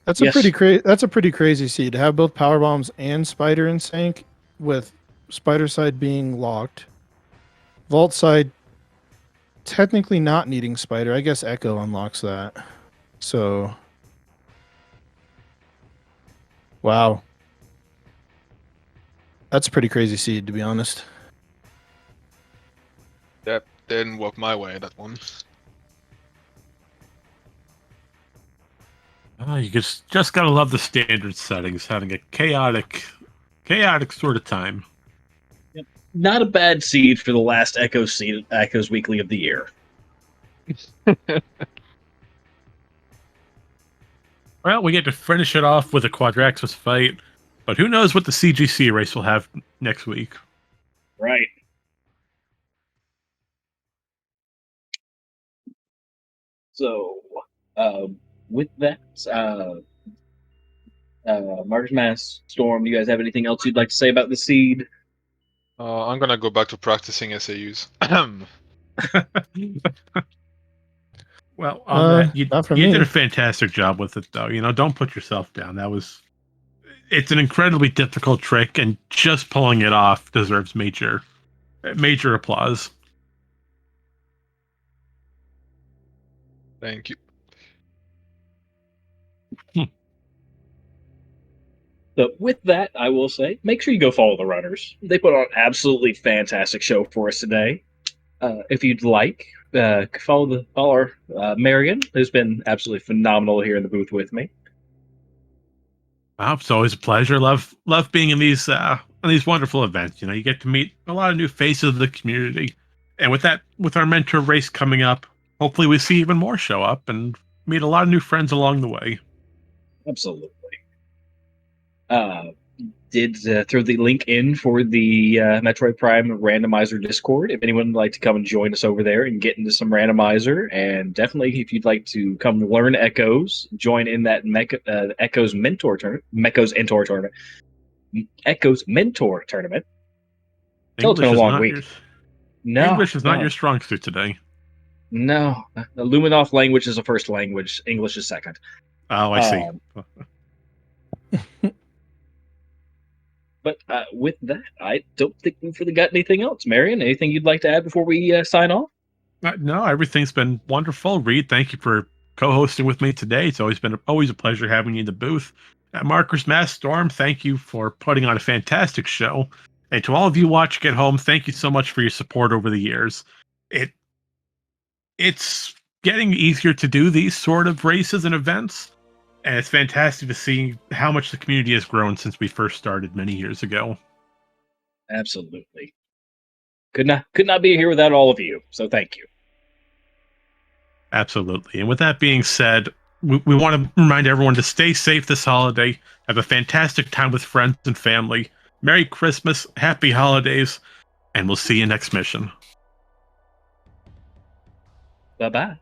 That's Yes. That's a pretty crazy seed to have both power bombs and Spider in Sank, with Spider side being locked. Vault side technically not needing Spider. I guess Echo unlocks that. So wow. That's a pretty crazy seed, to be honest. That didn't work my way, that one. You just gotta love the standard settings, having a chaotic sort of time. Not a bad seed for the last Echoes Weekly of the year. Well, we get to finish it off with a Quadraxis fight, but who knows what the CGC race will have next week. Right. So, with that, Marcus Mass, Storm, do you guys have anything else you'd like to say about the seed? I'm gonna go back to practicing SAUs. Well, on that, you not for did me. a fantastic job with it, though. Don't put yourself down. It's an incredibly difficult trick, and just pulling it off deserves major Major applause. Thank you. So with that, I will say, make sure you go follow the runners. They put on an absolutely fantastic show for us today. If you'd like, follow our Marion, who's been absolutely phenomenal here in the booth with me. Wow, it's always a pleasure. Love being in these wonderful events. You know, you get to meet a lot of new faces of the community, and with our mentor race coming up, hopefully we see even more show up and meet a lot of new friends along the way. Absolutely. Did throw the link in for the Metroid Prime Randomizer Discord. If anyone would like to come and join us over there and get into some Randomizer, and definitely if you'd like to come learn Echoes, join in that Echoes Mentor tournament. Echoes Mentor tournament. So it's been a long week. English is not your strong suit today. No, the Luminoth language is a first language. English is second. Oh, I see. But with that, I don't think we've really got anything else. Marion, anything you'd like to add before we sign off? No, everything's been wonderful. Reed, thank you for co-hosting with me today. It's always a pleasure having you in the booth. Marcus Mass Storm, thank you for putting on a fantastic show. And to all of you watching at home, thank you so much for your support over the years. It's getting easier to do these sort of races and events. And it's fantastic to see how much the community has grown since we first started many years ago. Absolutely. Could not be here without all of you. So thank you. Absolutely. And with that being said, we want to remind everyone to stay safe this holiday. Have a fantastic time with friends and family. Merry Christmas, happy holidays, and we'll see you next mission. Bye-bye.